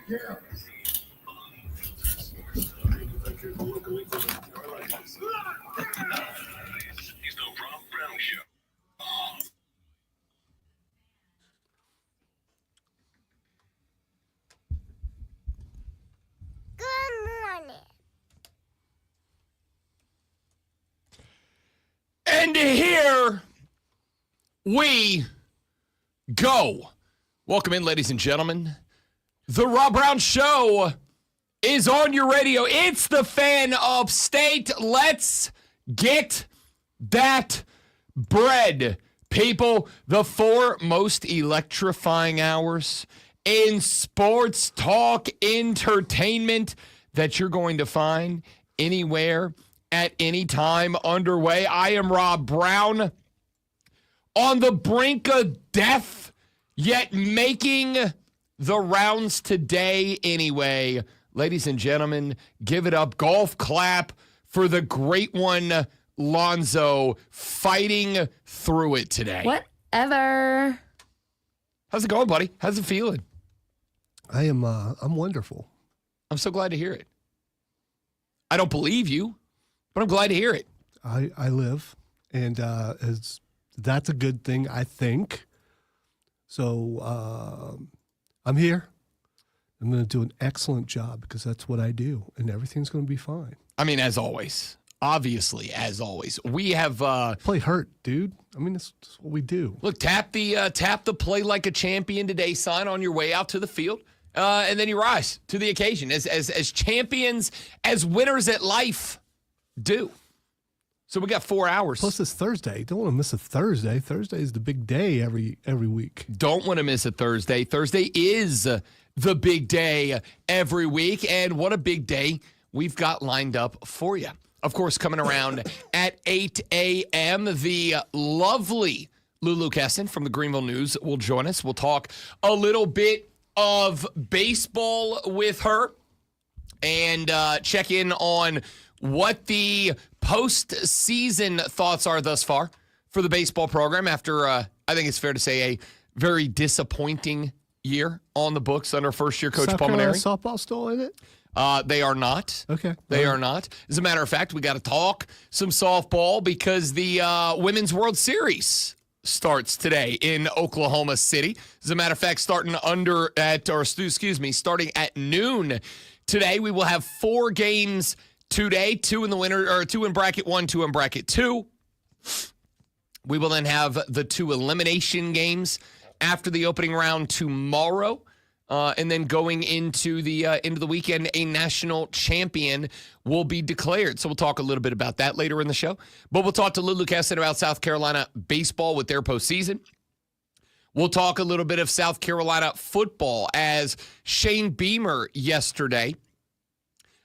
And here we go. Welcome in, ladies and gentlemen. The Rob Brown Show is on your radio. It's the Fan Upstate. Let's get that bread. People, the 4 most electrifying hours in sports talk entertainment that you're going to find anywhere at any time underway. I am Rob Brown, on the brink of death, yet making the rounds today anyway. Ladies and gentlemen, give it up. Golf clap for the great one, Lonzo, fighting through it today. Whatever. How's it going, buddy? How's it feeling? I'm wonderful. I'm so glad to hear it. I don't believe you, but I'm glad to hear it. I live, and that's a good thing, I think. So I'm here. I'm going to do an excellent job because that's what I do, and everything's going to be fine. I mean, as always, obviously, as always, we have play hurt, dude. I mean, that's what we do. Look, tap the play like a champion today sign on your way out to the field, and then you rise to the occasion as champions, as winners at life do. So we got 4 hours. Plus, it's Thursday. Don't want to miss a Thursday. Thursday is the big day every week. Don't want to miss a Thursday. Thursday is the big day every week, and what a big day we've got lined up for you. Of course, coming around at 8 a.m., the lovely Lulu Kesson from the Greenville News will join us. We'll talk a little bit of baseball with her and check in on what the postseason thoughts are thus far for the baseball program after, I think it's fair to say, a very disappointing year on the books under first-year coach South Pulmonary. Carolina softball still in it? They are not. Okay. They are not. As a matter of fact, we got to talk some softball because the Women's World Series starts today in Oklahoma City. As a matter of fact, starting at noon today, we will have 4 games today, 2 in the winner, or 2 in bracket 1, 2 in bracket 2. We will then have the 2 elimination games after the opening round tomorrow. And then going into the weekend, a national champion will be declared. So we'll talk a little bit about that later in the show. But we'll talk to Lulu Kesson about South Carolina baseball with their postseason. We'll talk a little bit of South Carolina football as Shane Beamer yesterday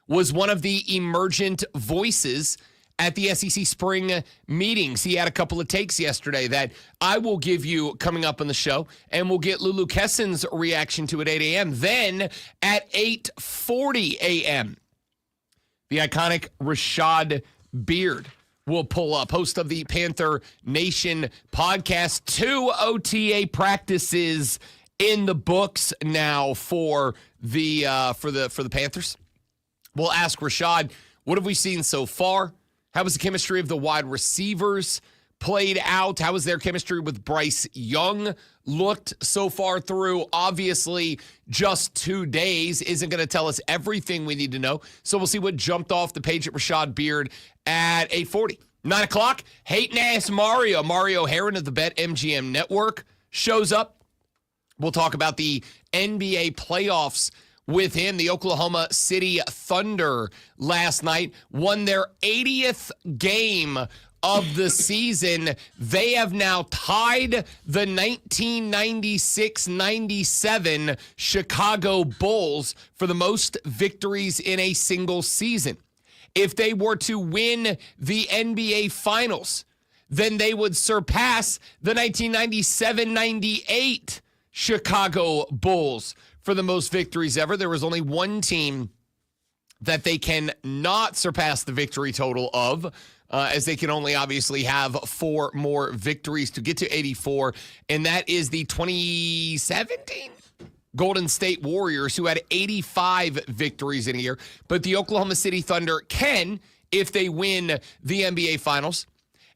was one of the emergent voices at the SEC spring meetings. He had a couple of takes yesterday that I will give you coming up on the show, and we'll get Lulu Kesson's reaction to at 8 a.m. Then at 8:40 a.m., the iconic Rashad Beard will pull up, host of the Panther Nation podcast. 2 OTA practices in the books now for the Panthers. We'll ask Rashad, what have we seen so far? How was the chemistry of the wide receivers played out? How has their chemistry with Bryce Young looked so far through? Obviously, just 2 days isn't going to tell us everything we need to know. So we'll see what jumped off the page at Rashad Beard at 8:40. 9 o'clock, Hate and Ass Mario Heron of the BetMGM Network shows up. We'll talk about the NBA playoffs with him. The Oklahoma City Thunder last night won their 80th game of the season. They have now tied the 1996-97 Chicago Bulls for the most victories in a single season. If they were to win the NBA Finals, then they would surpass the 1997-98 Chicago Bulls for the most victories ever. There was only one team that they can not surpass the victory total of, as they can only obviously have 4 more victories to get to 84, and that is the 2017 Golden State Warriors, who had 85 victories in a year. But the Oklahoma City Thunder can, if they win the NBA Finals,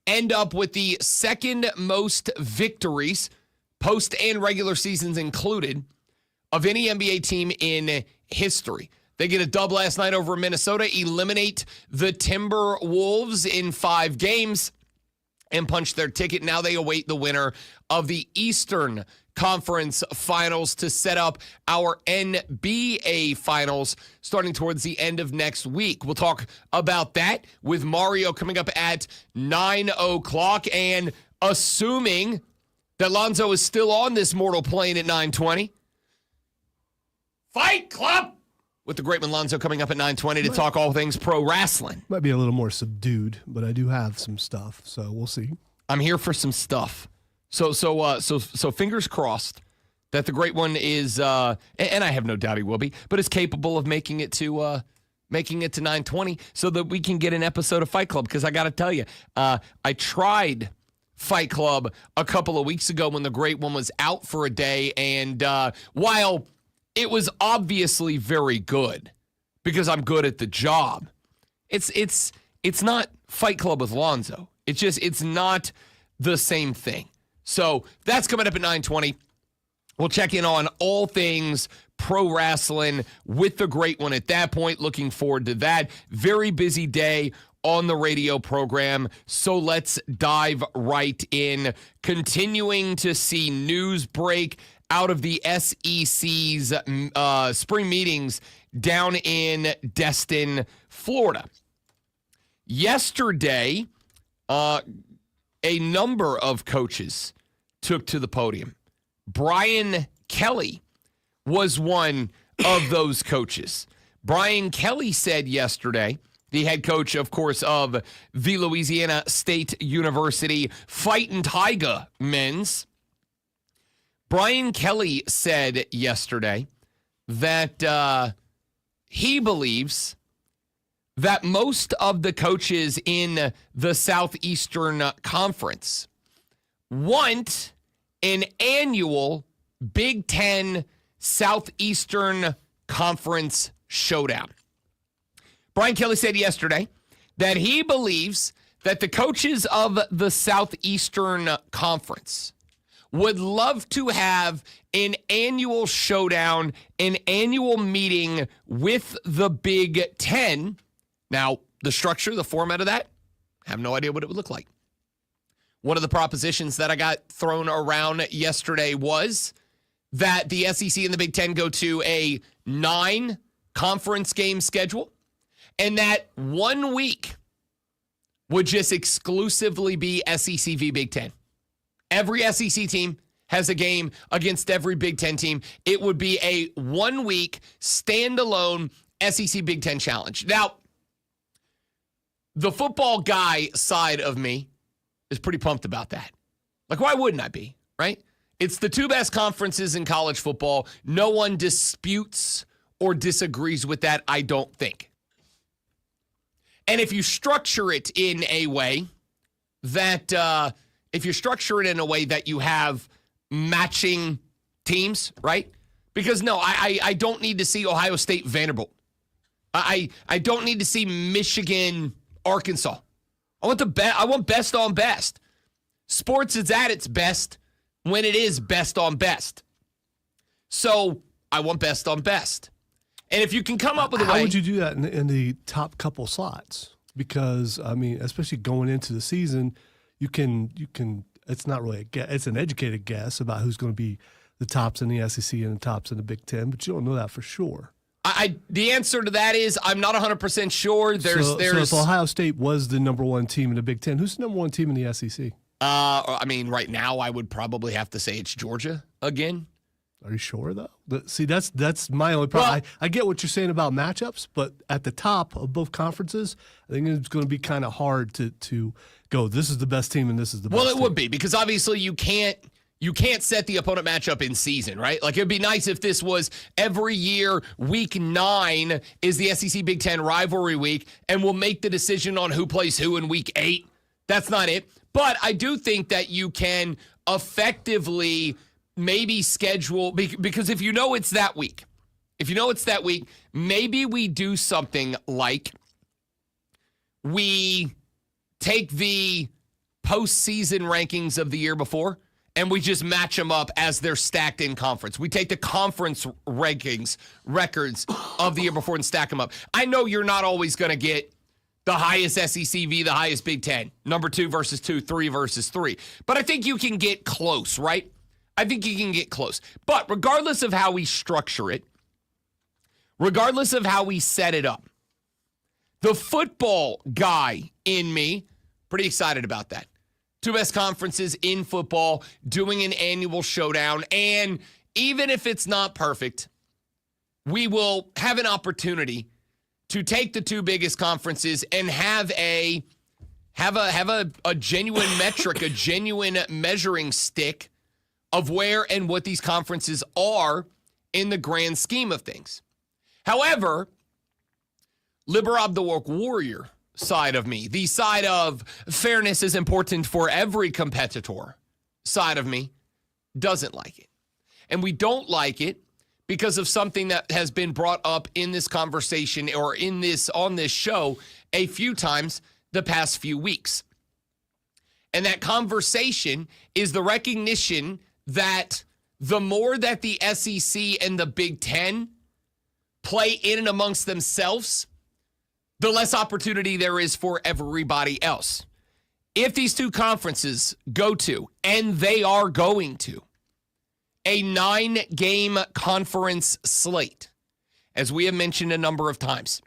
end up with the second most victories, post and regular seasons included, of any NBA team in history. They get a dub last night over Minnesota, eliminate the Timberwolves in 5 games, and punch their ticket. Now they await the winner of the Eastern Conference Finals to set up our NBA Finals starting towards the end of next week. We'll talk about that with Mario coming up at 9 o'clock. And assuming that Lonzo is still on this mortal plane at 9:20, Fight Club with the great man Lonzo coming up at 9:20 to talk all things pro wrestling. Might be a little more subdued, but I do have some stuff, so we'll see. I'm here for some stuff. So fingers crossed that the great one is, and I have no doubt he will be, but is capable of making it to 9:20 so that we can get an episode of Fight Club. Because I got to tell you, I tried Fight Club a couple of weeks ago when the great one was out for a day, and while it was obviously very good because I'm good at the job, it's not Fight Club with Lonzo. It's not the same thing. So that's coming up at 9:20. We'll check in on all things pro wrestling with the great one at that point. Looking forward to that. Very busy day on the radio program. So let's dive right in. Continuing to see news break out of the SEC's spring meetings down in Destin, Florida. Yesterday, a number of coaches took to the podium. Brian Kelly was one of those coaches. Brian Kelly said yesterday, the head coach, of course, of the Louisiana State University Fightin' Tiger men's. Brian Kelly said yesterday that he believes that most of the coaches in the Southeastern Conference want an annual Big Ten Southeastern Conference showdown. Brian Kelly said yesterday that he believes that the coaches of the Southeastern Conference would love to have an annual showdown, an annual meeting with the Big Ten. Now, the structure, the format of that, I have no idea what it would look like. One of the propositions that I got thrown around yesterday was that the SEC and the Big Ten go to a 9-conference game schedule, and that 1 week would just exclusively be SEC v. Big Ten. Every SEC team has a game against every Big Ten team. It would be a 1 week standalone SEC Big Ten challenge. Now, the football guy side of me is pretty pumped about that. Like, why wouldn't I be, right? It's the 2 best conferences in college football. No one disputes or disagrees with that, I don't think. And if you structure it in a way that, you have matching teams, right? Because no, I don't need to see Ohio State, Vanderbilt. I don't need to see Michigan, Arkansas. I want best on best. Sports is at its best when it is best on best. So I want best on best. And if you can come up with a way. How would you do that in the top couple slots? Because, I mean, especially going into the season, you can. It's not really it's an educated guess about who's going to be the tops in the SEC and the tops in the Big Ten, but you don't know that for sure. The answer to that is I'm not 100% sure. So if Ohio State was the number 1 team in the Big Ten, who's the number 1 team in the SEC? I mean, right now I would probably have to say it's Georgia again. Are you sure, though? See, that's my only problem. Well, I get what you're saying about matchups, but at the top of both conferences, I think it's going to be kind of hard to go, this is the best team and this is the best team. Well, it would be, because obviously you can't set the opponent matchup in season, right? Like, it'd be nice if this was every year, week 9 is the SEC Big Ten rivalry week, and we'll make the decision on who plays who in week 8. That's not it. But I do think that you can effectively maybe schedule, because if you know it's that week, maybe we do something like we take the postseason rankings of the year before and we just match them up as they're stacked in conference. We take the conference rankings, records of the year before and stack them up. I know you're not always going to get the highest SEC v. the highest Big Ten, number 2 versus 2, 3 versus 3. But I think you can get close, right? I think you can get close. But regardless of how we structure it, regardless of how we set it up, the football guy in me, pretty excited about that. 2 best conferences in football, doing an annual showdown. And even if it's not perfect, we will have an opportunity to take the 2 biggest conferences and have a genuine metric, a genuine measuring stick of where and what these conferences are in the grand scheme of things. However, Liberab the Woke Warrior side of me, the side of fairness is important for every competitor side of me, doesn't like it. And we don't like it because of something that has been brought up in this conversation or on this show a few times the past few weeks. And that conversation is the recognition that the more that the SEC and the Big Ten play in and amongst themselves, the less opportunity there is for everybody else. If these 2 conferences go to, and they are going to, a 9-game conference slate, as we have mentioned a number of times,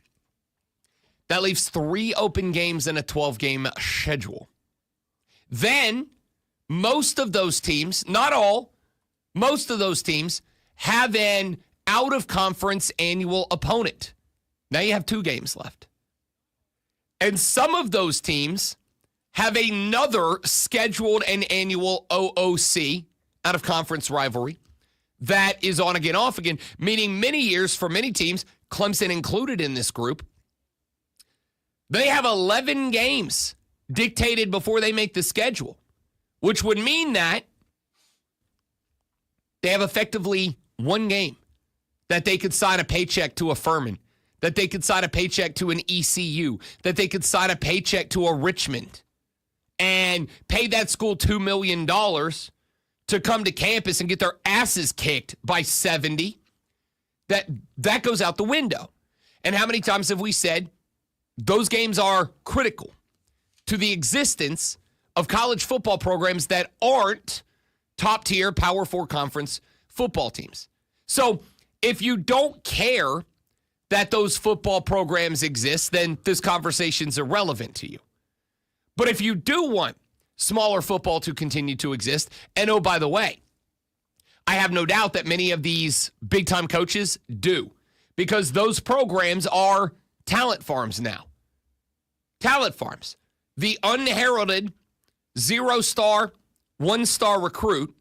that leaves 3 open games and a 12-game schedule. Then, most of those teams, not all, most of those teams have an out-of-conference annual opponent. Now you have 2 games left. And some of those teams have another scheduled and annual OOC, out-of-conference rivalry, that is on again, off again, meaning many years for many teams, Clemson included in this group, they have 11 games dictated before they make the schedule, which would mean that they have effectively 1 game that they could sign a paycheck to a Furman, that they could sign a paycheck to an ECU, that they could sign a paycheck to a Richmond and pay that school $2 million to come to campus and get their asses kicked by 70. That goes out the window. And how many times have we said those games are critical to the existence of college football programs that aren't top-tier Power 4 conference football teams? So if you don't care that those football programs exist, then this conversation's irrelevant to you. But if you do want smaller football to continue to exist, and oh, by the way, I have no doubt that many of these big-time coaches do, because those programs are talent farms now. Talent farms. The unheralded 0-star, 1-star recruit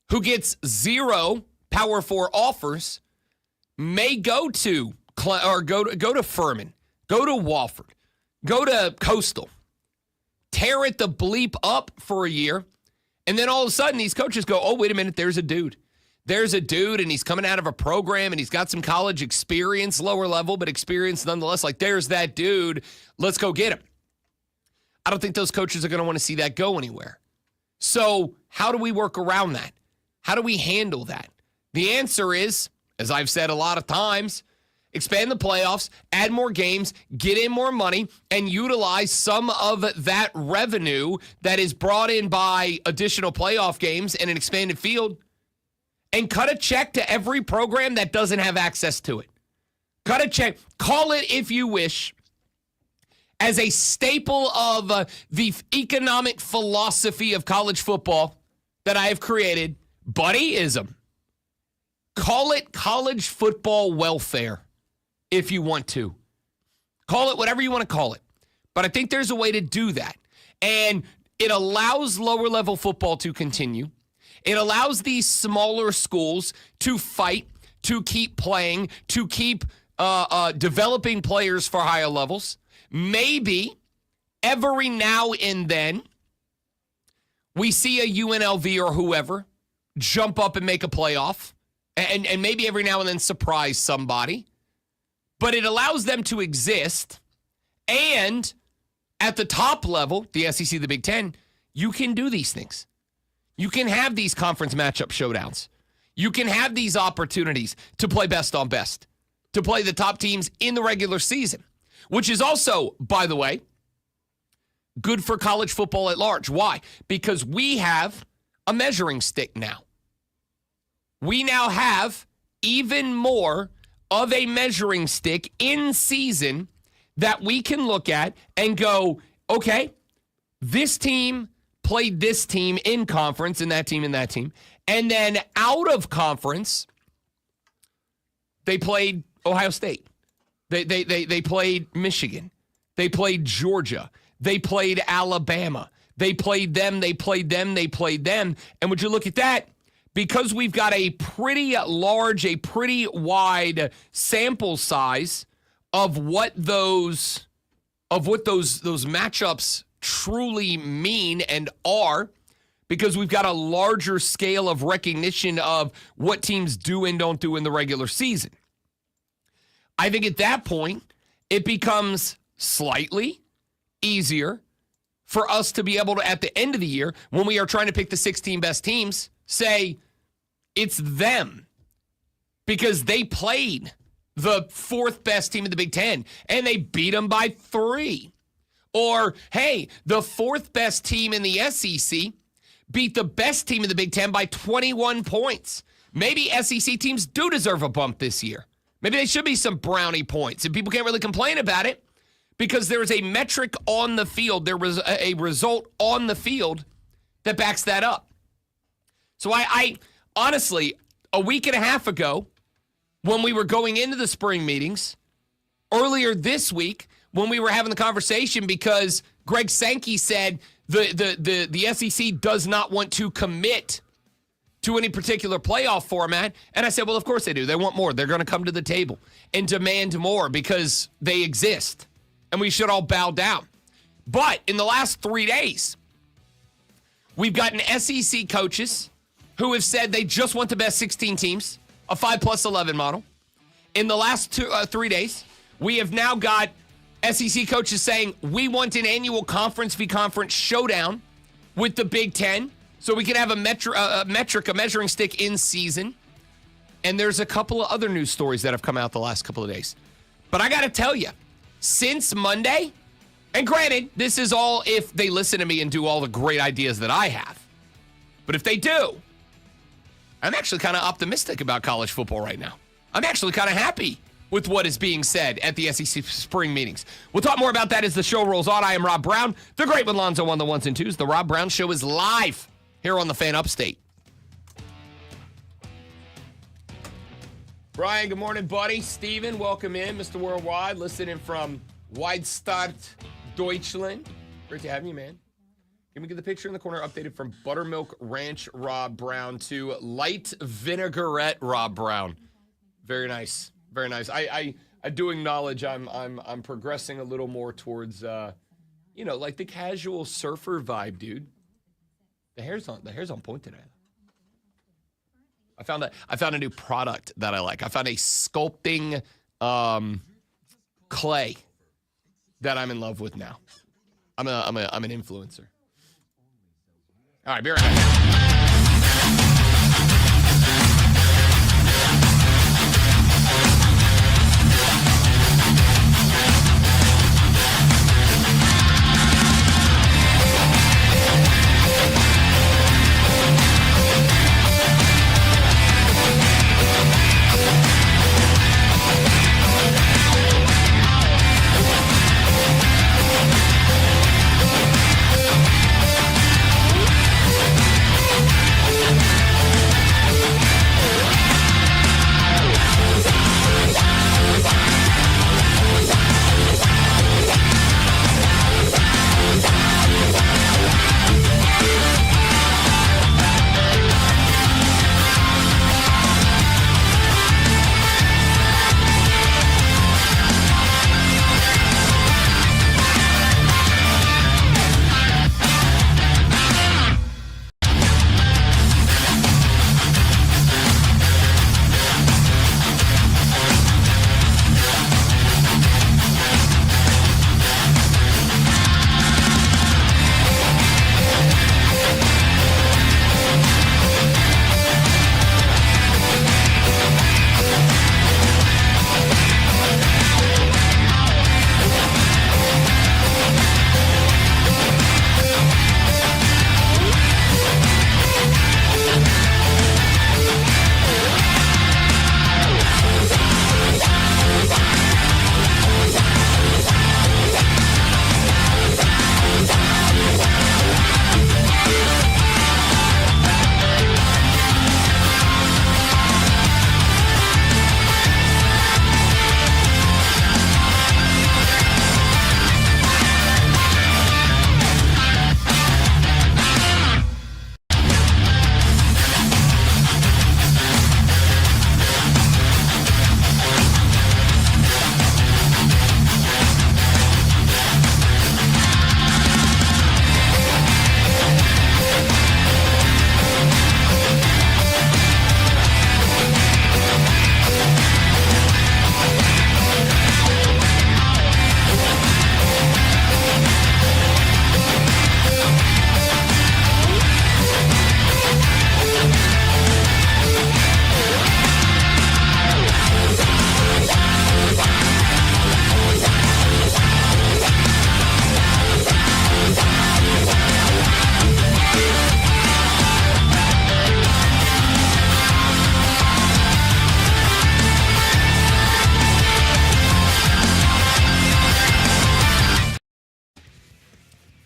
who gets 0 Power 4 offers may go to Furman, go to Wofford, go to Coastal, tear it the bleep up for a year, and then all of a sudden these coaches go, oh, wait a minute, there's a dude. There's a dude, and he's coming out of a program, and he's got some college experience, lower level, but experience nonetheless. Like, there's that dude. Let's go get him. I don't think those coaches are going to want to see that go anywhere. So how do we work around that? How do we handle that? The answer is, as I've said a lot of times, expand the playoffs, add more games, get in more money, and utilize some of that revenue that is brought in by additional playoff games and an expanded field, and cut a check to every program that doesn't have access to it. Cut a check. Call it, if you wish, as a staple of the economic philosophy of college football that I have created, buddyism. Call it college football welfare if you want to. Call it whatever you want to call it. But I think there's a way to do that. And it allows lower level football to continue. It allows these smaller schools to fight, to keep playing, to keep developing players for higher levels. Maybe every now and then we see a UNLV or whoever jump up and make a playoff and maybe every now and then surprise somebody. But it allows them to exist. And at the top level, the SEC, the Big Ten, you can do these things. You can have these conference matchup showdowns. You can have these opportunities to play best on best, to play the top teams in the regular season, which is also, by the way, good for college football at large. Why? Because we have a measuring stick now. We now have even more of a measuring stick in season that we can look at and go, okay, this team played this team in conference and that team and that team. And then out of conference, they played Ohio State. They played Michigan. They played Georgia. They played Alabama. They played them. And would you look at that? Because we've got a pretty large, a pretty wide sample size of what those matchups truly mean and are, because we've got a larger scale of recognition of what teams do and don't do in the regular season. I think at that point, it becomes slightly easier for us to be able to, at the end of the year, when we are trying to pick the 16 best teams, say it's them because they played the fourth best team in the Big Ten and they beat them by 3. Or, hey, the fourth best team in the SEC beat the best team in the Big Ten by 21 points. Maybe SEC teams do deserve a bump this year. Maybe they should be some brownie points, and people can't really complain about it because there is a metric on the field. There was a result on the field that backs that up. So I honestly, a week and a half ago, when we were going into the spring meetings, earlier this week, when we were having the conversation, because Greg Sankey said the SEC does not want to commit to any particular playoff format. And I said, well, of course they do. They want more. They're going to come to the table and demand more because they exist. And we should all bow down. But in the last 3 days, we've gotten SEC coaches who have said they just want the best 16 teams, a 5+11 model. In the last 3 days, we have now got SEC coaches saying we want an annual conference v. conference showdown with the Big Ten so we can have a measuring stick in season. And there's a couple of other news stories that have come out the last couple of days. But I got to tell you, since Monday, and granted, this is all if they listen to me and do all the great ideas that I have. But if they do, I'm actually kind of optimistic about college football right now. I'm actually kind of happy with what is being said at the SEC spring meetings. We'll talk more about that as the show rolls on. I am Rob Brown, the great with Lonzo on the ones and twos. The Rob Brown Show is live here on the Fan Upstate. Brian, good morning, buddy. Steven, welcome in. Mr. Worldwide, listening from Weidstadt, Deutschland. Great to have you, man. Can we get the picture in the corner updated from Buttermilk Ranch Rob Brown to Light Vinaigrette Rob Brown? Very nice. Very nice. I do acknowledge I'm progressing a little more towards like the casual surfer vibe, dude. The hair's on point today. I found a new product that I like. I found a sculpting clay that I'm in love with now. I'm an influencer. All right, be right back.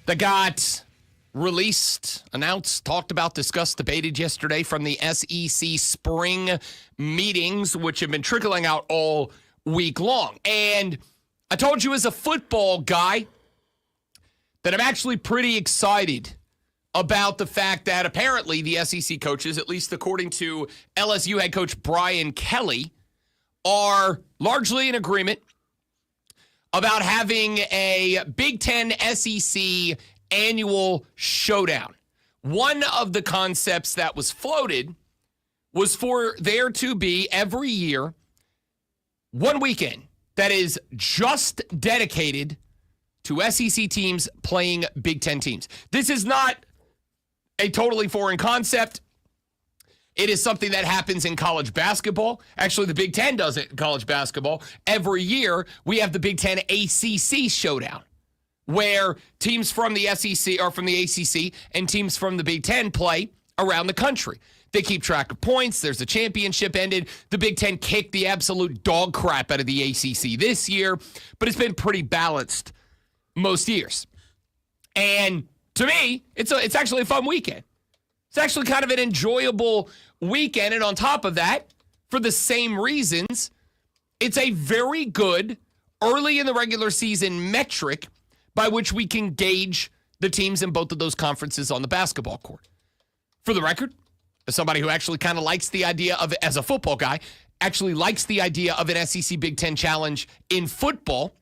that got released, announced, talked about, discussed, debated yesterday from the SEC spring meetings, which have been trickling out all week long. And I told you as a football guy that I'm actually pretty excited about the fact that apparently the SEC coaches, at least according to LSU head coach Brian Kelly, are largely in agreement about having a Big Ten SEC annual showdown. One of the concepts that was floated was for there to be every year one weekend that is just dedicated to SEC teams playing Big Ten teams. This is not a totally foreign concept. It is something that happens in college basketball. Actually, the Big Ten does it in college basketball. Every year, we have the Big Ten ACC showdown, where teams from the SEC or from the ACC and teams from the Big Ten play around the country. They keep track of points. There's a championship ended. The Big Ten kicked the absolute dog crap out of the ACC this year, but it's been pretty balanced most years. And to me, it's actually a fun weekend. It's actually kind of an enjoyable weekend. And on top of that, for the same reasons, it's a very good early in the regular season metric by which we can gauge the teams in both of those conferences on the basketball court. For the record, as somebody who actually kind of likes the idea of, as a football guy, actually likes the idea of an SEC Big Ten challenge in football,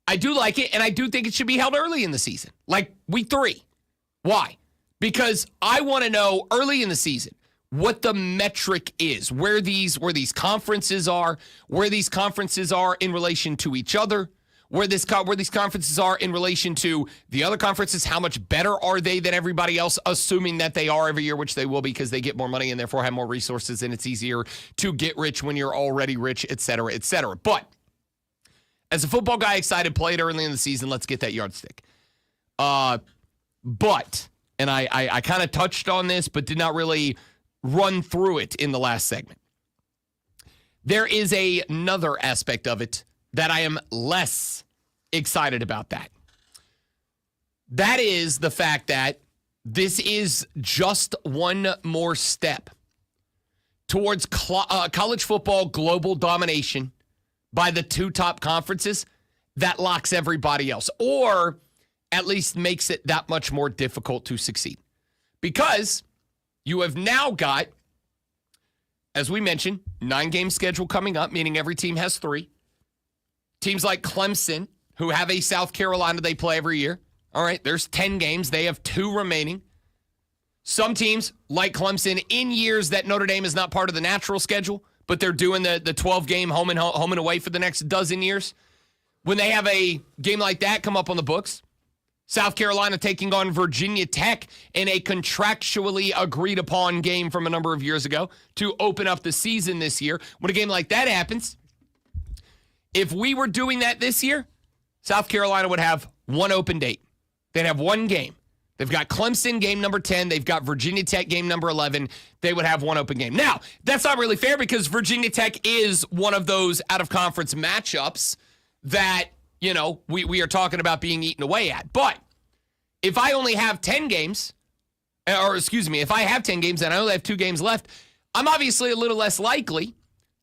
I do like it, and I do think it should be held early in the season, like week 3. Why? Because I want to know early in the season what the metric is, where these conferences are, where these conferences are in relation to each other, where these conferences are in relation to the other conferences, how much better are they than everybody else, assuming that they are every year, which they will because they get more money and therefore have more resources, and it's easier to get rich when you're already rich, et cetera, et cetera. But as a football guy excited, play it early in the season, let's get that yardstick. But, and I kind of touched on this, but did not really run through it in the last segment. There is another aspect of it that I am less excited about that. That is the fact that this is just one more step towards college football global domination by the 2 top conferences that locks everybody else, or at least makes it that much more difficult to succeed. Because you have now got, as we mentioned, 9-game schedule coming up, meaning every team has 3. Teams like Clemson, who have a South Carolina they play every year. All right, there's 10 games. They have 2 remaining. Some teams, like Clemson, in years that Notre Dame is not part of the natural schedule, but they're doing the 12-game home and away for the next dozen years. When they have a game like that come up on the books, South Carolina taking on Virginia Tech in a contractually agreed-upon game from a number of years ago to open up the season this year. When a game like that happens, if we were doing that this year, South Carolina would have one open date. They'd have one game. They've got Clemson game number 10. They've got Virginia Tech game number 11. They would have one open game. Now, that's not really fair because Virginia Tech is one of those out-of-conference matchups that, you know, we are talking about being eaten away at. But if I only have 10 games, if I have 10 games and I only have 2 games left, I'm obviously a little less likely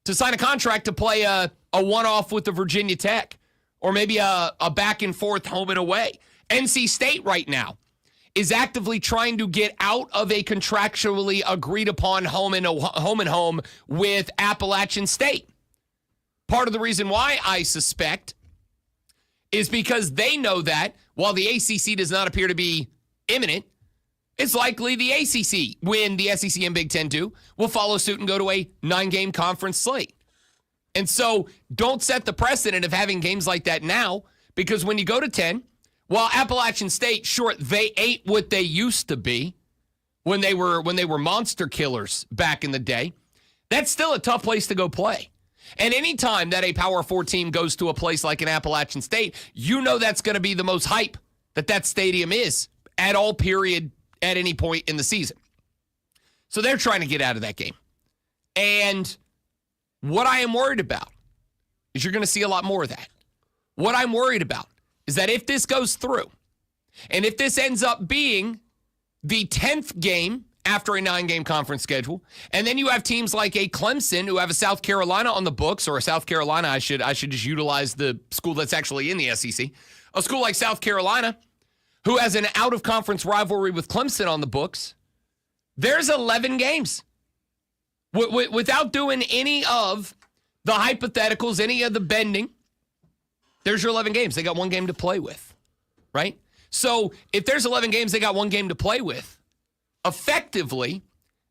to sign a contract to play a one-off with the Virginia Tech or maybe a back-and-forth home and away. NC State right now is actively trying to get out of a contractually agreed-upon home and home with Appalachian State. Part of the reason why, I suspect, is because they know that while the ACC does not appear to be imminent, it's likely the ACC, when the SEC and Big Ten do, will follow suit and go to a 9-game conference slate. And so don't set the precedent of having games like that now, because when you go to 10, while Appalachian State, sure, they ain't what they used to be when they were monster killers back in the day, that's still a tough place to go play. And anytime that a Power 4 team goes to a place like an Appalachian State, you know that's going to be the most hype that stadium is at all period at any point in the season. So they're trying to get out of that game. And what I am worried about is you're going to see a lot more of that. What I'm worried about is that if this goes through, And if this ends up being the 10th game after a 9-game conference schedule, and then you have teams like a Clemson who have a South Carolina on the books, or a South Carolina, I should just utilize the school that's actually in the SEC, a school like South Carolina who has an out-of-conference rivalry with Clemson on the books, there's 11 games. Without doing any of the hypotheticals, any of the bending, there's your 11 games. They got one game to play with, right? So if there's 11 games, they got one game to play with. Effectively,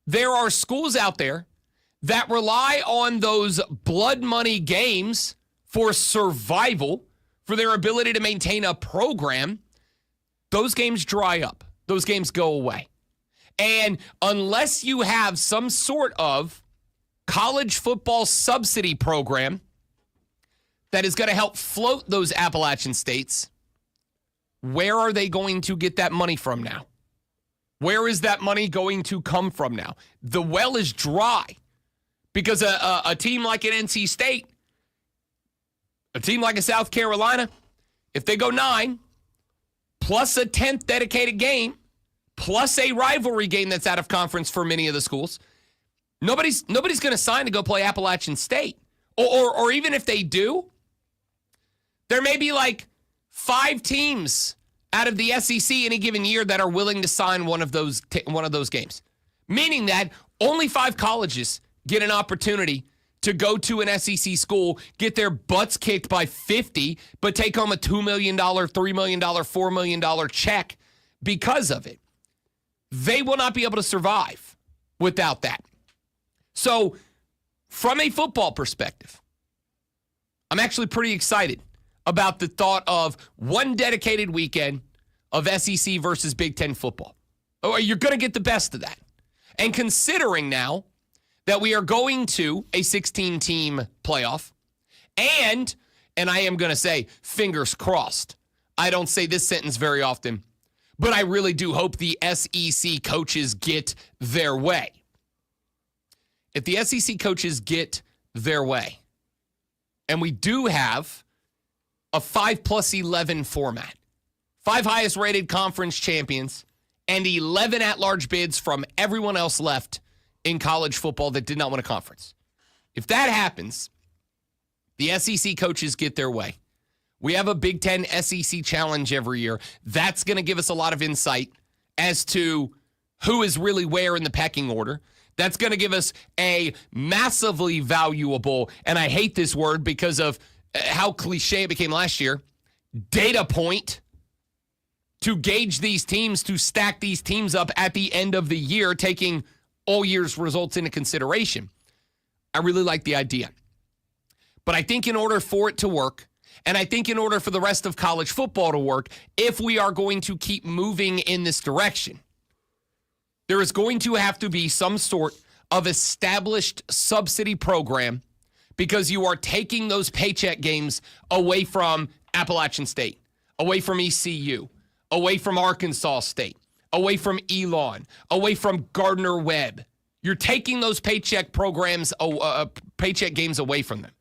there are schools out there that rely on those blood money games for survival, for their ability to maintain a program. Those games dry up. Those games go away. And unless you have some sort of college football subsidy program that is going to help float those Appalachian states, where are they going to get that money from now? Where is that money going to come from now? The well is dry because a team like an NC State, a team like a South Carolina, if they go 9, plus a 10th dedicated game, plus a rivalry game that's out of conference for many of the schools, nobody's going to sign to go play Appalachian State. Or even if they do, there may be like 5 teams out of the SEC any given year that are willing to sign one of those games. Meaning that only 5 colleges get an opportunity to go to an SEC school, get their butts kicked by 50, but take home a $2 million, $3 million, $4 million check because of it. They will not be able to survive without that. So, from a football perspective, I'm actually pretty excited about the thought of one dedicated weekend of SEC versus Big Ten football. Oh, you're going to get the best of that. And considering now that we are going to a 16-team playoff, and I am going to say, fingers crossed, I don't say this sentence very often, but I really do hope the SEC coaches get their way. If the SEC coaches get their way, and we do have a 5+11 format, 5 highest rated conference champions, and 11 at-large bids from everyone else left in college football that did not win a conference. If that happens, the SEC coaches get their way. We have a Big Ten SEC challenge every year. That's going to give us a lot of insight as to who is really where in the pecking order. That's going to give us a massively valuable, and I hate this word because of how cliche it became last year, data point to gauge these teams, to stack these teams up at the end of the year, taking all year's results into consideration. I really like the idea. But I think in order for it to work, and I think in order for the rest of college football to work, if we are going to keep moving in this direction, there is going to have to be some sort of established subsidy program because you are taking those paycheck games away from Appalachian State, away from ECU, away from Arkansas State, away from Elon, away from Gardner-Webb. You're taking those paycheck programs, paycheck games away from them.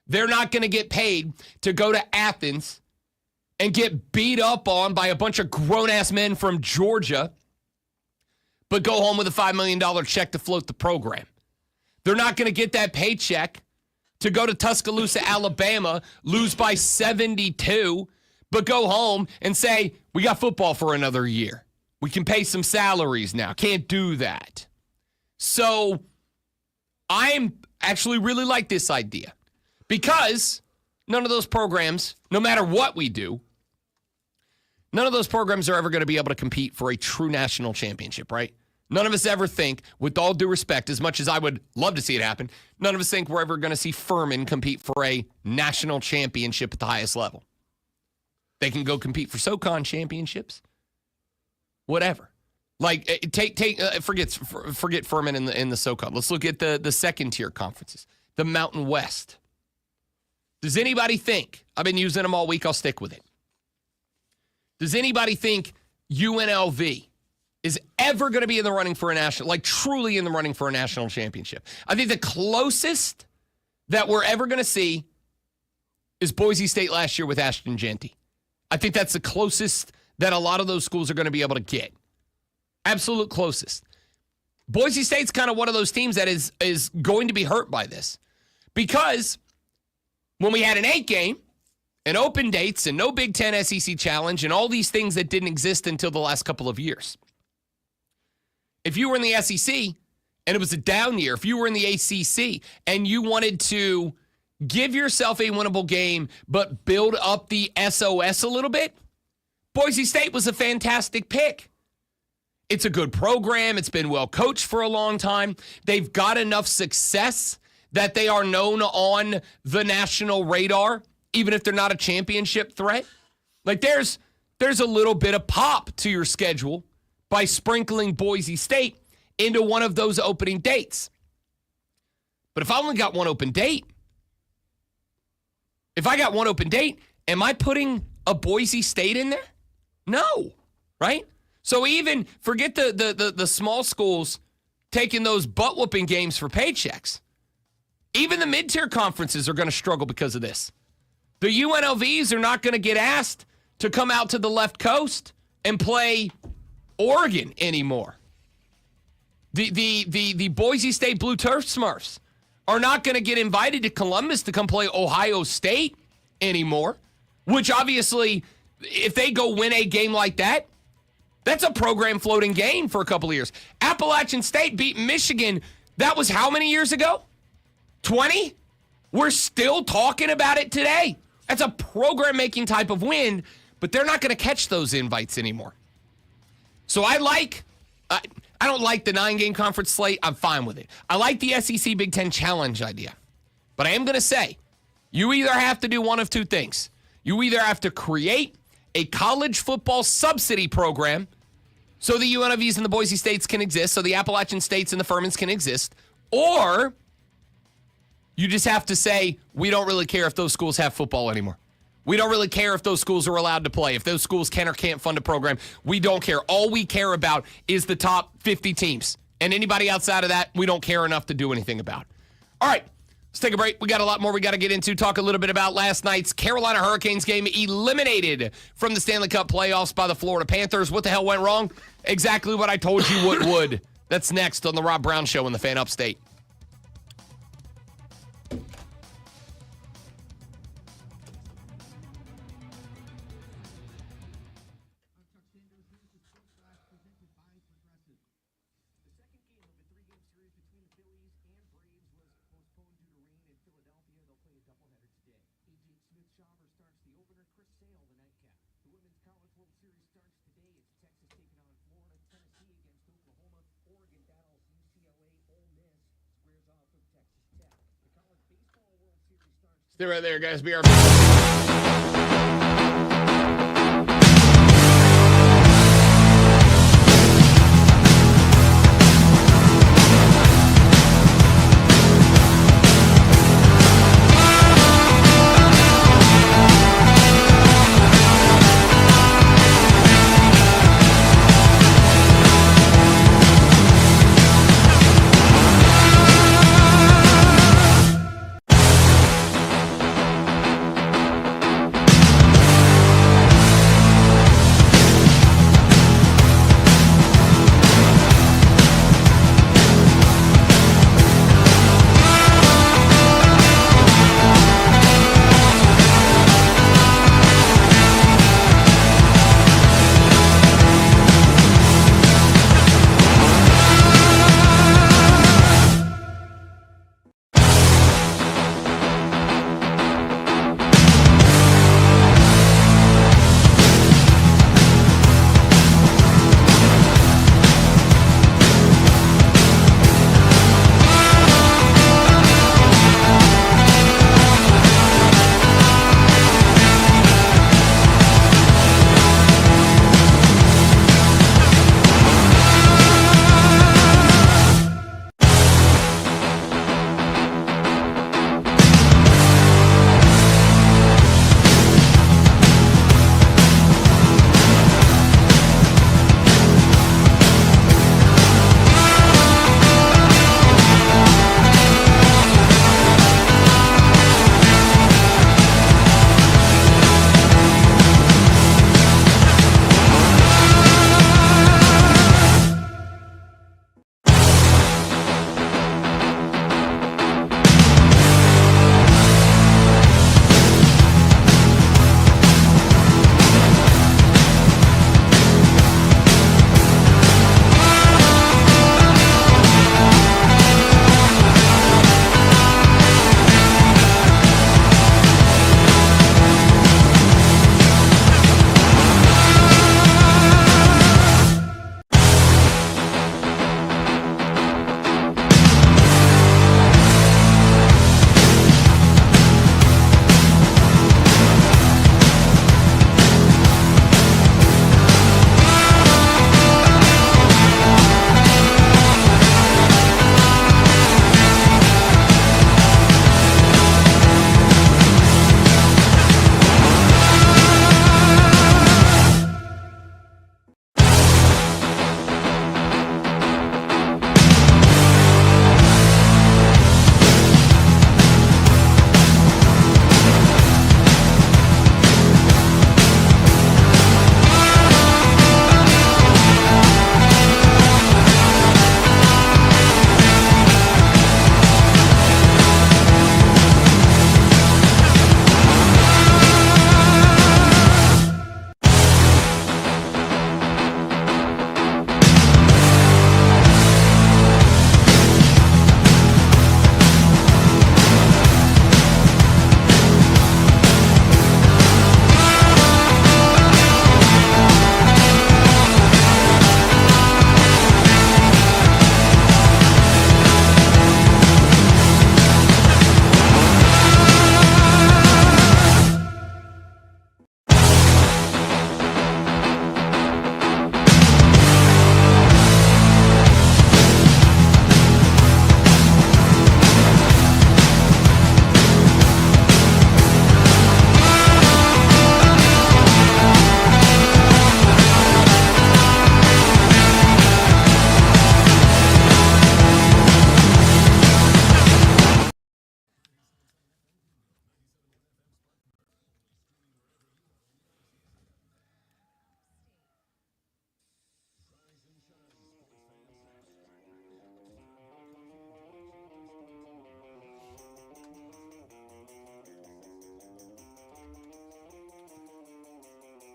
They're not going to get paid to go to Athens and get beat up on by a bunch of grown-ass men from Georgia, but go home with a $5 million check to float the program. They're not going to get that paycheck to go to Tuscaloosa, Alabama, lose by 72, but go home and say, we got football for another year. We can pay some salaries now. Can't do that. So I'm actually really like this idea because none of those programs, no matter what we do, none of those programs are ever going to be able to compete for a true national championship, right? None of us ever think, with all due respect, as much as I would love to see it happen, none of us think we're ever going to see Furman compete for a national championship at the highest level. They can go compete for SoCon championships, whatever. Like, forget Furman in the SoCon. Let's look at the second tier conferences, the Mountain West. Does anybody think, I've been using them all week, I'll stick with it. Does anybody think UNLV is ever going to be in the running for a national, like truly in the running for a national championship? I think the closest that we're ever going to see is Boise State last year with Ashton Genty. I think that's the closest that a lot of those schools are going to be able to get. Absolute closest. Boise State's kind of one of those teams that is going to be hurt by this. Because when we had an 8-game and open dates and no Big Ten SEC challenge and all these things that didn't exist until the last couple of years, if you were in the SEC and it was a down year, if you were in the ACC and you wanted to give yourself a winnable game but build up the SOS a little bit, Boise State was a fantastic pick. It's a good program. It's been well coached for a long time. They've got enough success that they are known on the national radar, even if they're not a championship threat. Like there's a little bit of pop to your schedule by sprinkling Boise State into one of those opening dates. But if I only got one open date, am I putting a Boise State in there? No, right? So even forget the small schools taking those butt-whooping games for paychecks. Even the mid-tier conferences are going to struggle because of this. The UNLVs are not going to get asked to come out to the left coast and play Oregon anymore. The Boise State Blue Turf Smurfs are not going to get invited to Columbus to come play Ohio State anymore, which obviously, if they go win a game like that, that's a program floating game for a couple of years. Appalachian State beat Michigan. That was how many years ago? 20? We're still talking about it today. That's a program-making type of win, but they're not going to catch those invites anymore. So I don't like the 9-game conference slate. I'm fine with it. I like the SEC Big Ten Challenge idea. But I am going to say, you either have to do one of two things. You either have to create a college football subsidy program so the UNLVs and the Boise States can exist, so the Appalachian States and the Furmans can exist, or you just have to say, we don't really care if those schools have football anymore. We don't really care if those schools are allowed to play. If those schools can or can't fund a program, we don't care. All we care about is the top 50 teams. And anybody outside of that, we don't care enough to do anything about. All right, let's take a break. We got a lot more we got to get into. Talk a little bit about last night's Carolina Hurricanes game, eliminated from the Stanley Cup playoffs by the Florida Panthers. What the hell went wrong? Exactly what I told you what would. That's next on the Rob Brown Show on the Fan Upstate. Stay right there, guys. Be our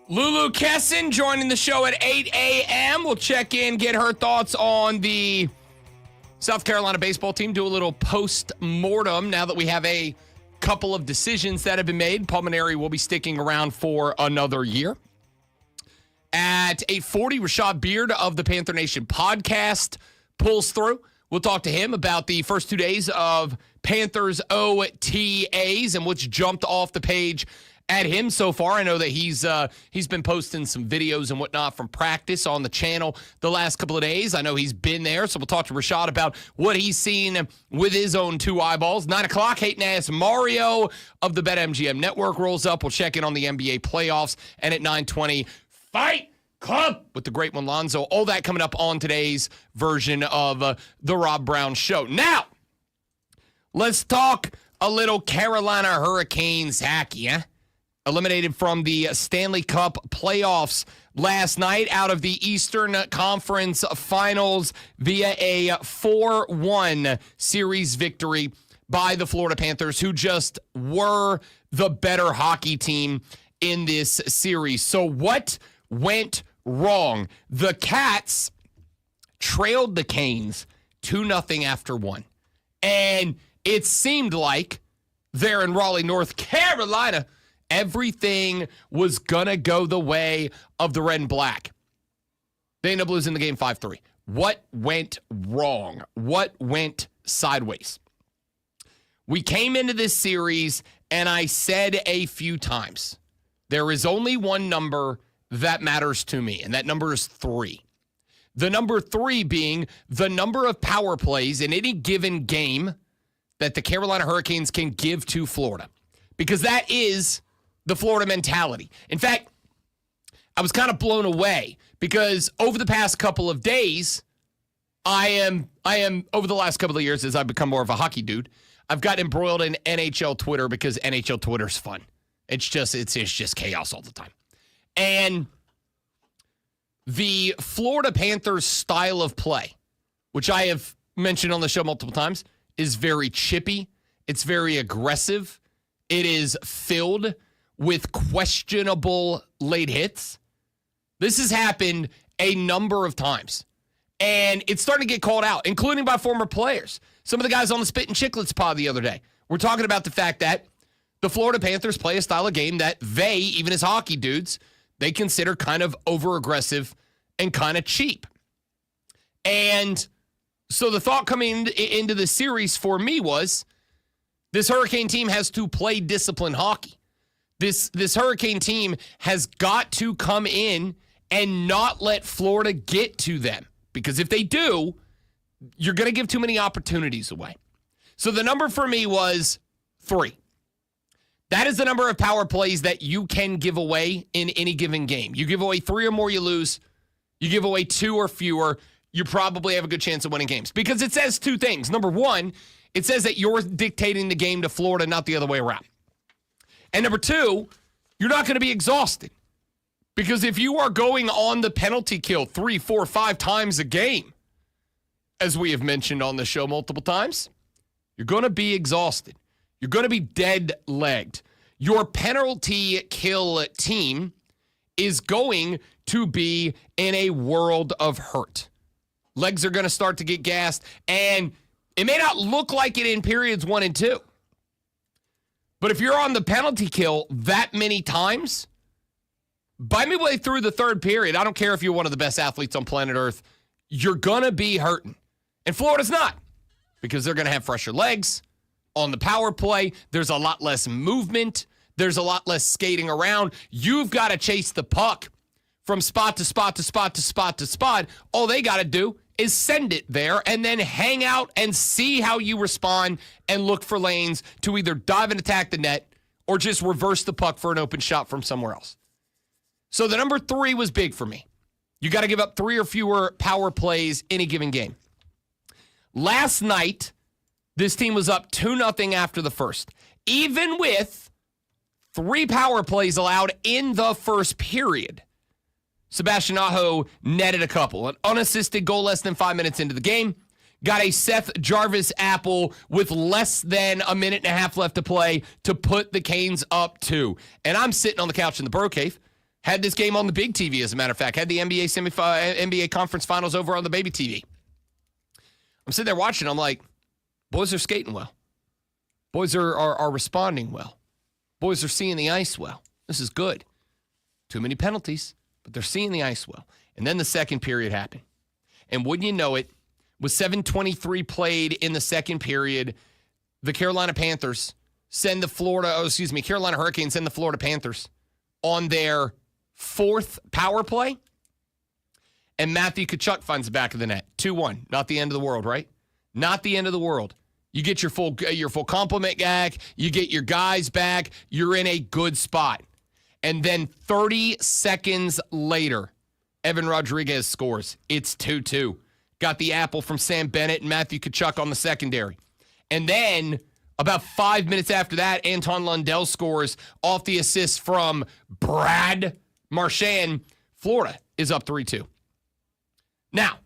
Lulu Kesson joining the show at 8 a.m. We'll check in, get her thoughts on the South Carolina baseball team, do a little post-mortem now that we have a couple of decisions that have been made. Pulmonary will be sticking around for another year. At 8:40, Rashad Beard of the Panther Nation podcast pulls through. We'll talk to him about the first 2 days of Panthers OTAs and what's jumped off the page at him so far. I know that he's been posting some videos and whatnot from practice on the channel the last couple of days. I know he's been there, so we'll talk to Rashad about what he's seen with his own two eyeballs. 9 o'clock, Hayden Ass Mario of the BetMGM Network rolls up. We'll check in on the NBA playoffs. And at 9:20, Fight Club with the great one Lonzo. All that coming up on today's version of the Rob Brown Show. Now, let's talk a little Carolina Hurricanes hockey, huh? Eliminated from the Stanley Cup playoffs last night out of the Eastern Conference Finals via a 4-1 series victory by the Florida Panthers, who just were the better hockey team in this series. So what went wrong? The Cats trailed the Canes 2-0 after one. And it seemed like there in Raleigh, North Carolina, everything was going to go the way of the red and black. They end up losing the game 5-3. What went wrong? What went sideways? We came into this series, and I said a few times, there is only one number that matters to me, and that number is 3. The number 3 being the number of power plays in any given game that the Carolina Hurricanes can give to Florida. Because that is the Florida mentality. In fact, I was kind of blown away because over the past couple of days, I am over the last couple of years as I've become more of a hockey dude, I've got embroiled in NHL Twitter because NHL Twitter's fun. It's just chaos all the time. And the Florida Panthers style of play, which I have mentioned on the show multiple times, is very chippy. It's very aggressive. It is filled with questionable late hits. This has happened a number of times. And it's starting to get called out, including by former players. Some of the guys on the Spit and Chicklets pod the other day were talking about the fact that the Florida Panthers play a style of game that they, even as hockey dudes, they consider kind of over-aggressive and kind of cheap. And so the thought coming into the series for me was this Hurricane team has to play disciplined hockey. This Hurricane team has got to come in and not let Florida get to them. Because if they do, you're going to give too many opportunities away. So the number for me was 3. That is the number of power plays that you can give away in any given game. You give away 3 or more, you lose. You give away 2 or fewer, you probably have a good chance of winning games. Because it says 2 things. Number 1, it says that you're dictating the game to Florida, not the other way around. And number 2, you're not going to be exhausted. Because if you are going on the penalty kill 3, 4, 5 times a game, as we have mentioned on the show multiple times, you're going to be exhausted. You're going to be dead-legged. Your penalty kill team is going to be in a world of hurt. Legs are going to start to get gassed, and it may not look like it in periods 1 and 2. But if you're on the penalty kill that many times, by midway through the third period, I don't care if you're one of the best athletes on planet Earth, you're going to be hurting. And Florida's not, because they're going to have fresher legs. On the power play, there's a lot less movement. There's a lot less skating around. You've got to chase the puck from spot to spot to spot to spot to spot. All they got to do is send it there and then hang out and see how you respond and look for lanes to either dive and attack the net or just reverse the puck for an open shot from somewhere else. So the number 3 was big for me. You got to give up 3 or fewer power plays in a given game. Last night, this team was up 2-0 after the first, even with 3 power plays allowed in the first period. Sebastian Aho netted a couple. An unassisted goal less than 5 minutes into the game. Got a Seth Jarvis apple with less than a minute and a half left to play to put the Canes up 2. And I'm sitting on the couch in the Bro Cave, Had this game on the big TV, as a matter of fact. Had the NBA conference finals over on the baby TV. I'm sitting there watching. I'm like, boys are skating well. Boys are responding well. Boys are seeing the ice well. This is good. Too many penalties, but they're seeing the ice well. And then the second period happened. And wouldn't you know it, with 7:23 played in the second period, the Carolina Hurricanes send the Florida Panthers on their fourth power play. And Matthew Tkachuk finds the back of the net. 2-1. Not the end of the world, right? Not the end of the world. You get your full complement back. You get your guys back. You're in a good spot. And then 30 seconds later, Evan Rodriguez scores. It's 2-2. Got the apple from Sam Bennett and Matthew Tkachuk on the secondary. And then about 5 minutes after that, Anton Lundell scores off the assist from Brad Marchand. Florida is up 3-2. Now,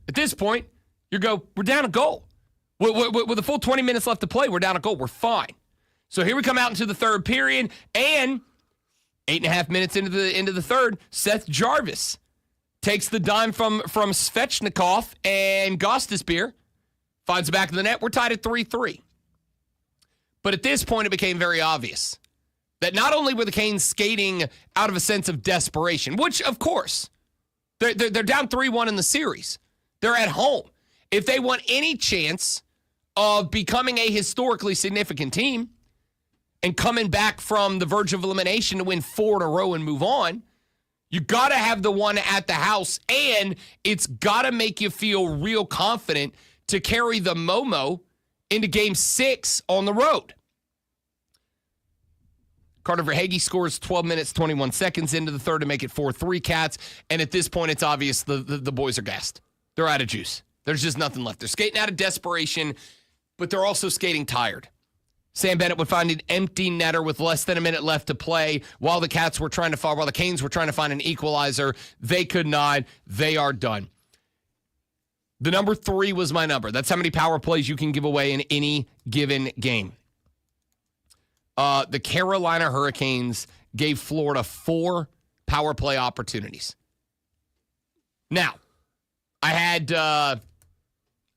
at this point, we're down a goal. With a full 20 minutes left to play, we're down a goal. We're fine. So here we come out into the third period, and 8.5 minutes into the third, Seth Jarvis takes the dime from Svechnikov, and Gostisbehere finds the back of the net. We're tied at 3-3. But at this point, it became very obvious that not only were the Canes skating out of a sense of desperation, which, of course, they're down 3-1 in the series. They're at home. If they want any chance of becoming a historically significant team and coming back from the verge of elimination to win 4 in a row and move on, you got to have the one at the house, and it's got to make you feel real confident to carry the Momo into Game 6 on the road. Carter Verhaeghe scores 12 minutes, 21 seconds into the third to make it 4-3 Cats, and at this point, it's obvious the boys are gassed. They're out of juice. There's just nothing left. They're skating out of desperation, but they're also skating tired. Sam Bennett would find an empty netter with less than a minute left to play while the Canes were trying to find an equalizer. They could not. They are done. The number 3 was my number. That's how many power plays you can give away in any given game. The Carolina Hurricanes gave Florida 4 power play opportunities. Now, I had a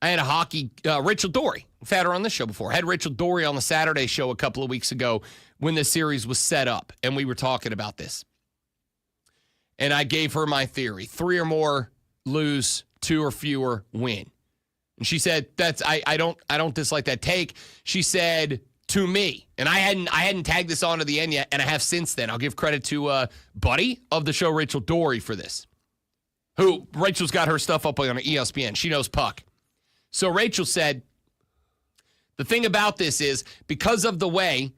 hockey, Rachel Dory. I've had her on this show before. I had Rachel Dory on the Saturday show a couple of weeks ago when the series was set up, and we were talking about this. And I gave her my theory. 3 or more lose, 2 or fewer win. And she said, I don't dislike that take. She said to me, and I hadn't tagged this on to the end yet, and I have since then. I'll give credit to buddy of the show, Rachel Dory, for this. Rachel's got her stuff up on ESPN. She knows puck. So Rachel said, the thing about this is because of the way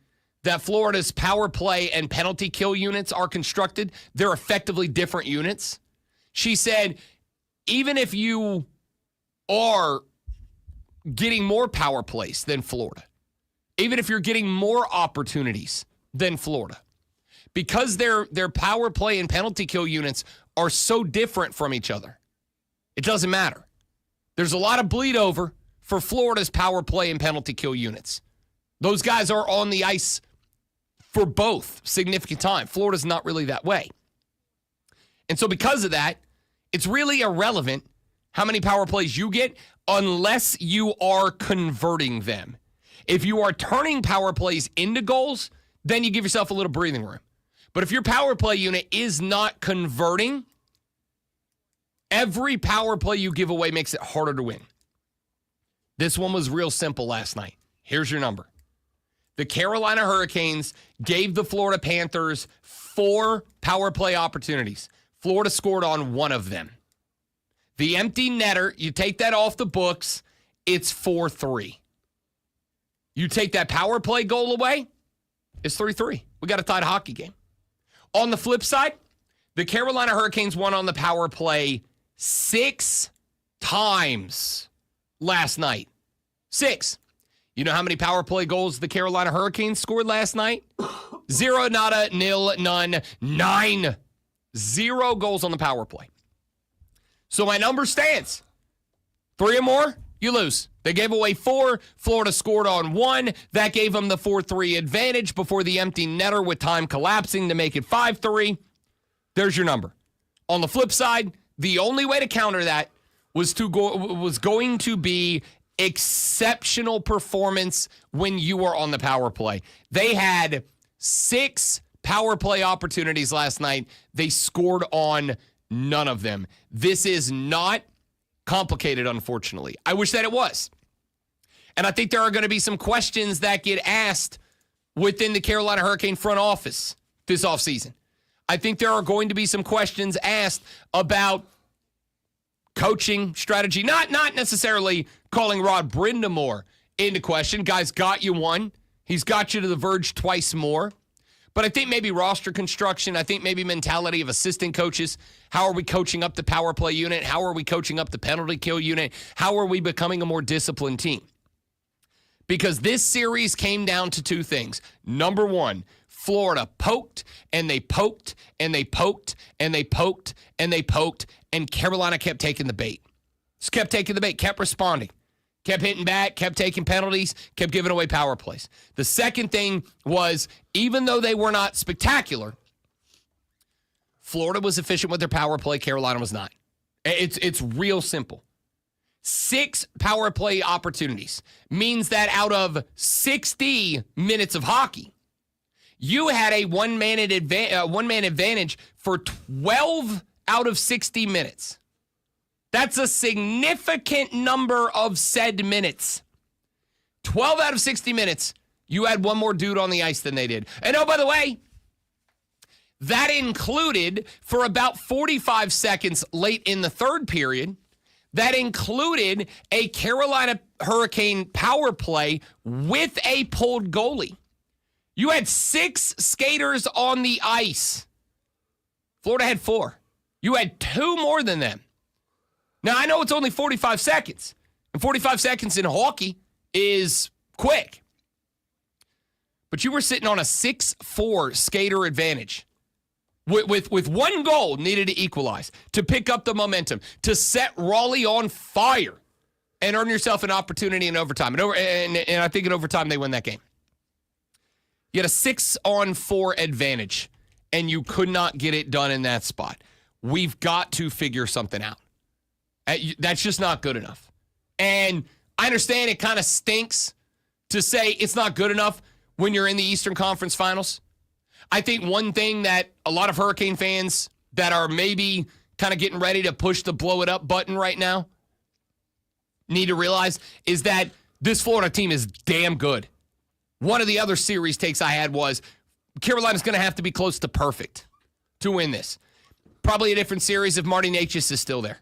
that Florida's power play and penalty kill units are constructed, they're effectively different units. She said, even if you are getting more power plays than Florida, even if you're getting more opportunities than Florida, because their power play and penalty kill units are so different from each other, it doesn't matter. There's a lot of bleed over for Florida's power play and penalty kill units. Those guys are on the ice for both significant time. Florida's not really that way. And so because of that, it's really irrelevant how many power plays you get unless you are converting them. If you are turning power plays into goals, then you give yourself a little breathing room. But if your power play unit is not converting, every power play you give away makes it harder to win. This one was real simple last night. Here's your number. The Carolina Hurricanes gave the Florida Panthers 4 power play opportunities. Florida scored on 1 of them. The empty netter, you take that off the books, it's 4-3. You take that power play goal away, it's 3-3. We got a tied hockey game. On the flip side, the Carolina Hurricanes won on the power play 6 times last night. 6. You know how many power play goals the Carolina Hurricanes scored last night? 0, nada, nil, none, 9. 0 goals on the power play. So my number stands. 3 or more, you lose. They gave away 4. Florida scored on 1. That gave them the 4-3 advantage before the empty netter with time collapsing to make it 5-3. There's your number. On the flip side, the only way to counter that was going to be exceptional performance when you were on the power play. They had 6 power play opportunities last night. They scored on none of them. This is not complicated, unfortunately. I wish that it was. And I think there are going to be some questions that get asked within the Carolina Hurricane front office this offseason. I think there are going to be some questions asked about coaching strategy, not necessarily calling Rod Brindamore into question. Guy's got you one. He's got you to the verge twice more. But I think maybe roster construction, I think maybe mentality of assistant coaches. How are we coaching up the power play unit? How are we coaching up the penalty kill unit? How are we becoming a more disciplined team? Because this series came down to 2 things. Number 1, Florida poked, and they poked, and they poked, and they poked, and they poked, and Carolina kept taking the bait. Just kept taking the bait, kept responding, kept hitting back, kept taking penalties, kept giving away power plays. The second thing was, even though they were not spectacular, Florida was efficient with their power play, Carolina was not. It's real simple. 6 power play opportunities means that out of 60 minutes of hockey, you had a one-man advantage for 12 out of 60 minutes. That's a significant number of said minutes. 12 out of 60 minutes, you had one more dude on the ice than they did. And oh, by the way, that included for about 45 seconds late in the third period, that included a Carolina Hurricane power play with a pulled goalie. You had 6 skaters on the ice. Florida had 4. You had 2 more than them. Now, I know it's only 45 seconds, and 45 seconds in hockey is quick. But you were sitting on a 6-4 skater advantage with one goal needed to equalize, to pick up the momentum, to set Raleigh on fire, and earn yourself an opportunity in overtime. And I think in overtime they win that game. You had a 6-on-4 advantage, and you could not get it done in that spot. We've got to figure something out. That's just not good enough. And I understand it kind of stinks to say it's not good enough when you're in the Eastern Conference Finals. I think one thing that a lot of Hurricane fans that are maybe kind of getting ready to push the blow it up button right now need to realize is that this Florida team is damn good. One of the other series takes I had was Carolina's going to have to be close to perfect to win this. Probably a different series if Marty Necas is still there.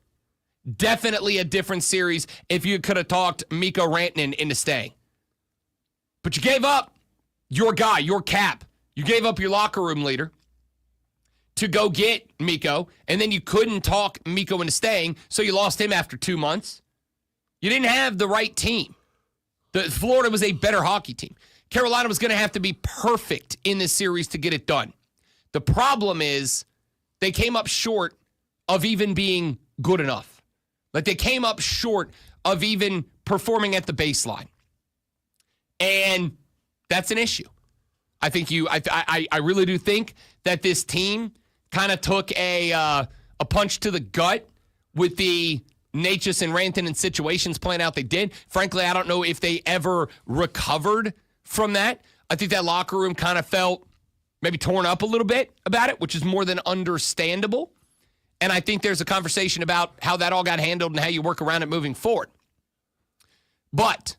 Definitely a different series if you could have talked Mikko Rantanen into staying. But you gave up your guy, your cap. You gave up your locker room leader to go get Mikko, and then you couldn't talk Mikko into staying, so you lost him after 2 months. You didn't have the right team. Florida was a better hockey team. Carolina was going to have to be perfect in this series to get it done. The problem is they came up short of even being good enough. Like they came up short of even performing at the baseline. And that's an issue. I think I really do think that this team kind of took a punch to the gut with the Necas and Rantanen situations playing out they did. Frankly, I don't know if they ever recovered from that. I think that locker room kind of felt maybe torn up a little bit about it, which is more than understandable. And I think there's a conversation about how that all got handled and how you work around it moving forward. But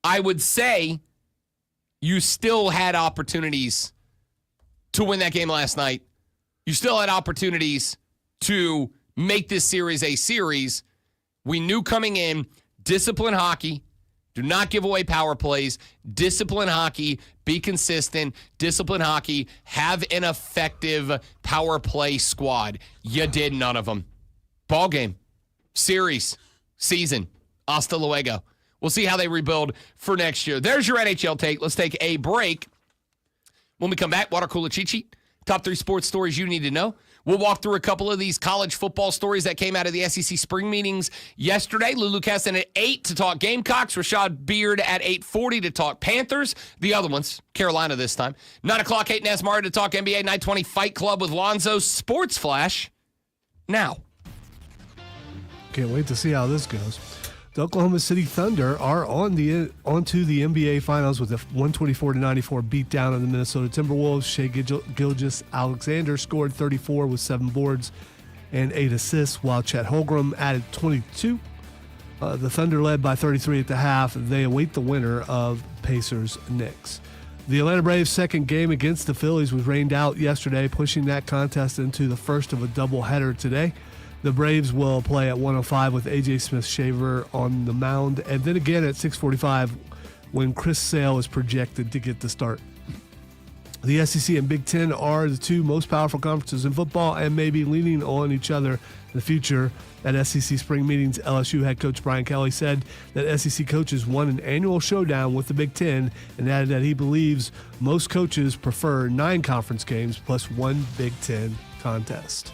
I would say you still had opportunities to win that game last night. You still had opportunities to make this series a series. We knew coming in, discipline hockey, do not give away power plays, discipline hockey, be consistent, discipline hockey, have an effective power play squad. You did none of them. Ball game, series, season, hasta luego. We'll see how they rebuild for next year. There's your NHL take. Let's take a break. When we come back, water cooler cheat sheet, top 3 sports stories you need to know. We'll walk through a couple of these college football stories that came out of the SEC spring meetings yesterday. Lulu Keston at 8 to talk Gamecocks. Rashad Beard at 8:40 to talk Panthers. The other ones, Carolina this time. 9 o'clock, 8 Nasmara to talk NBA. 9:20 Fight Club with Lonzo. Sports Flash now. Can't wait to see how this goes. The Oklahoma City Thunder are onto the NBA Finals with a 124-94 beatdown of the Minnesota Timberwolves. Shai Gilgeous-Alexander scored 34 with 7 boards and 8 assists, while Chet Holmgren added 22. The Thunder led by 33 at the half. They await the winner of Pacers-Knicks. The Atlanta Braves' second game against the Phillies was rained out yesterday, pushing that contest into the first of a doubleheader today. The Braves will play at 1:05 with A.J. Smith-Shaver on the mound, and then again at 6:45 when Chris Sale is projected to get the start. The SEC and Big Ten are the two most powerful conferences in football and may be leaning on each other in the future. At SEC spring meetings, LSU head coach Brian Kelly said that SEC coaches won an annual showdown with the Big Ten and added that he believes most coaches prefer 9 conference games plus 1 Big Ten contest.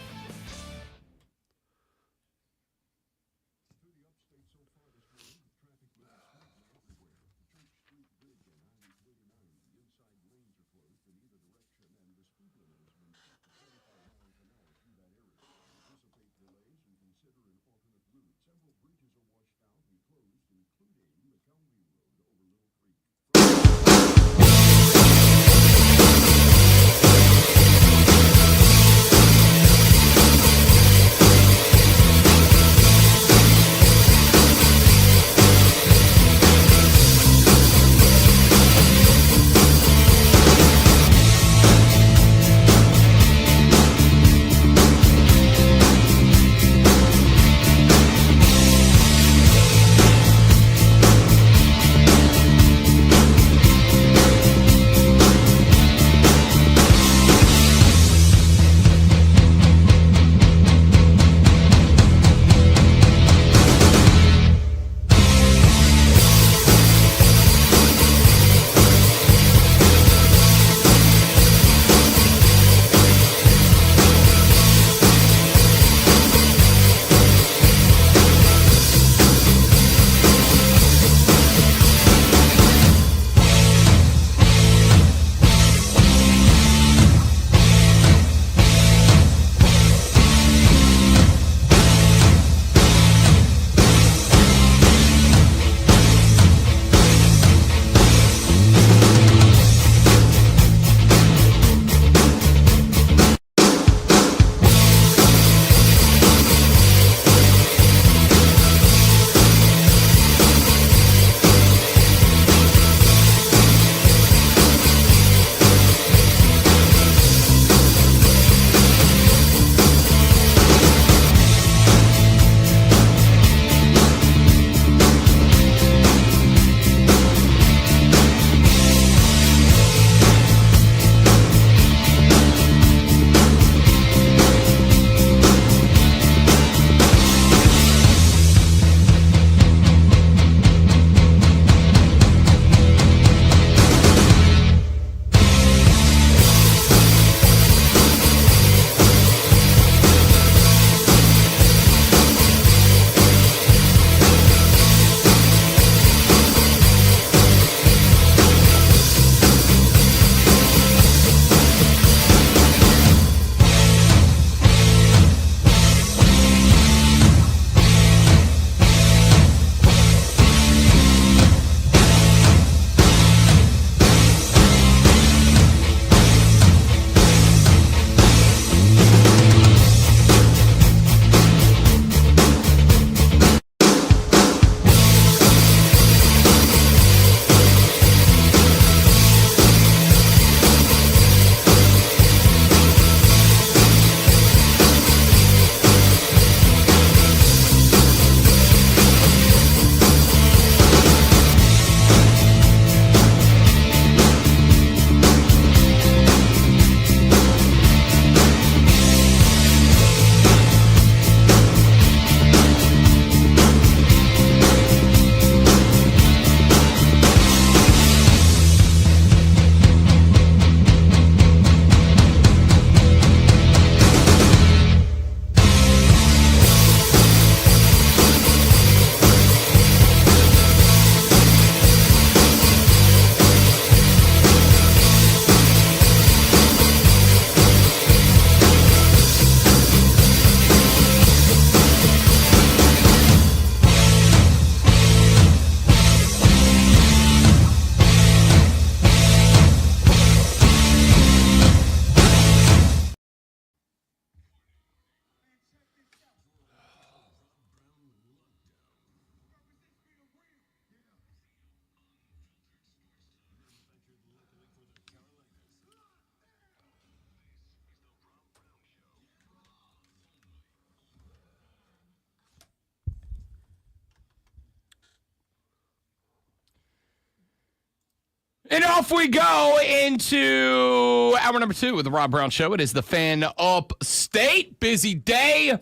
And off we go into hour number 2 with the Rob Brown Show. It is the Fan Upstate. Busy day,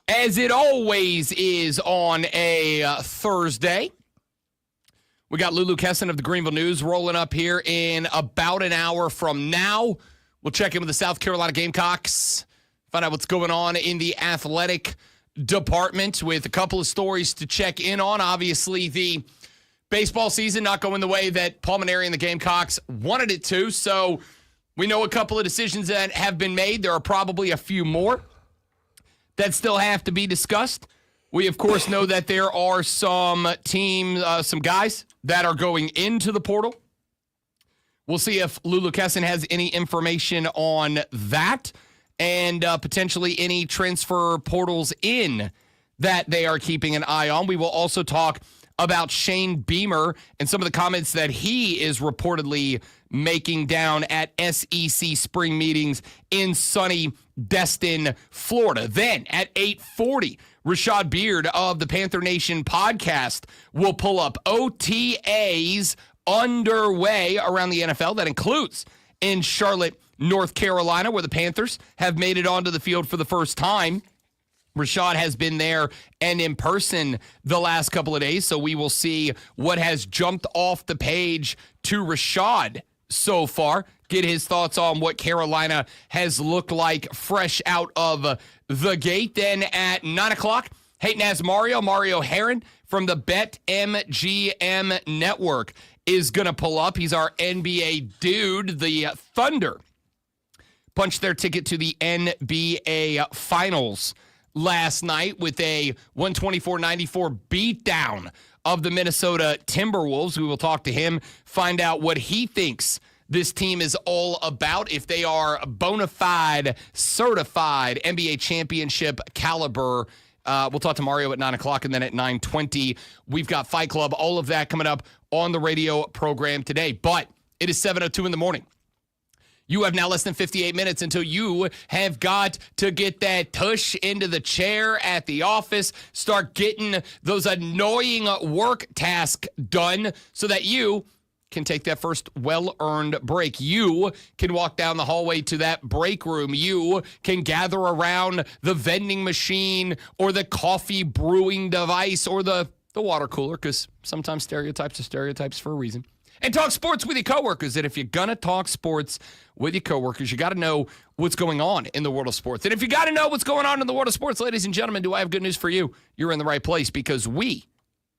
as it always is on a Thursday. We got Lulu Kesson of the Greenville News rolling up here in about an hour from now. We'll check in with the South Carolina Gamecocks, find out what's going on in the athletic department with a couple of stories to check in on. Obviously, the baseball season not going the way that Pulmonary and the Gamecocks wanted it to, so we know a couple of decisions that have been made. There are probably a few more that still have to be discussed. We, of course, know that there are some some guys that are going into the portal. We'll see if Lulu Kesson has any information on that and potentially any transfer portals in that they are keeping an eye on. We will also talk about Shane Beamer and some of the comments that he is reportedly making down at SEC spring meetings in sunny Destin, Florida. Then at 8:40, Rashad Beard of the Panther Nation podcast will pull up OTAs underway around the NFL. That includes in Charlotte, North Carolina, where the Panthers have made it onto the field for the first time. Rashad has been there and in person the last couple of days, so we will see what has jumped off the page to Rashad so far, get his thoughts on what Carolina has looked like fresh out of the gate. Then at 9 o'clock, Hayden has Mario Herron from the BetMGM Network is going to pull up. He's our NBA dude. The Thunder punched their ticket to the NBA Finals last night with a 124-94 beatdown of the Minnesota Timberwolves. We will talk to him, find out what he thinks this team is all about, if they are bona fide, certified NBA championship caliber. We'll talk to Mario at 9 o'clock, and then at 9:20, we've got Fight Club, all of that coming up on the radio program today. But it is 7:02 in the morning. You have now less than 58 minutes until you have got to get that tush into the chair at the office, start getting those annoying work tasks done so that you can take that first well-earned break. You can walk down the hallway to that break room. You can gather around the vending machine or the coffee brewing device or the water cooler, because sometimes stereotypes are stereotypes for a reason. And talk sports with your coworkers. And if you're going to talk sports with your coworkers, you got to know what's going on in the world of sports. And if you got to know what's going on in the world of sports, ladies and gentlemen, do I have good news for you? You're in the right place, because we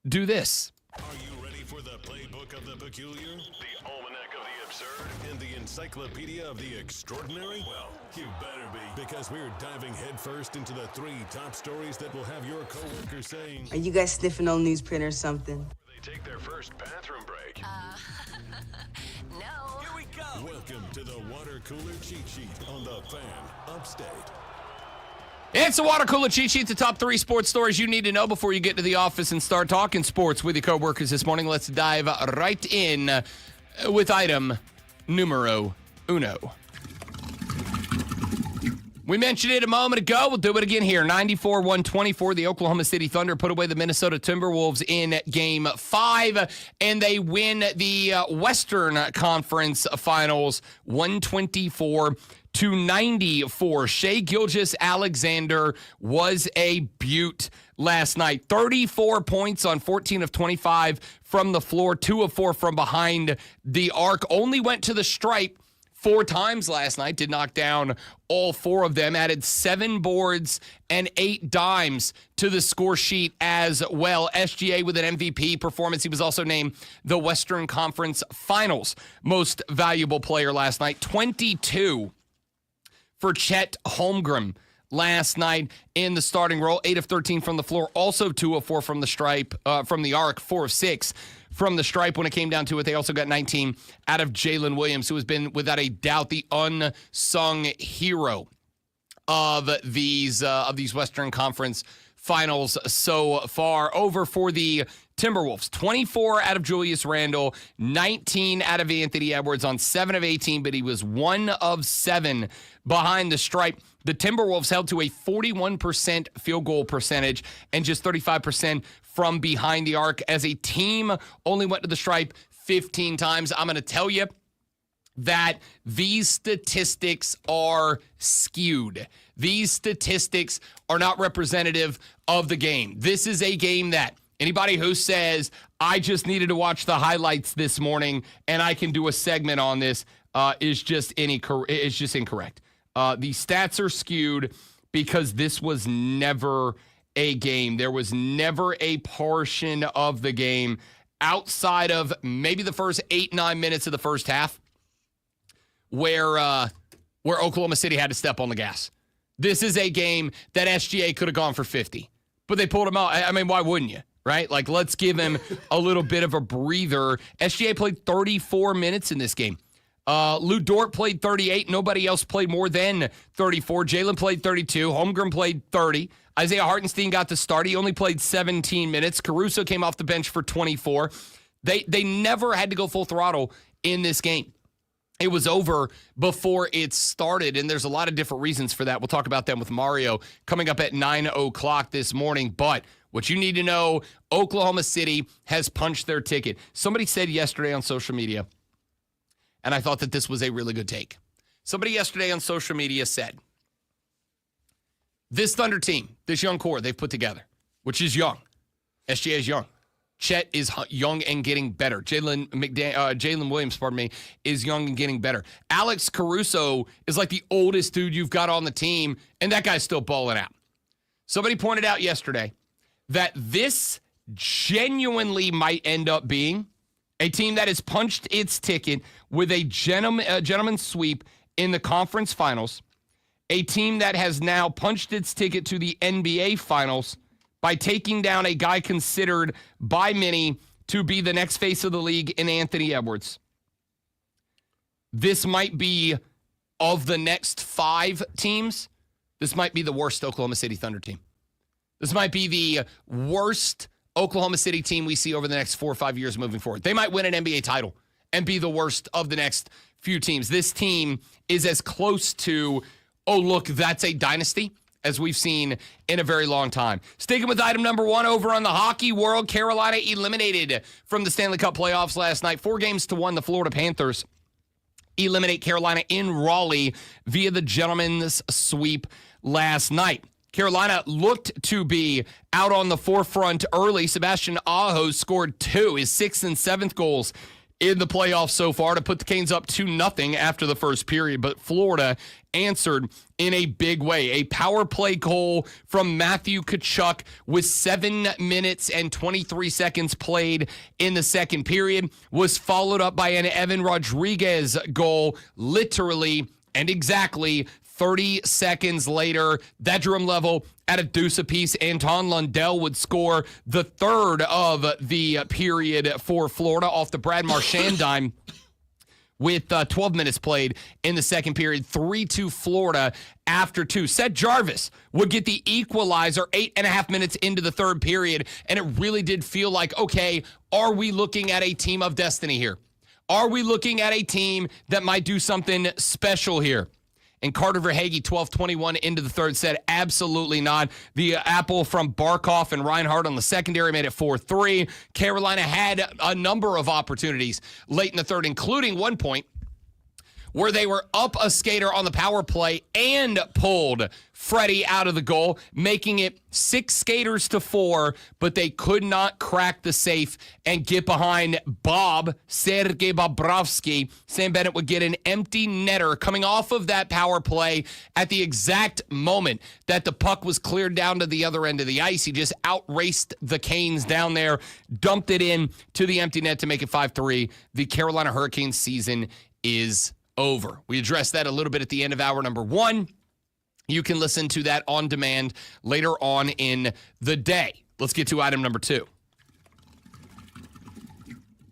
do this. Are you ready for the playbook of the peculiar, the almanac of the absurd, and the encyclopedia of the extraordinary? Well, you better be, because we're diving headfirst into the 3 top stories that will have your coworkers saying, Are you guys sniffing on newsprint or something? they take their first bathroom break. No. Here we go. Welcome to the water cooler cheat sheet on the Fan Upstate. It's the water cooler cheat sheet, the top 3 sports stories you need to know before you get to the office and start talking sports with your coworkers this morning. Let's dive right in with item numero uno. We mentioned it a moment ago. We'll do it again here. 94-124. The Oklahoma City Thunder put away the Minnesota Timberwolves in Game 5, and they win the Western Conference Finals 124-94. Shai Gilgeous-Alexander was a beaut last night. 34 points on 14 of 25 from the floor, 2 of 4 from behind the arc. Only went to the stripe 4 times last night, did knock down all 4 of them, added 7 boards and 8 dimes to the score sheet as well. SGA with an MVP performance. He was also named the Western Conference Finals Most Valuable Player last night. 22 for Chet Holmgren last night in the starting role. 8 of 13 from the floor, also 2 of 4 from the stripe, from the arc, 4 of 6 from the stripe when it came down to it. They also got 19 out of Jalen Williams, who has been, without a doubt, the unsung hero of these Western Conference Finals so far. Over for the Timberwolves, 24 out of Julius Randle, 19 out of Anthony Edwards on 7 of 18, but he was 1 of 7 behind the stripe. The Timberwolves held to a 41% field goal percentage and just 35% from behind the arc. As a team, only went to the stripe 15 times. I'm going to tell you that these statistics are skewed. These statistics are not representative of the game. This is a game that anybody who says, I just needed to watch the highlights this morning and I can do a segment on this is just incorrect. The stats are skewed because this was never a game. There was never a portion of the game outside of maybe the first 8-9 minutes of the first half where Oklahoma City had to step on the gas. This is a game that SGA could have gone for 50, but they pulled him out. I mean, why wouldn't you, right? Like, let's give him a little bit of a breather. SGA played 34 minutes in this game. Lou Dort played 38. Nobody else played more than 34. Jalen played 32. Holmgren played 30. Isaiah Hartenstein got the start. He only played 17 minutes. Caruso came off the bench for 24. They never had to go full throttle in this game. It was over before it started, and there's a lot of different reasons for that. We'll talk about them with Mario coming up at 9 o'clock this morning. But what you need to know, Oklahoma City has punched their ticket. Somebody said yesterday on social media, and I thought that this was a really good take. Somebody yesterday on social media said, this Thunder team, this young core they've put together, which is young. SGA is young. Chet is young and getting better. Jalen Williams, is young and getting better. Alex Caruso is like the oldest dude you've got on the team, and that guy's still balling out. Somebody pointed out yesterday that this genuinely might end up being a team that has punched its ticket with a gentleman's sweep in the conference finals, a team that has now punched its ticket to the NBA finals by taking down a guy considered by many to be the next face of the league in Anthony Edwards. This might be, of the next 5 teams, this might be the worst Oklahoma City Thunder team. This might be the worst Oklahoma City team we see over the next 4 or 5 years moving forward. They might win an NBA title and be the worst of the next few teams. This team is as close to, oh, look, that's a dynasty, as we've seen in a very long time. Sticking with item number 1 over on the hockey world, Carolina eliminated from the Stanley Cup playoffs last night. 4-1, the Florida Panthers eliminate Carolina in Raleigh via the gentleman's sweep last night. Carolina looked to be out on the forefront early. Sebastian Aho scored 2, his 6th and 7th goals in the playoffs so far to put the Canes up 2-0 after the first period. But Florida answered in a big way. A power play goal from Matthew Tkachuk with 7 minutes and 23 seconds played in the second period was followed up by an Evan Rodriguez goal literally and exactly 30 seconds later. Bedroom level at a deuce apiece. Anton Lundell would score the third of the period for Florida off the Brad Marchand dime with 12 minutes played in the second period. 3-2 Florida after 2. Seth Jarvis would get the equalizer 8.5 minutes into the third period, and it really did feel like, okay, are we looking at a team of destiny here? Are we looking at a team that might do something special here? And Carter Verhaeghe, 12:21 into the third, said absolutely not. The apple from Barkov and Reinhardt on the secondary made it 4-3. Carolina had a number of opportunities late in the third, including one point where they were up a skater on the power play and pulled Freddie out of the goal, making it 6 skaters to 4, but they could not crack the safe and get behind Sergei Bobrovsky. Sam Bennett would get an empty netter coming off of that power play at the exact moment that the puck was cleared down to the other end of the ice. He just outraced the Canes down there, dumped it in to the empty net to make it 5-3. The Carolina Hurricanes season is over. We addressed that a little bit at the end of hour number 1. You can listen to that on demand later on in the day. Let's get to item number 2.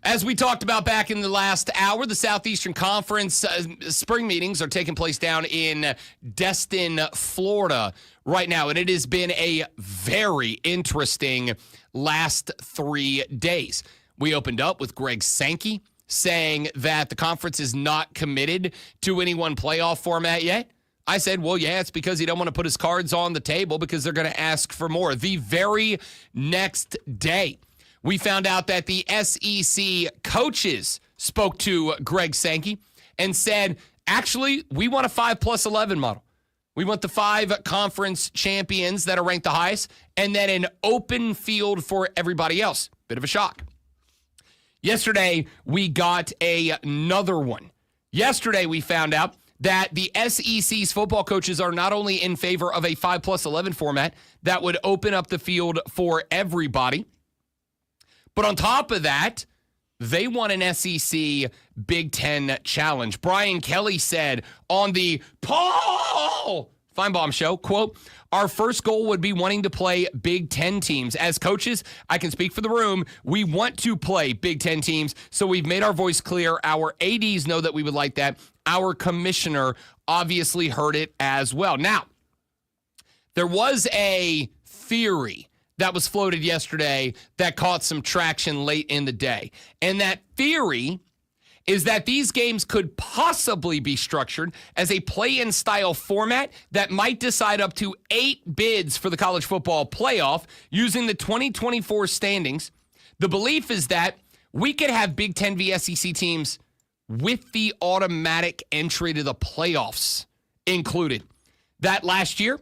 As we talked about back in the last hour, the Southeastern Conference spring meetings are taking place down in Destin, Florida right now, and it has been a very interesting last 3 days. We opened up with Greg Sankey saying that the conference is not committed to any one playoff format yet. I said, well, yeah, it's because he don't want to put his cards on the table because they're going to ask for more. The very next day, we found out that the SEC coaches spoke to Greg Sankey and said, actually, we want a 5+11 model. We want the 5 conference champions that are ranked the highest, and then an open field for everybody else. Bit of a shock. Yesterday, we got another one. Yesterday, we found out that the SEC's football coaches are not only in favor of a 5+11 format that would open up the field for everybody, but on top of that, they want an SEC Big Ten challenge. Brian Kelly said on the Paul Feinbaum show, quote, our first goal would be wanting to play Big Ten teams. As coaches, I can speak for the room. We want to play Big Ten teams, so we've made our voice clear. Our ADs know that we would like that. Our commissioner obviously heard it as well. Now, there was a theory that was floated yesterday that caught some traction late in the day. And that theory is that these games could possibly be structured as a play-in style format that might decide up to 8 bids for the college football playoff using the 2024 standings. The belief is that we could have Big Ten v. SEC teams with the automatic entry to the playoffs included. That last year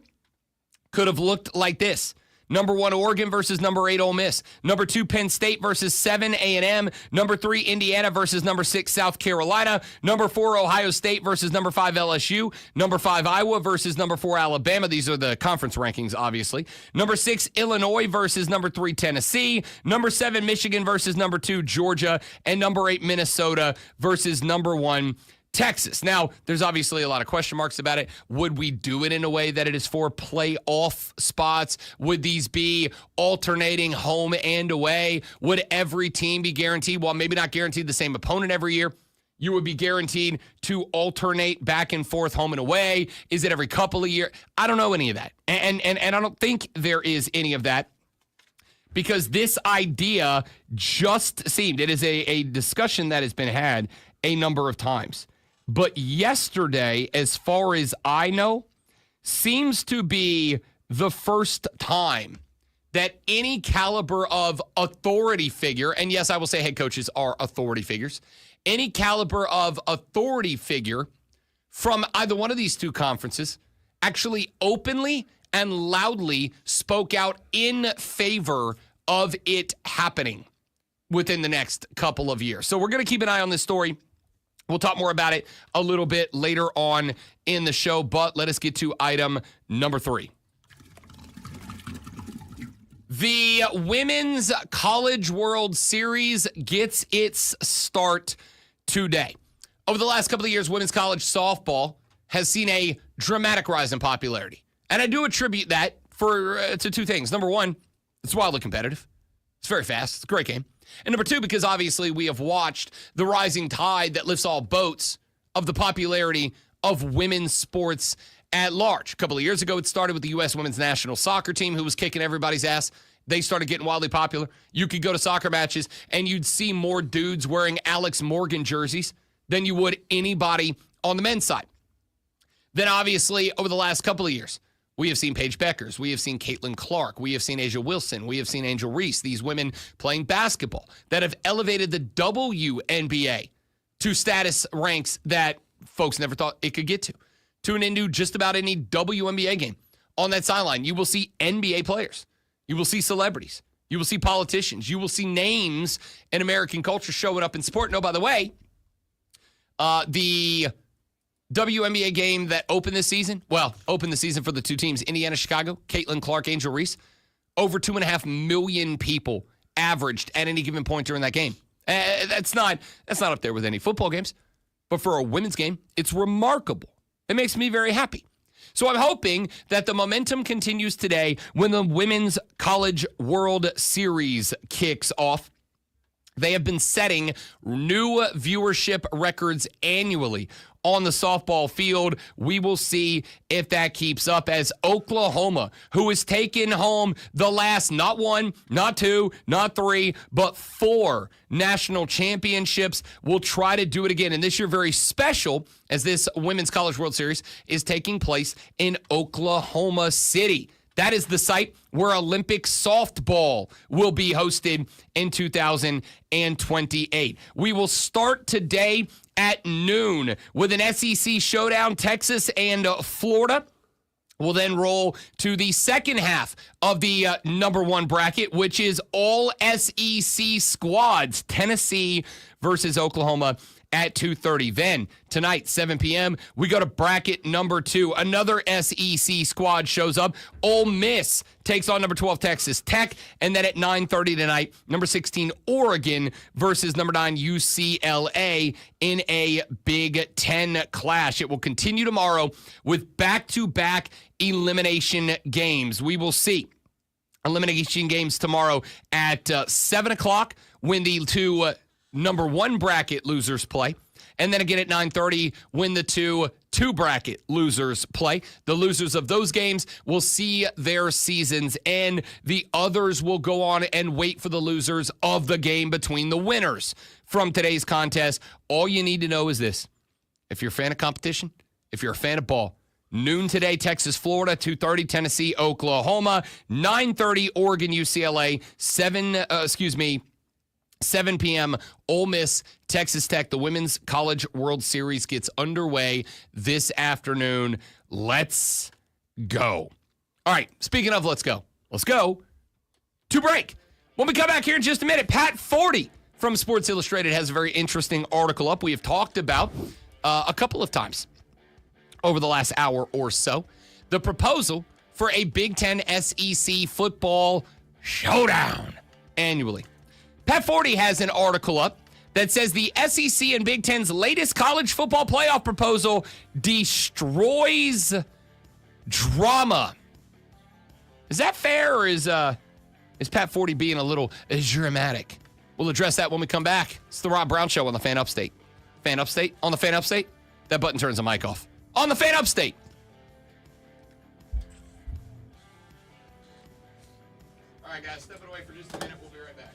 could have looked like this. Number 1, Oregon versus number 8, Ole Miss. Number 2, Penn State versus 7, A&M. Number 3, Indiana versus number 6, South Carolina. Number 4, Ohio State versus number 5, LSU. Number 5, Iowa versus number 4, Alabama. These are the conference rankings, obviously. Number 6, Illinois versus number 3, Tennessee. Number 7, Michigan versus number 2, Georgia. And number 8, Minnesota versus number 1, Texas. Now, there's obviously a lot of question marks about it. Would we do it in a way that it is for playoff spots? Would these be alternating home and away? Would every team be guaranteed? Well, maybe not guaranteed the same opponent every year. You would be guaranteed to alternate back and forth home and away. Is it every couple of years? I don't know any of that. And I don't think there is any of that, because this idea just seemed, it is a discussion that has been had a number of times. But yesterday, as far as I know, seems to be the first time that any caliber of authority figure, and yes, I will say head coaches are authority figures, any caliber of authority figure from either one of these two conferences actually openly and loudly spoke out in favor of it happening within the next couple of years. So we're going to keep an eye on this story. We'll talk more about it a little bit later on in the show, but let us get to item number 3. The Women's College World Series gets its start today. Over the last couple of years, women's college softball has seen a dramatic rise in popularity. And I do attribute that to 2 things. Number 1, it's wildly competitive. It's very fast. It's a great game. And number 2, because obviously we have watched the rising tide that lifts all boats of the popularity of women's sports at large. A couple of years ago, it started with the U.S. women's national soccer team, who was kicking everybody's ass. They started getting wildly popular. You could go to soccer matches and you'd see more dudes wearing Alex Morgan jerseys than you would anybody on the men's side. Then obviously, over the last couple of years, we have seen Paige Beckers. We have seen Caitlin Clark. We have seen Asia Wilson. We have seen Angel Reese. These women playing basketball that have elevated the WNBA to status ranks that folks never thought it could get to. Tune into just about any WNBA game. On that sideline, you will see NBA players. You will see celebrities. You will see politicians. You will see names in American culture showing up in support. No, by the way, the WNBA game that opened the season for the 2 teams, Indiana, Chicago, Caitlin Clark, Angel Reese, over 2.5 million people averaged at any given point during that game. That's not up there with any football games, but for a women's game, it's remarkable. It makes me very happy. So I'm hoping that the momentum continues today when the Women's College World Series kicks off. They have been setting new viewership records annually on the softball field. We will see if that keeps up, as Oklahoma, who has taken home the last not 1, not 2, not 3, but 4 national championships, will try to do it again. And this year, very special, as this Women's College World Series is taking place in Oklahoma City. That is the site where Olympic softball will be hosted in 2028. We will start today at noon with an SEC showdown, Texas and Florida. We'll then roll to the second half of the number one bracket, which is all SEC squads, Tennessee versus Oklahoma at 2:30. Then tonight, 7 p.m., we go to bracket number 2. Another SEC squad shows up. Ole Miss takes on number 12 Texas Tech. And then at 9:30 tonight, number 16 Oregon versus number 9 UCLA in a Big Ten clash. It will continue tomorrow with back-to-back elimination games. We will see elimination games tomorrow at 7 o'clock when the two number one bracket losers play. And then again at 9:30 when the two bracket losers play. The losers of those games will see their seasons end. The others will go on and wait for the losers of the game between the winners from today's contest. All you need to know is this. If you're a fan of competition, if you're a fan of ball, noon today, Texas, Florida, 2:30, Tennessee, Oklahoma, 9:30, Oregon, UCLA, 7 p.m., Ole Miss, Texas Tech. The Women's College World Series gets underway this afternoon. Let's go. All right, speaking of let's go to break. When we come back here in just a minute, Pat Forty from Sports Illustrated has a very interesting article up we have talked about a couple of times over the last hour or so. The proposal for a Big Ten SEC football showdown annually. Pat Forty has an article up that says the SEC and Big Ten's latest college football playoff proposal destroys drama. Is that fair, or is Pat Forty being a little dramatic? We'll address that when we come back. It's the Rob Brown Show on the Fan Upstate. Fan Upstate? On the Fan Upstate? That button turns the mic off. On the Fan Upstate. All right, guys, step it away for just a minute. We'll be right back.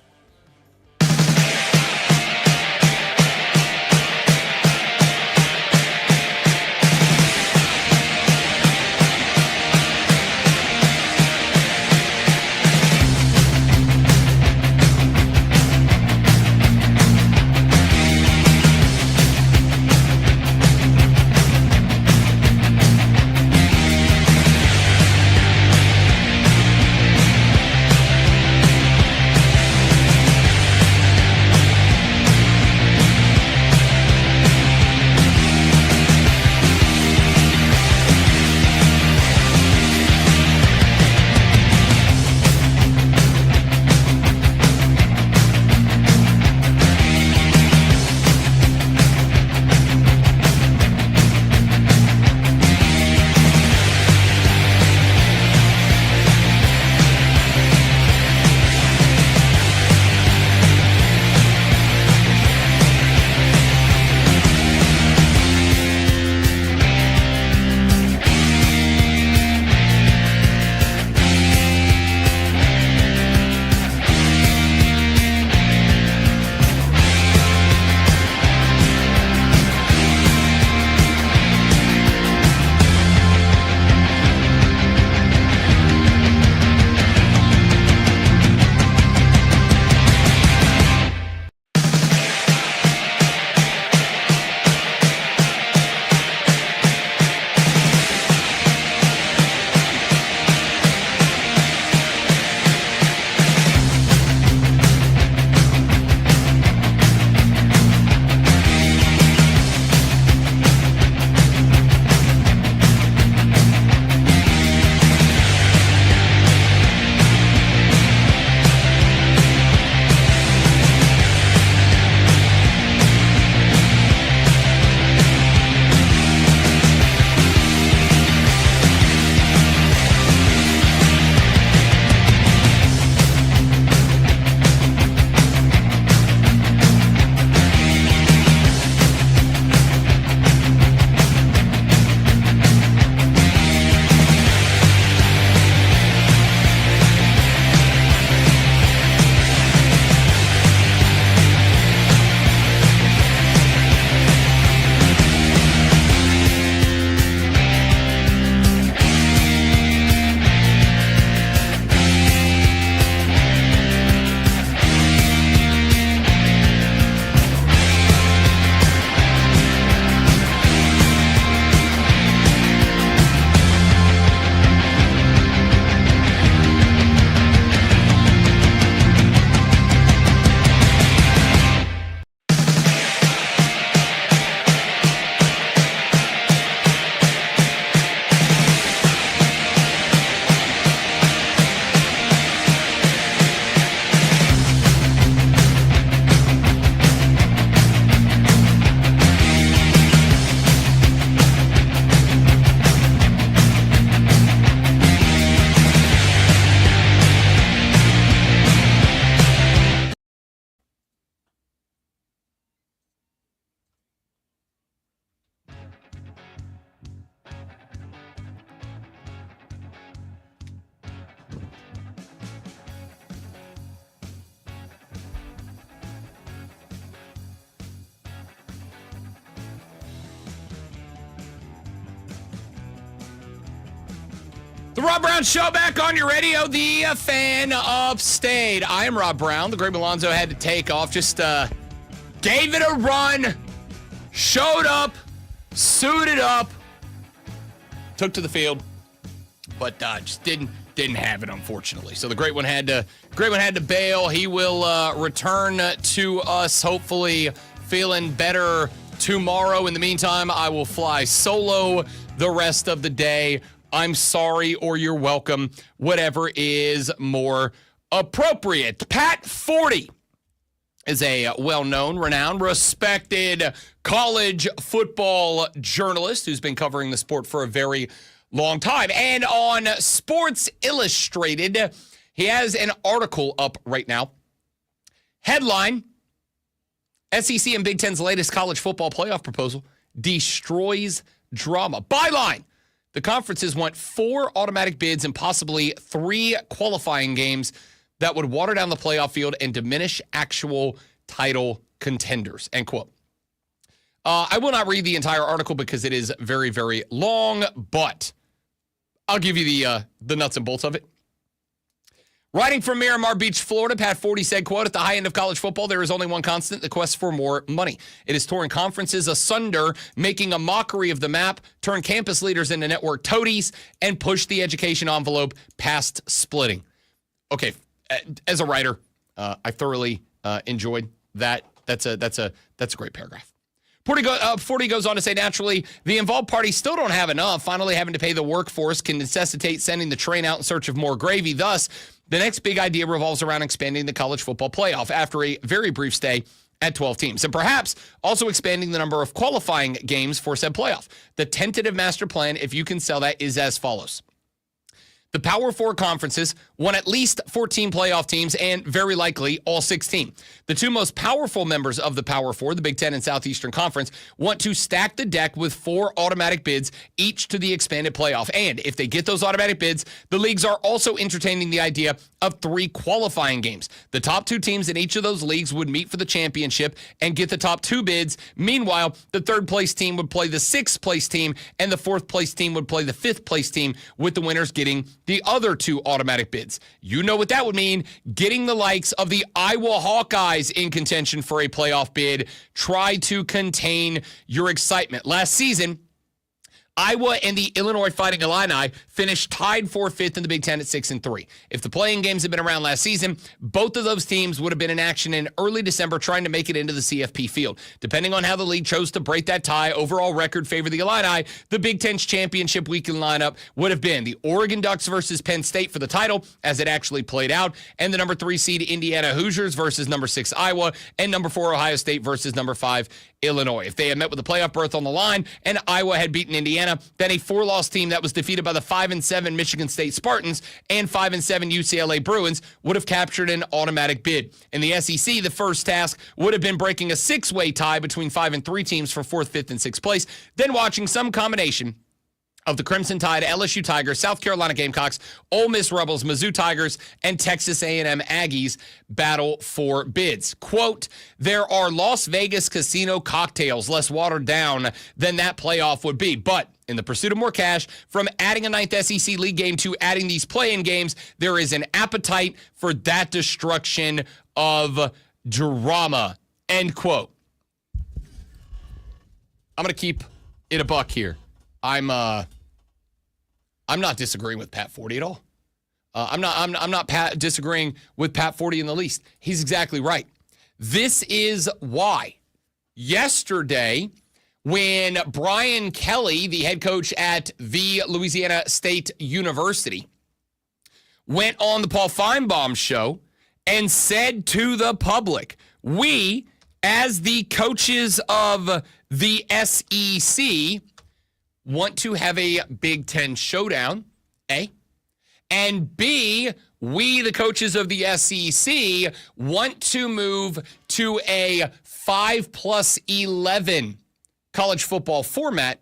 The Rob Brown Show back on your radio, the fan upstate. I am Rob Brown. The great Malonzo had to take off. Just gave it a run, showed up, suited up, took to the field, but just didn't have it, unfortunately. So the great one had to bail. He will return to us, hopefully feeling better tomorrow. In the meantime, I will fly solo the rest of the day. I'm sorry, or you're welcome, whatever is more appropriate. Pat Forty is a well-known, renowned, respected college football journalist who's been covering the sport for a very long time. And on Sports Illustrated, he has an article up right now. Headline, SEC and Big Ten's latest college football playoff proposal destroys drama. Byline, the conferences want 4 automatic bids and possibly 3 qualifying games that would water down the playoff field and diminish actual title contenders, end quote. I will not read the entire article because it is very, very long, but I'll give you the nuts and bolts of it. Writing from Miramar Beach, Florida, Pat Forty said, quote, at the high end of college football, there is only one constant, the quest for more money. It is torn conferences asunder, making a mockery of the map, turn campus leaders into network toadies, and push the education envelope past splitting. Okay, as a writer, I thoroughly enjoyed that. That's a great paragraph. Forty goes on to say, naturally, the involved parties still don't have enough. Finally, having to pay the workforce can necessitate sending the train out in search of more gravy. Thus, the next big idea revolves around expanding the college football playoff after a very brief stay at 12 teams, and perhaps also expanding the number of qualifying games for said playoff. The tentative master plan, if you can sell that, is as follows. The Power 4 conferences want at least 14 playoff teams and very likely all 16. The 2 most powerful members of the Power 4, the Big Ten and Southeastern Conference, want to stack the deck with 4 automatic bids, each to the expanded playoff. And if they get those automatic bids, the leagues are also entertaining the idea of 3 qualifying games. The top 2 teams in each of those leagues would meet for the championship and get the top 2 bids. Meanwhile, the 3rd place team would play the 6th place team, and the 4th place team would play the 5th place team, with the winners getting the other 2 automatic bids. You know what that would mean. Getting the likes of the Iowa Hawkeyes in contention for a playoff bid. Try to contain your excitement. Last season, Iowa and the Illinois Fighting Illini finished tied for 5th in the Big Ten at 6-3. If the playing games had been around last season, both of those teams would have been in action in early December trying to make it into the CFP field. Depending on how the league chose to break that tie, overall record favored the Illini. The Big Ten's championship weekend lineup would have been the Oregon Ducks versus Penn State for the title, as it actually played out, and the number 3 seed Indiana Hoosiers versus number 6 Iowa, and number 4 Ohio State versus number 5 Illinois. If they had met with a playoff berth on the line and Iowa had beaten Indiana, then a 4-loss team that was defeated by the 5-7 Michigan State Spartans and 5-7 UCLA Bruins would have captured an automatic bid. In the SEC, the first task would have been breaking a 6-way tie between 5 and 3 teams for 4th, 5th, and 6th place, then watching some combination of the Crimson Tide, LSU Tigers, South Carolina Gamecocks, Ole Miss Rebels, Mizzou Tigers, and Texas A&M Aggies battle for bids. Quote, there are Las Vegas casino cocktails less watered down than that playoff would be, but in the pursuit of more cash, from adding a 9th SEC league game to adding these play-in games, there is an appetite for that destruction of drama, end quote. I'm going to keep it a buck here. I'm not disagreeing with Pat Forty at all. I'm not disagreeing with Pat Forty in the least. He's exactly right. This is why yesterday, when Brian Kelly, the head coach at the Louisiana State University, went on the Paul Feinbaum show and said to the public, we, as the coaches of the SEC, want to have a Big Ten showdown, A. And B, we, the coaches of the SEC, want to move to a 5+11 college football format.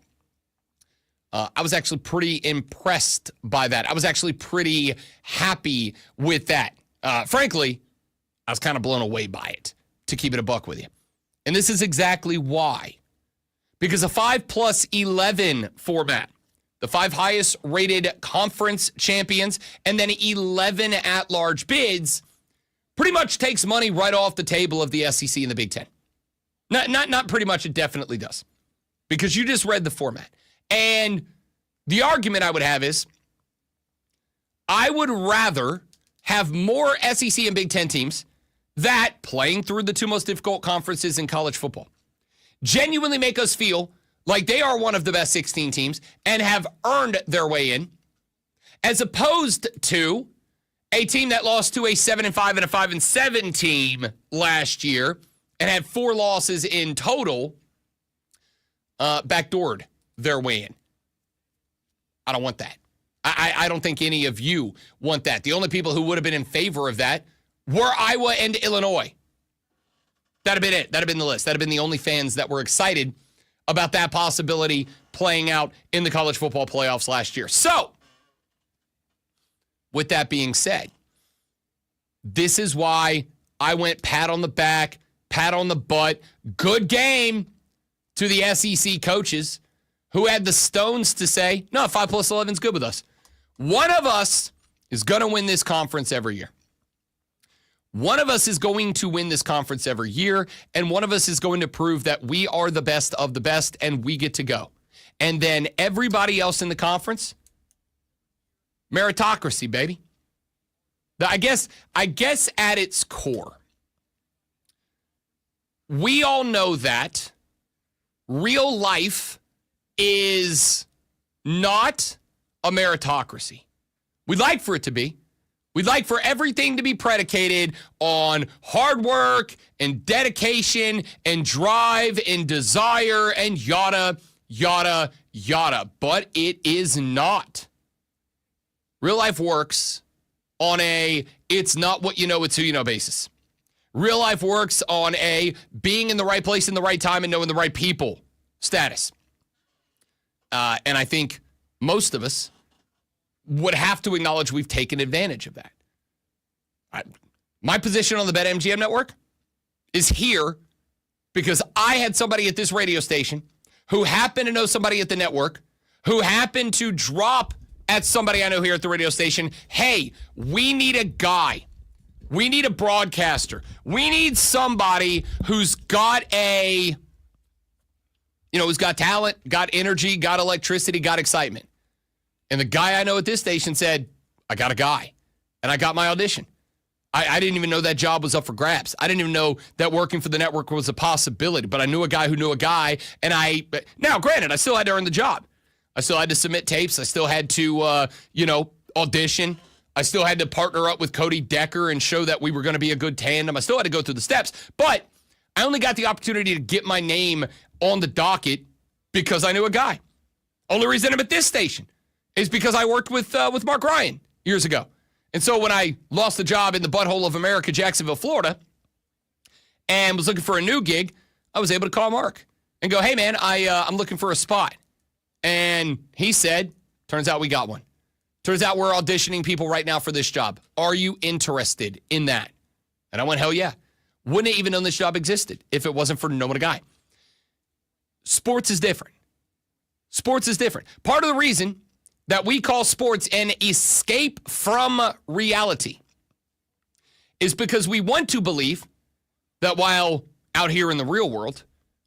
I was actually pretty impressed by that. I was actually pretty happy with that. Frankly, I was kind of blown away by it, to keep it a buck with you. And this is exactly why. Because a 5+11 format, the 5 highest rated conference champions, and then 11 at-large bids, pretty much takes money right off the table of the SEC and the Big Ten. Not pretty much, it definitely does. Because you just read the format. And the argument I would have is, I would rather have more SEC and Big Ten teams that, playing through the 2 most difficult conferences in college football, genuinely make us feel like they are one of the best 16 teams and have earned their way in, as opposed to a team that lost to a 7-5 and a 5-7 team last year and had 4 losses in total, backdoored their way in. I don't want that. I don't think any of you want that. The only people who would have been in favor of that were Iowa and Illinois. That'd have been it. That'd have been the list. That'd have been the only fans that were excited about that possibility playing out in the college football playoffs last year. So, with that being said, this is why I went pat on the back, pat on the butt, good game to the SEC coaches who had the stones to say, no, 5 plus 11 is good with us. One of us is going to win this conference every year. One of us is going to win this conference every year, and one of us is going to prove that we are the best of the best, and we get to go. And then everybody else in the conference, meritocracy, baby. I guess at its core, we all know that real life is not a meritocracy. We'd like for it to be. We'd like for everything to be predicated on hard work and dedication and drive and desire and yada, yada, yada. But it is not. Real life works on a it's not what you know, it's who you know basis. Real life works on a being in the right place in the right time and knowing the right people status. And I think most of us would have to acknowledge we've taken advantage of that. My position on the BetMGM network is here because I had somebody at this radio station who happened to know somebody at the network who happened to drop at somebody I know here at the radio station, hey, we need a guy. We need a broadcaster. We need somebody who's got who's got talent, got energy, got electricity, got excitement. And the guy I know at this station said, I got a guy. And I got my audition. I didn't even know that job was up for grabs. I didn't even know that working for the network was a possibility. But I knew a guy who knew a guy. And now, granted, I still had to earn the job. I still had to submit tapes. I still had to, audition. I still had to partner up with Cody Decker and show that we were going to be a good tandem. I still had to go through the steps. But I only got the opportunity to get my name on the docket because I knew a guy. Only reason I'm at this station is because I worked with Mark Ryan years ago. And so when I lost the job in the butthole of America, Jacksonville, Florida, and was looking for a new gig, I was able to call Mark and go, hey, man, I'm looking for a spot. And he said, turns out we got one. Turns out we're auditioning people right now for this job. Are you interested in that? And I went, hell yeah. Wouldn't have even known this job existed if it wasn't for knowing a guy. Sports is different. Sports is different. Part of the reason that we call sports an escape from reality is because we want to believe that while out here in the real world,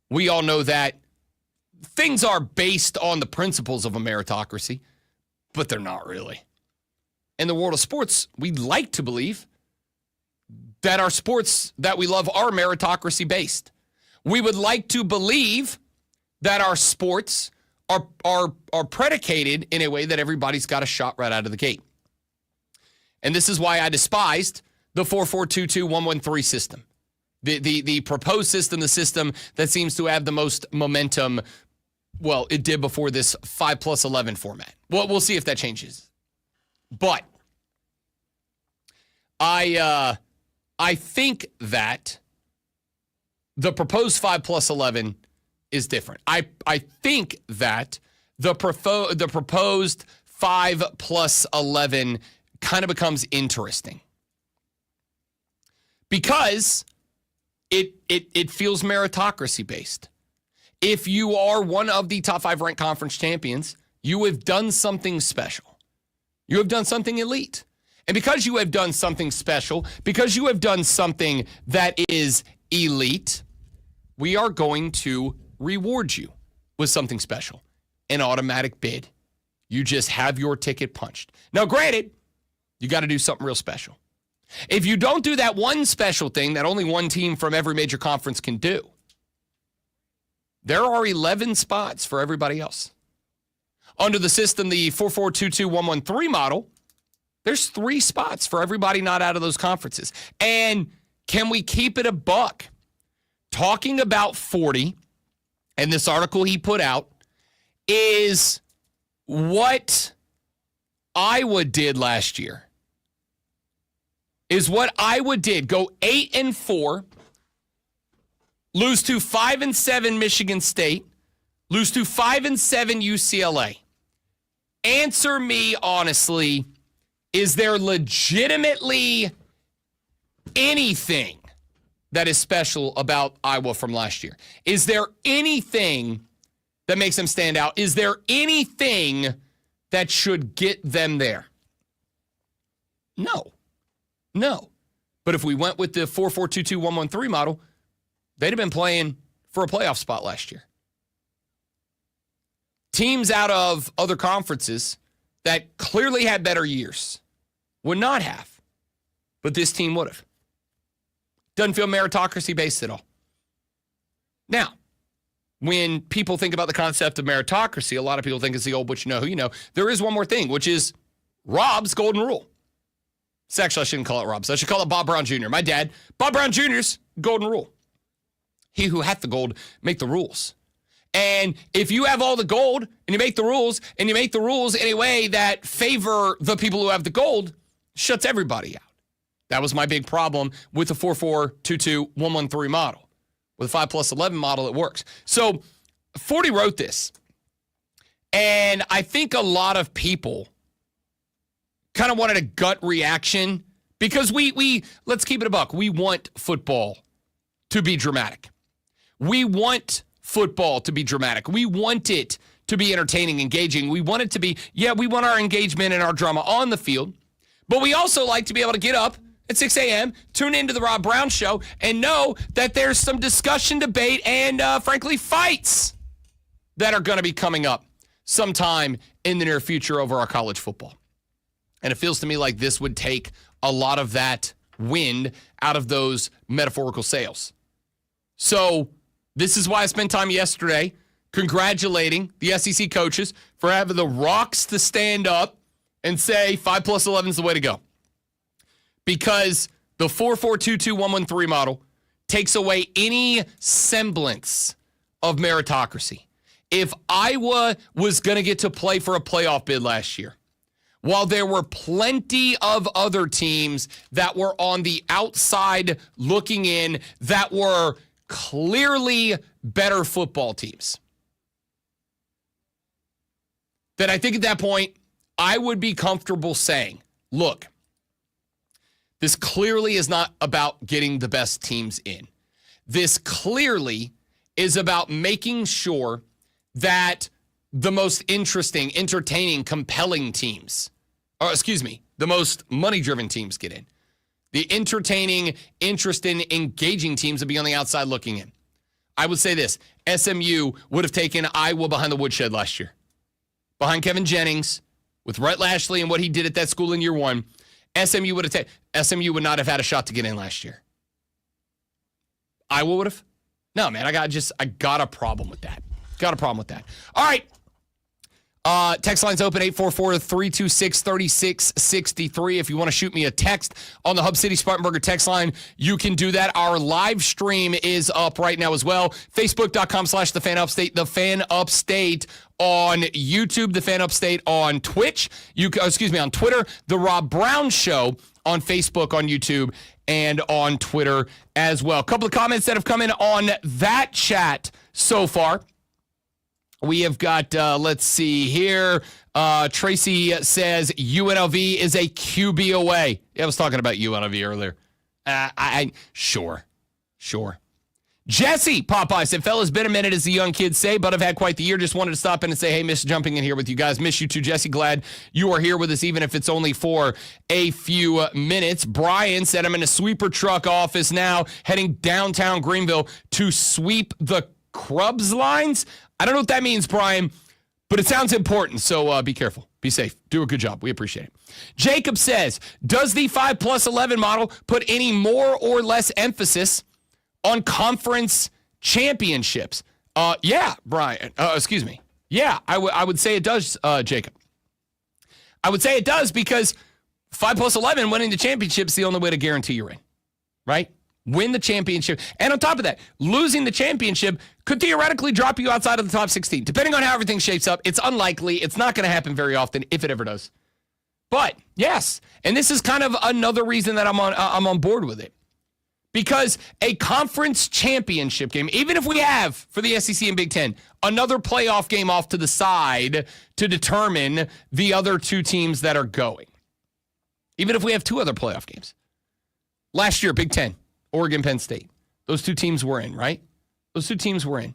we all know that things are based on the principles of a meritocracy, but they're not really. In the world of sports, we like to believe that our sports that we love are meritocracy based. We would like to believe that our sports are predicated in a way that everybody's got a shot right out of the gate. And this is why I despised the 4-4-2-2-1-1-3 system. The proposed system, the system that seems to have the most momentum. Well, it did before this 5+11 format. Well, we'll see if that changes. But I think that the proposed 5+11 is different. I think that the proposed 5+11 kind of becomes interesting because it feels meritocracy based. If you are one of the top 5 ranked conference champions, you have done something special. You have done something elite. And because you have done something special, because you have done something that is elite, we are going to reward you with something special, an automatic bid. You just have your ticket punched. Now, granted, you got to do something real special. If you don't do that one special thing that only one team from every major conference can do, there are 11 spots for everybody else. Under the system, the 4422113 model, there's 3 spots for everybody not out of those conferences. And can we keep it a buck? Talking about 40, and this article he put out, is what Iowa did last year. Is what Iowa did. Go 8-4, lose to 5-7 Michigan State, lose to 5-7 UCLA. Answer me honestly, is there legitimately anything that is special about Iowa from last year? Is there anything that makes them stand out? Is there anything that should get them there? No. But if we went with the 4422113 model, they'd have been playing for a playoff spot last year. Teams out of other conferences that clearly had better years would not have, but this team would have. Doesn't feel meritocracy-based at all. Now, when people think about the concept of meritocracy, a lot of people think it's the old, but you know who you know. There is one more thing, which is Rob's golden rule. Actually, I shouldn't call it Rob's. I should call it Bob Brown Jr. My dad, Bob Brown Jr.'s golden rule. He who hath the gold, make the rules. And if you have all the gold and you make the rules, and you make the rules in a way that favor the people who have the gold, shuts everybody out. That was my big problem with the 4422113 model. With the 5+11 model, it works. So 40 wrote this. And I think a lot of people kind of wanted a gut reaction because we let's keep it a buck. We want football to be dramatic. We want football to be dramatic. We want it to be entertaining, engaging. We want it to be, we want our engagement and our drama on the field. But we also like to be able to get up at 6 a.m., tune into the Rob Brown Show, and know that there's some discussion, debate, and frankly, fights that are going to be coming up sometime in the near future over our college football. And it feels to me like this would take a lot of that wind out of those metaphorical sails. So this is why I spent time yesterday congratulating the SEC coaches for having the rocks to stand up and say 5+11 is the way to go. Because the 4422113 model takes away any semblance of meritocracy. If Iowa was going to get to play for a playoff bid last year, while there were plenty of other teams that were on the outside looking in that were clearly better football teams, then I think at that point, I would be comfortable saying, look, this clearly is not about getting the best teams in. This clearly is about making sure that the most interesting, entertaining, compelling teams, the most money-driven teams get in. The entertaining, interesting, engaging teams will be on the outside looking in. I would say this, SMU would have taken Iowa behind the woodshed last year. Behind Kevin Jennings, with Rhett Lashley and what he did at that school in year one, SMU would not have had a shot to get in last year. Iowa would have? No, man, I got a problem with that. All right. Text line's open, 844-326-3663. If you want to shoot me a text on the Hub City Spartanburger text line, you can do that. Our live stream is up right now as well. Facebook.com/TheFanUpstate, The Fan Upstate on YouTube, The Fan Upstate on Twitch. On Twitter, The Rob Brown Show on Facebook, on YouTube, and on Twitter as well. A couple of comments that have come in on that chat so far. We have got, let's see here. Tracy says UNLV is a QB away. Yeah, I was talking about UNLV earlier. Sure. Jesse Popeye said, fellas, been a minute as the young kids say, but I've had quite the year. Just wanted to stop in and say, hey, miss jumping in here with you guys. Miss you too, Jesse. Glad you are here with us, even if it's only for a few minutes. Brian said, I'm in a sweeper truck office now, heading downtown Greenville to sweep the Crubs lines. I don't know what that means, Brian, but it sounds important, so be careful. Be safe. Do a good job. We appreciate it. Jacob says, does the 5+11 model put any more or less emphasis on conference championships? Yeah, Brian. Excuse me. Yeah, I would say it does, Jacob. I would say it does because 5+11, winning the championship is the only way to guarantee you're in, right? Win the championship. And on top of that, losing the championship could theoretically drop you outside of the top 16. Depending on how everything shapes up, it's unlikely. It's not going to happen very often, if it ever does. But, yes, and this is kind of another reason that I'm on board with it. Because a conference championship game, even if we have, for the SEC and Big Ten, another playoff game off to the side to determine the other two teams that are going. Even if we have two other playoff games. Last year, Big Ten, Oregon, Penn State. Those two teams were in, right? Those two teams were in.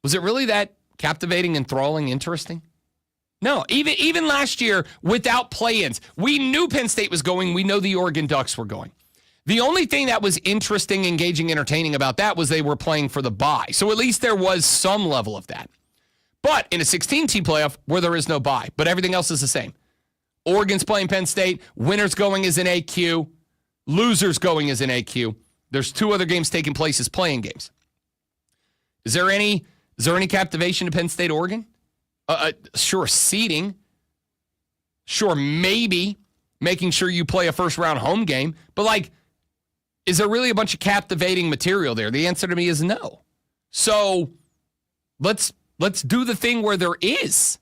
Was it really that captivating, enthralling, interesting? No, even last year, without play-ins, we knew Penn State was going. We know the Oregon Ducks were going. The only thing that was interesting, engaging, entertaining about that was they were playing for the bye. So at least there was some level of that. But in a 16-team playoff where there is no bye, but everything else is the same. Oregon's playing Penn State. Winners going as an AQ. Losers going as an AQ. There's two other games taking place as playing games. Is there any captivation to Penn State, Oregon? Sure, seeding. Sure, maybe making sure you play a first-round home game. But, like, is there really a bunch of captivating material there? The answer to me is no. So let's do the thing where there is.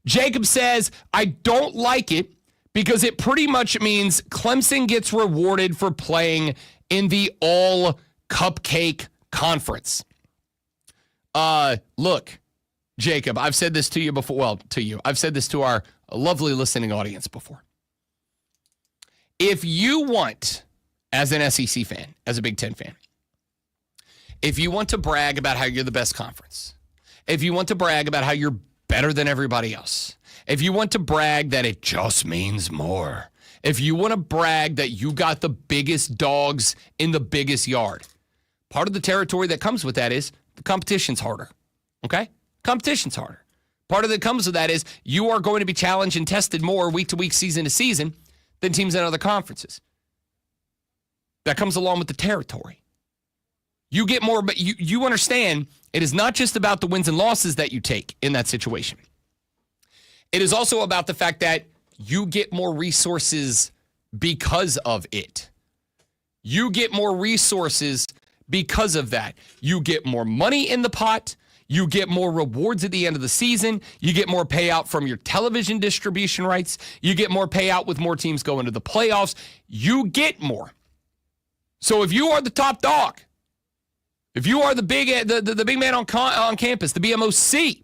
Jacob says, I don't like it because it pretty much means Clemson gets rewarded for playing in the all-cupcake conference. Look, Jacob, I've said this to you before. Well, to you. I've said this to our lovely listening audience before. If you want, as an SEC fan, as a Big Ten fan, if you want to brag about how you're the best conference, if you want to brag about how you're better than everybody else, if you want to brag that it just means more, if you want to brag that you got the biggest dogs in the biggest yard, part of the territory that comes with that is the competition's harder, okay? Competition's harder. Part of that comes with that is you are going to be challenged and tested more week to week, season to season than teams in other conferences. That comes along with the territory. You get more, but you understand it is not just about the wins and losses that you take in that situation. It is also about the fact that you get more resources because of it. You get more resources because of that. You get more money in the pot. You get more rewards at the end of the season. You get more payout from your television distribution rights. You get more payout with more teams going to the playoffs. You get more. So if you are the top dog, if you are the big man on campus, the BMOC,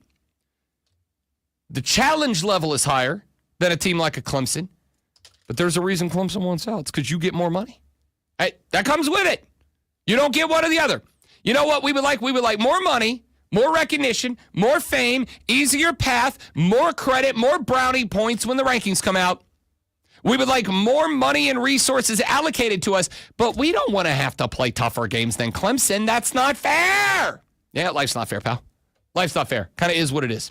the challenge level is higher than a team like a Clemson. But there's a reason Clemson wants out. It's because you get more money. Hey, that comes with it. You don't get one or the other. You know what we would like? We would like more money, more recognition, more fame, easier path, more credit, more brownie points when the rankings come out. We would like more money and resources allocated to us, but we don't want to have to play tougher games than Clemson. That's not fair. Yeah, life's not fair, pal. Life's not fair. Kind of is what it is.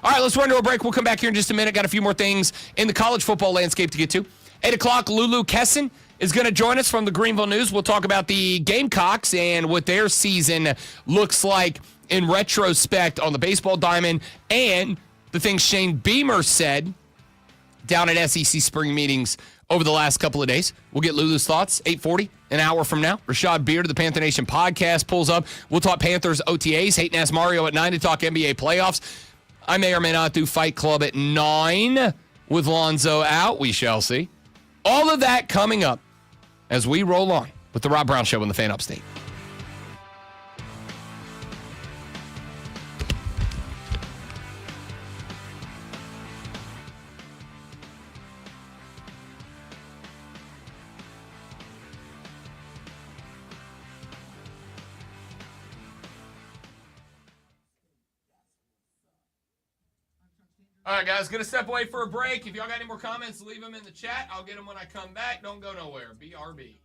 All right, let's run to a break. We'll come back here in just a minute. Got a few more things in the college football landscape to get to. 8 o'clock, Lulu Kesson is going to join us from the Greenville News. We'll talk about the Gamecocks and what their season looks like in retrospect on the baseball diamond and the things Shane Beamer said down at SEC spring meetings over the last couple of days. We'll get Lulu's thoughts, 8:40, an hour from now. Rashad Beard of the Panther Nation podcast pulls up. We'll talk Panthers OTAs. Hayden asked Mario at 9 to talk NBA playoffs. I may or may not do Fight Club at 9 with Lonzo out. We shall see. All of that coming up as we roll on with the Rob Brown Show on the Fan Upstate. All right, guys, going to step away for a break. If y'all got any more comments, leave them in the chat. I'll get them when I come back. Don't go nowhere. BRB.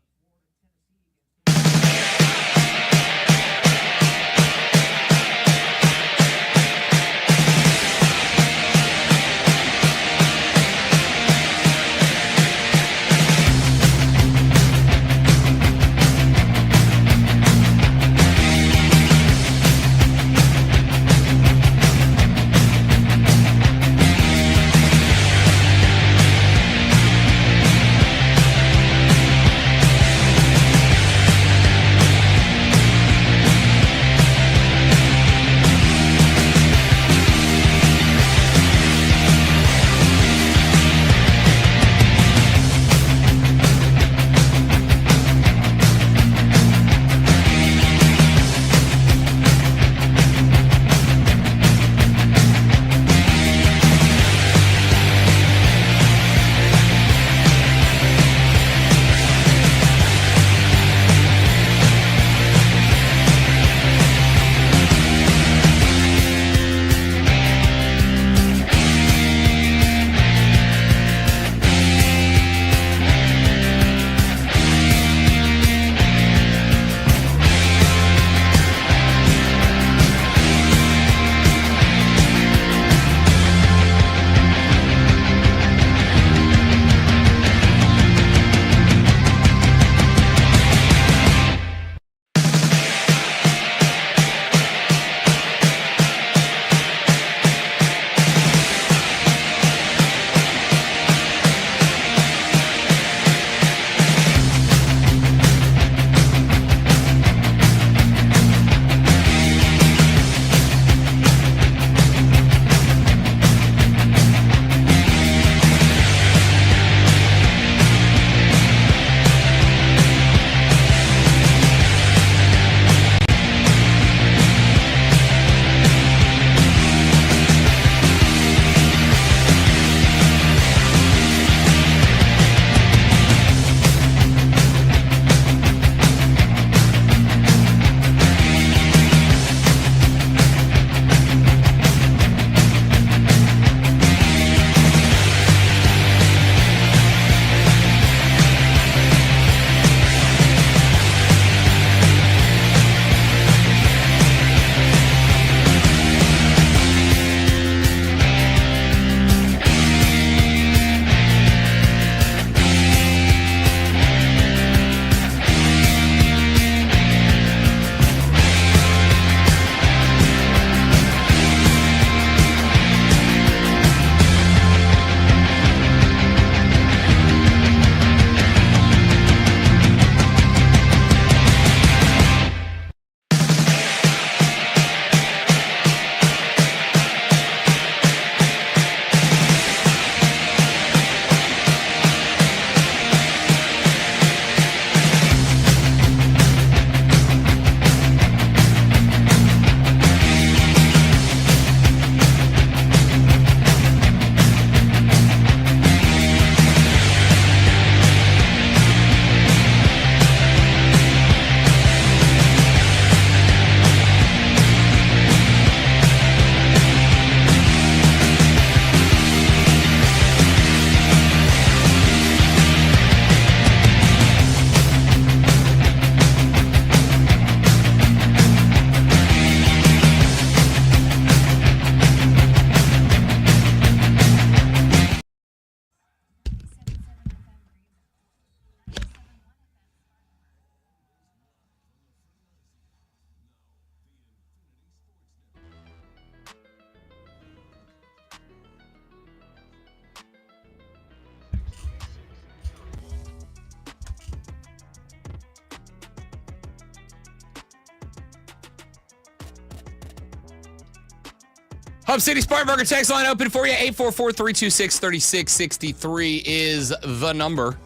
Hub City Spartanburger text line open for you. 844-326-3663 is the number.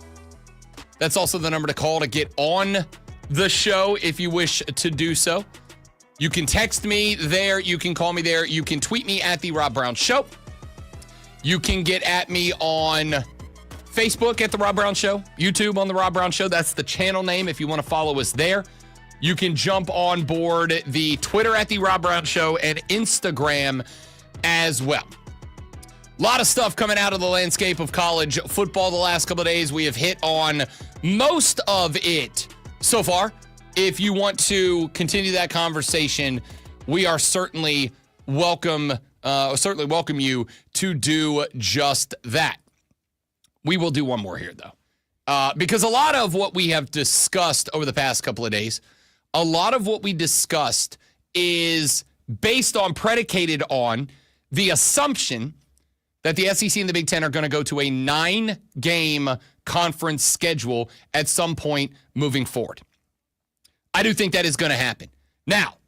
That's also the number to call to get on the show if you wish to do so. You can text me there. You can call me there. You can tweet me at The Rob Brown Show. You can get at me on Facebook at The Rob Brown Show. YouTube on The Rob Brown Show. That's the channel name if you want to follow us there. You can jump on board the Twitter at The Rob Brown Show and Instagram as well. A lot of stuff coming out of the landscape of college football the last couple of days. We have hit on most of it so far. If you want to continue that conversation, we are certainly welcome you to do just that. We will do one more here, though, because a lot of what we have discussed over the past couple of days, a lot of what we discussed is predicated on the assumption that the SEC and the Big Ten are going to go to a 9-game conference schedule at some point moving forward. I do think that is going to happen. Now,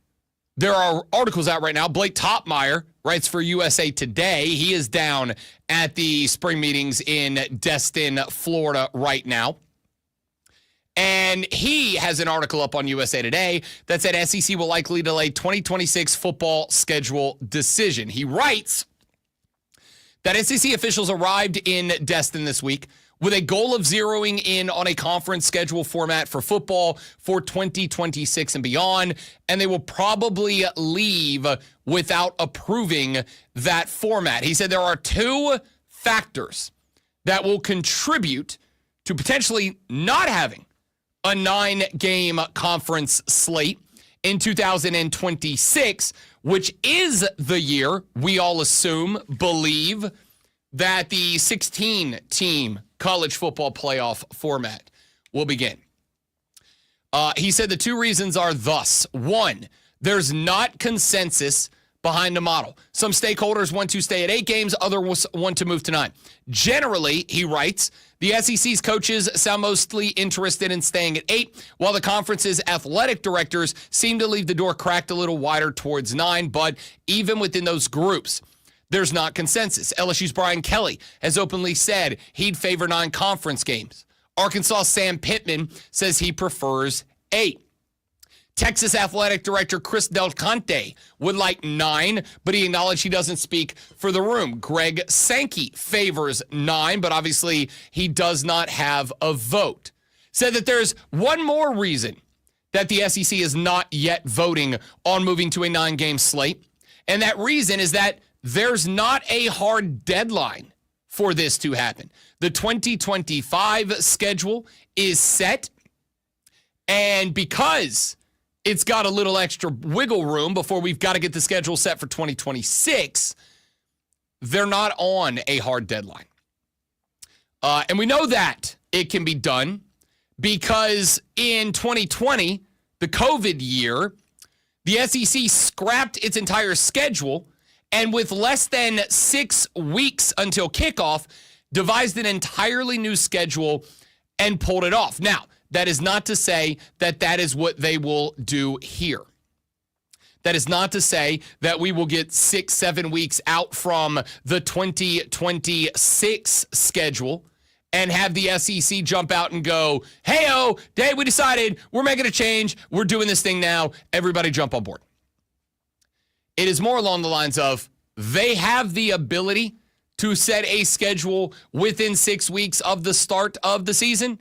there are articles out right now. Blake Topmeyer writes for USA Today. He is down at the spring meetings in Destin, Florida right now. And he has an article up on USA Today that said SEC will likely delay 2026 football schedule decision. He writes that SEC officials arrived in Destin this week with a goal of zeroing in on a conference schedule format for football for 2026 and beyond, and they will probably leave without approving that format. He said there are 2 factors that will contribute to potentially not having a 9-game conference slate in 2026, which is the year we all believe that the 16-team college football playoff format will begin. He said the 2 reasons are thus. 1, there's not consensus behind the model. Some stakeholders want to stay at 8 games, others want to move to 9. Generally, he writes, the SEC's coaches sound mostly interested in staying at 8, while the conference's athletic directors seem to leave the door cracked a little wider towards 9. But even within those groups, there's not consensus. LSU's Brian Kelly has openly said he'd favor 9 conference games. Arkansas' Sam Pittman says he prefers 8. Texas Athletic Director Chris Del Conte would like 9, but he acknowledged he doesn't speak for the room. Greg Sankey favors 9, but obviously he does not have a vote. Said that there's one more reason that the SEC is not yet voting on moving to a 9-game slate, and that reason is that there's not a hard deadline for this to happen. The 2025 schedule is set, and because it's got a little extra wiggle room before we've got to get the schedule set for 2026, they're not on a hard deadline. And we know that it can be done because in 2020, the COVID year, the SEC scrapped its entire schedule and with less than 6 weeks until kickoff, devised an entirely new schedule and pulled it off. Now, that is not to say that that is what they will do here. That is not to say that we will get 6-7 weeks out from the 2026 schedule and have the SEC jump out and go, hey-oh, Dave, we decided we're making a change. We're doing this thing now. Everybody jump on board. It is more along the lines of they have the ability to set a schedule within 6 weeks of the start of the season.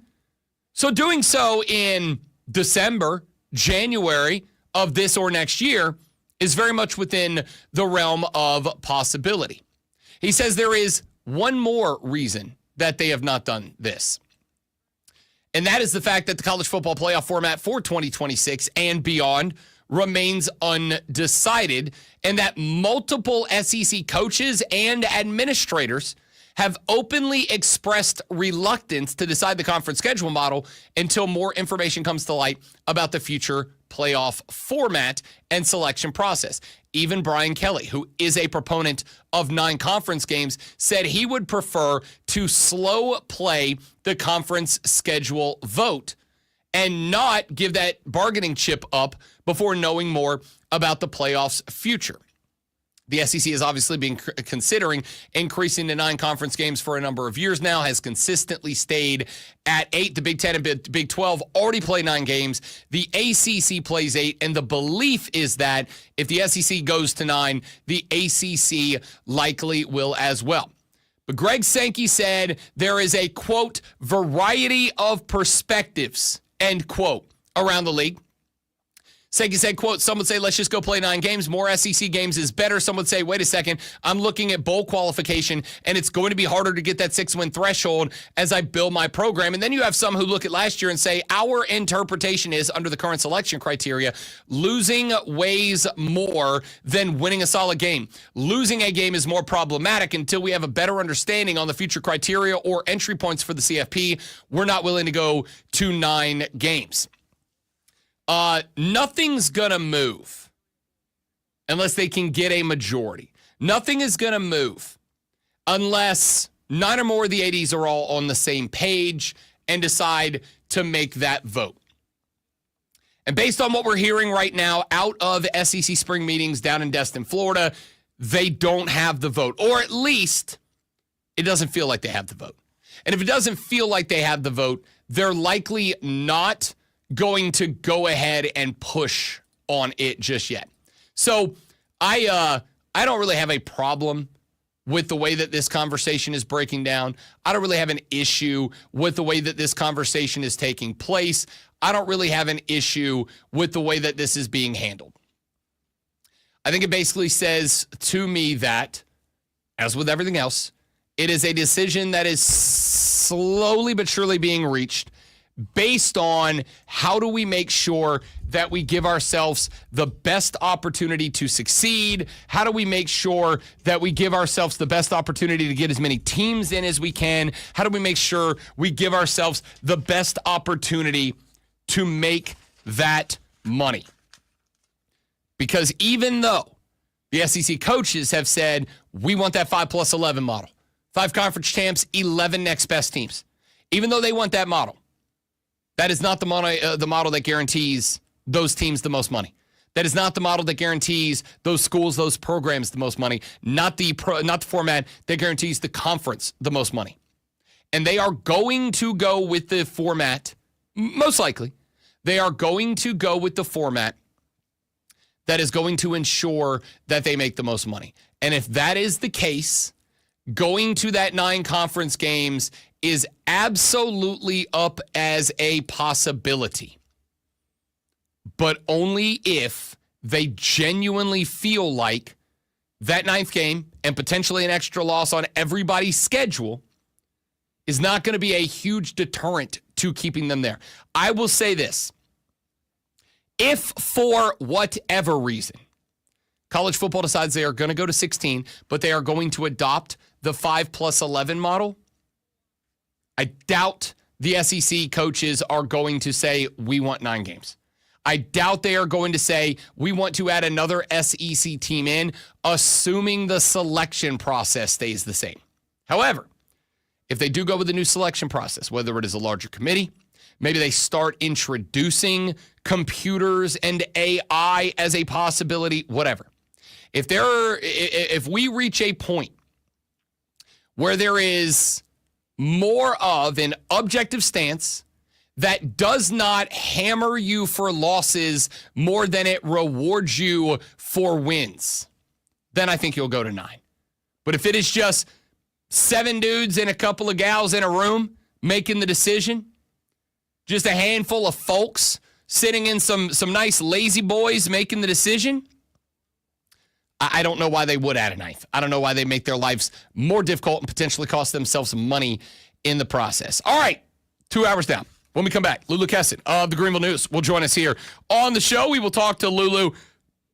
So doing so in December, January of this or next year is very much within the realm of possibility. He says there is one more reason that they have not done this. And that is the fact that the college football playoff format for 2026 and beyond remains undecided, and that multiple SEC coaches and administrators have openly expressed reluctance to decide the conference schedule model until more information comes to light about the future playoff format and selection process. Even Brian Kelly, who is a proponent of 9 conference games, said he would prefer to slow play the conference schedule vote and not give that bargaining chip up before knowing more about the playoffs' future. The SEC has obviously been considering increasing to 9 conference games for a number of years now, has consistently stayed at 8. The Big Ten and Big 12 already play 9 games. The ACC plays 8, and the belief is that if the SEC goes to 9, the ACC likely will as well. But Greg Sankey said there is a, quote, variety of perspectives, end quote, around the league. Segi said, quote, some would say, let's just go play 9 games. More SEC games is better. Some would say, wait a second, I'm looking at bowl qualification, and it's going to be harder to get that 6-win threshold as I build my program. And then you have some who look at last year and say, our interpretation is, under the current selection criteria, losing weighs more than winning a solid game. Losing a game is more problematic until we have a better understanding on the future criteria or entry points for the CFP. We're not willing to go to 9 games. Nothing's going to move unless they can get a majority. Nothing is going to move unless 9 or more of the ADs are all on the same page and decide to make that vote. And based on what we're hearing right now out of SEC spring meetings down in Destin, Florida, they don't have the vote, or at least it doesn't feel like they have the vote. And if it doesn't feel like they have the vote, they're likely not going to go ahead and push on it just yet. So I don't really have a problem with the way that this conversation is breaking down. I don't really have an issue with the way that this conversation is taking place. I don't really have an issue with the way that this is being handled. I think it basically says to me that, as with everything else, it is a decision that is slowly but surely being reached based on how do we make sure that we give ourselves the best opportunity to succeed? How do we make sure that we give ourselves the best opportunity to get as many teams in as we can? How do we make sure we give ourselves the best opportunity to make that money? Because even though the SEC coaches have said, we want that 5+11 model, 5 conference champs, 11 next best teams, even though they want that model, that is not the model that guarantees those teams the most money. That is not the model that guarantees those schools, those programs the most money. Not the format that guarantees the conference the most money. And they are going to go with the format, most likely, they are going to go with the format that is going to ensure that they make the most money. And if that is the case, going to that 9 conference games is absolutely up as a possibility. But only if they genuinely feel like that 9th game and potentially an extra loss on everybody's schedule is not going to be a huge deterrent to keeping them there. I will say this. If for whatever reason, college football decides they are going to go to 16, but they are going to adopt the 5+11 model, I doubt the SEC coaches are going to say, we want 9 games. I doubt they are going to say, we want to add another SEC team in, assuming the selection process stays the same. However, if they do go with the new selection process, whether it is a larger committee, maybe they start introducing computers and AI as a possibility, whatever. If we reach a point where there is more of an objective stance that does not hammer you for losses more than it rewards you for wins, then I think you'll go to 9. But if it is just 7 dudes and a couple of gals in a room making the decision, just a handful of folks sitting in some nice lazy boys making the decision, I don't know why they would add a 9th. I don't know why they make their lives more difficult and potentially cost themselves money in the process. All right, 2 hours down. When we come back, Lulu Kessin of the Greenville News will join us here on the show. We will talk to Lulu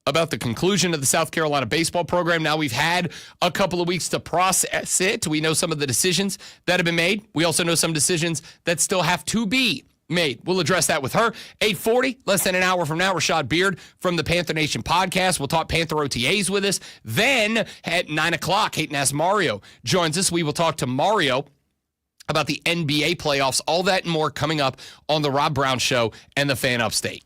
about the conclusion of the South Carolina baseball program. Now we've had a couple of weeks to process it. We know some of the decisions that have been made. We also know some decisions that still have to be made. We'll address that with her. 8:40, less than an hour from now, Rashad Beard from the Panther Nation podcast. We'll talk Panther OTAs with us. Then at 9 o'clock, Hayden Ask Mario joins us. We will talk to Mario about the NBA playoffs, all that and more coming up on the Rob Brown Show and the Fan Upstate.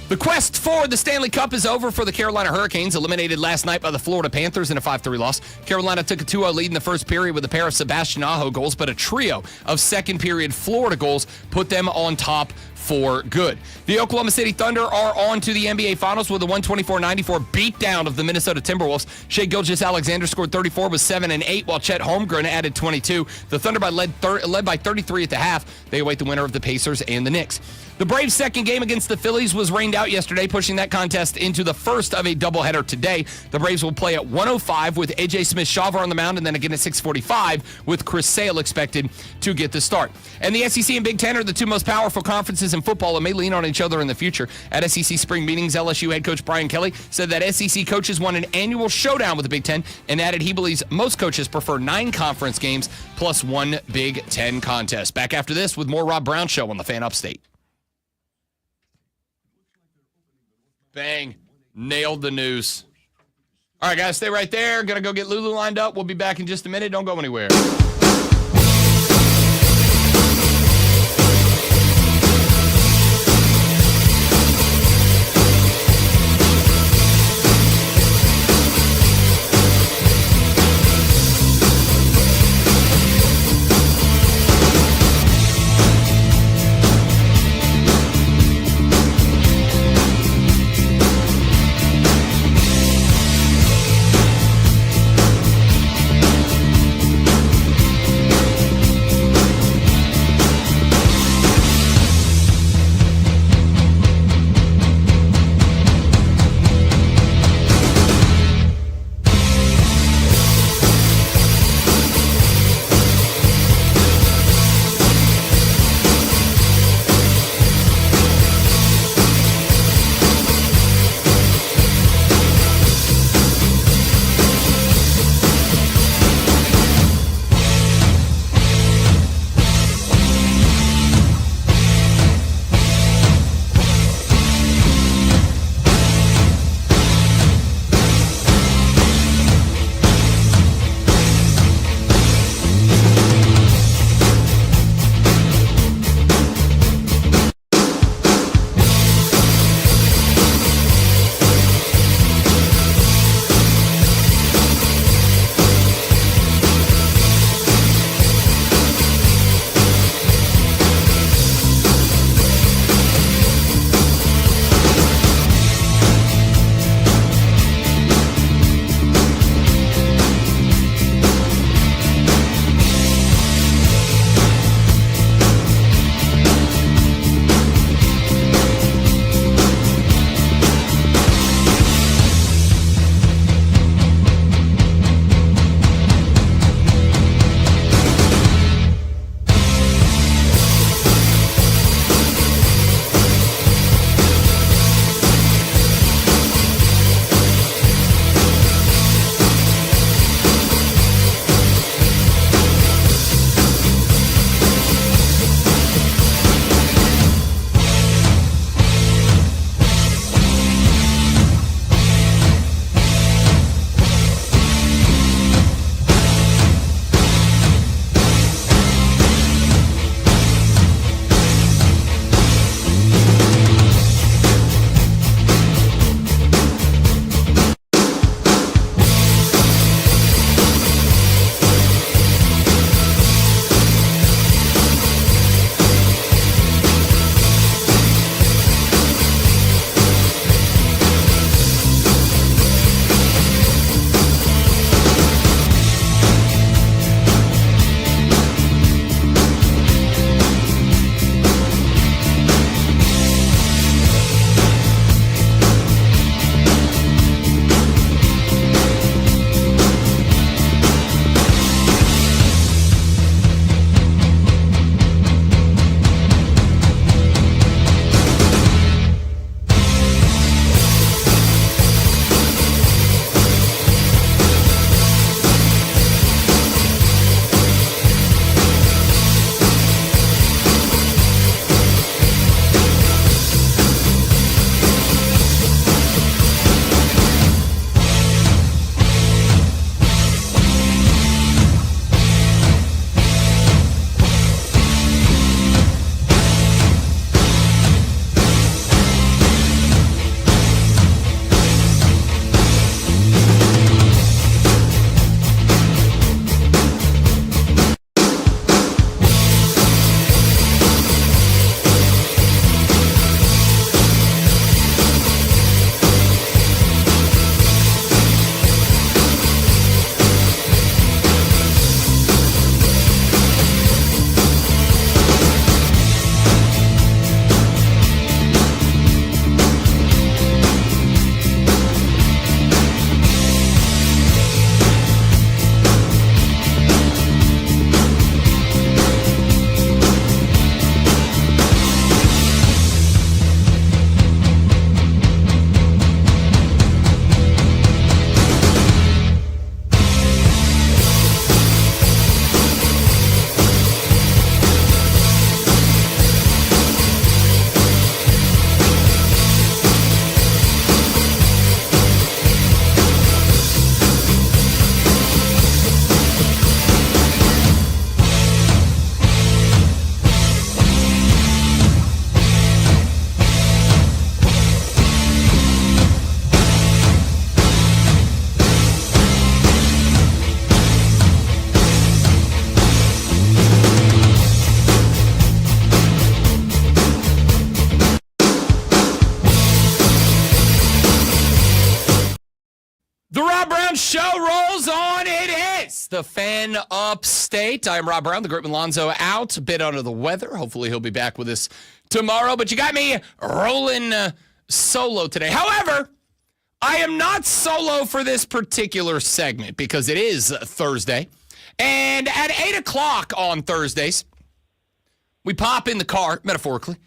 The quest for the Stanley Cup is over for the Carolina Hurricanes, eliminated last night by the Florida Panthers in a 5-3 loss. Carolina took a 2-0 lead in the first period with a pair of Sebastian Aho goals, but a trio of second-period Florida goals put them on top for good. The Oklahoma City Thunder are on to the NBA Finals with a 124-94 beatdown of the Minnesota Timberwolves. Shai Gilgeous-Alexander scored 34 with 7 and 8, while Chet Holmgren added 22. The Thunder led by 33 at the half. They await the winner of the Pacers and the Knicks. The Braves' second game against the Phillies was rained out yesterday, pushing that contest into the first of a doubleheader today. The Braves will play at 1:05 with A.J. Smith-Shawver on the mound, and then again at 6:45 with Chris Sale expected to get the start. And the SEC and Big Ten are the two most powerful conferences in football and may lean on each other in the future. At SEC spring meetings, LSU head coach Brian Kelly said that SEC coaches want an annual showdown with the Big Ten and added he believes most coaches prefer 9 conference games plus 1 Big Ten contest. Back after this with more Rob Brown Show on the Fan Upstate. Bang. Nailed the news. All right, guys, stay right there. Going to go get Lulu lined up. We'll be back in just a minute. Don't go anywhere. The Rob Brown Show rolls on. It is the Fan Upstate. I'm Rob Brown. The Grit Lonzo out, a bit under the weather. Hopefully he'll be back with us tomorrow. But you got me rolling solo today. However, I am not solo for this particular segment because it is Thursday. And at 8 o'clock on Thursdays, we pop in the car, metaphorically.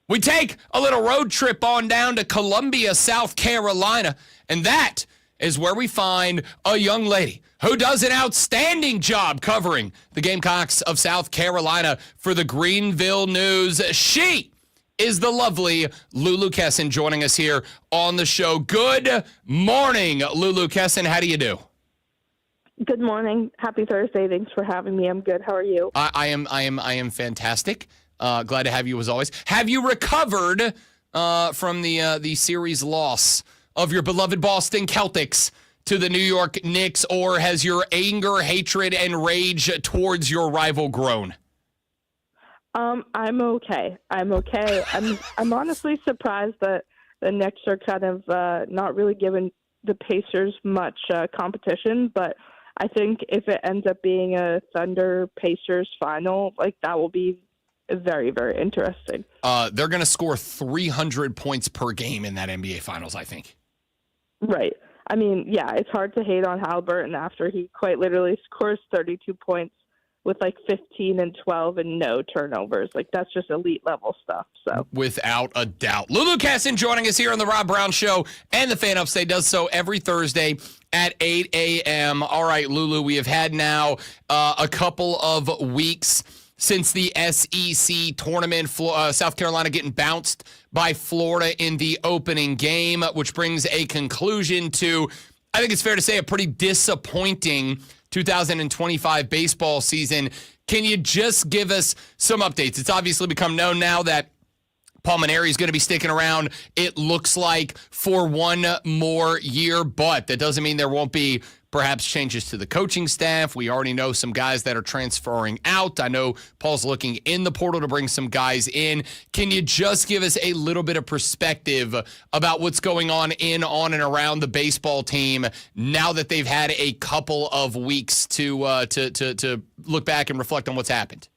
We take a little road trip on down to Columbia, South Carolina. And that is where we find a young lady who does an outstanding job covering the Gamecocks of South Carolina for the Greenville News. She is the lovely Lulu Kesson joining us here on the show. Good morning, Lulu Kesson. How do you do? Good morning. Happy Thursday. Thanks for having me. I'm good. How are you? I am fantastic. Glad to have you as always. Have you recovered from the series loss of your beloved Boston Celtics to the New York Knicks, or has your anger, hatred, and rage towards your rival grown? I'm okay. I'm honestly surprised that the Knicks are kind of not really giving the Pacers much competition, but I think if it ends up being a Thunder-Pacers final, like that will be very, very interesting. They're going to score 300 points per game in that NBA Finals, I think. Right. I mean, yeah, it's hard to hate on Halliburton after he quite literally scores 32 points with like 15 and 12 and no turnovers. Like, that's just elite level stuff. So, without a doubt. Lulu Kesson joining us here on the Rob Brown Show, and the Fan Upstate does so every Thursday at 8 a.m. All right, Lulu, we have had now a couple of weeks since the SEC tournament, South Carolina getting bounced by Florida in the opening game, which brings a conclusion to, I think it's fair to say, a pretty disappointing 2025 baseball season. Can you just give us some updates? It's obviously become known now that Paul Mainieri is going to be sticking around, it looks like, for one more year, but that doesn't mean there won't be perhaps changes to the coaching staff. We already know some guys that are transferring out. I know Paul's looking in the portal to bring some guys in. Can you just give us a little bit of perspective about what's going on and around the baseball team now that they've had a couple of weeks to look back and reflect on what's happened?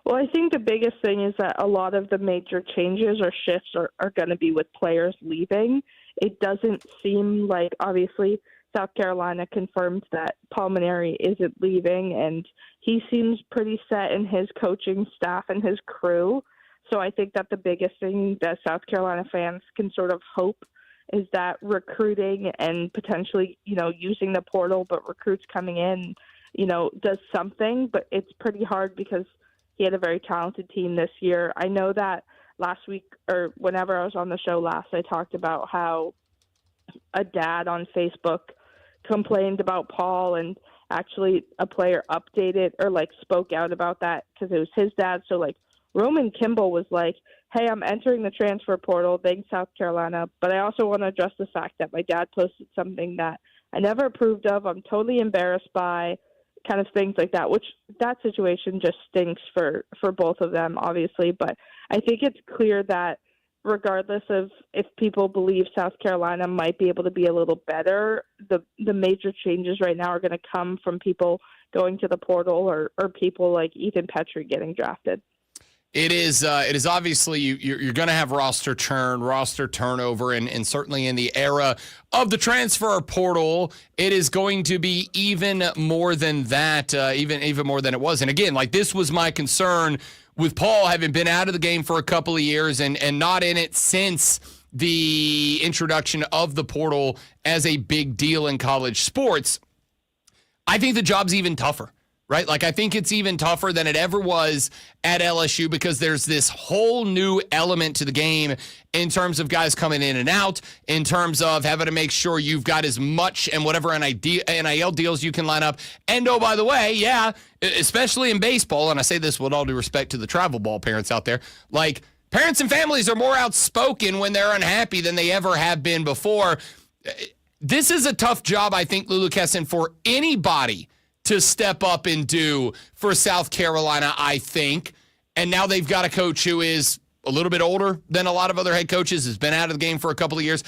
Well, I think the biggest thing is that a lot of the major changes or shifts are going to be with players leaving. It doesn't seem like, obviously, South Carolina confirmed that Paul Mainieri isn't leaving, and he seems pretty set in his coaching staff and his crew. So I think that the biggest thing that South Carolina fans can sort of hope is that recruiting and potentially, using the portal, but recruits coming in, does something. But it's pretty hard because he had a very talented team this year. I know that last week, or whenever I was on the show last, I talked about how a dad on Facebook complained about Paul, and actually a player updated or spoke out about that because it was his dad. So Roman Kimball was like, hey, I'm entering the transfer portal. Thanks, South Carolina. But I also want to address the fact that my dad posted something that I never approved of. I'm totally embarrassed by, kind of things like that, which that situation just stinks for both of them, obviously. But I think it's clear that regardless of if people believe South Carolina might be able to be a little better, the major changes right now are going to come from people going to the portal or people like Ethan Petrie getting drafted. It is obviously you're going to have roster churn, roster turnover, and certainly in the era of the transfer portal, it is going to be even more than that, even more than it was. And again, this was my concern with Paul having been out of the game for a couple of years and not in it since the introduction of the portal as a big deal in college sports. I think the job's even tougher. Right? I think it's even tougher than it ever was at LSU because there's this whole new element to the game in terms of guys coming in and out, in terms of having to make sure you've got as much and whatever NIL deals you can line up. And oh, by the way, yeah, especially in baseball, and I say this with all due respect to the travel ball parents out there, parents and families are more outspoken when they're unhappy than they ever have been before. This is a tough job, I think, Lulu Kesson, for anybody to step up and do for South Carolina, I think. And now they've got a coach who is a little bit older than a lot of other head coaches, has been out of the game for a couple of years.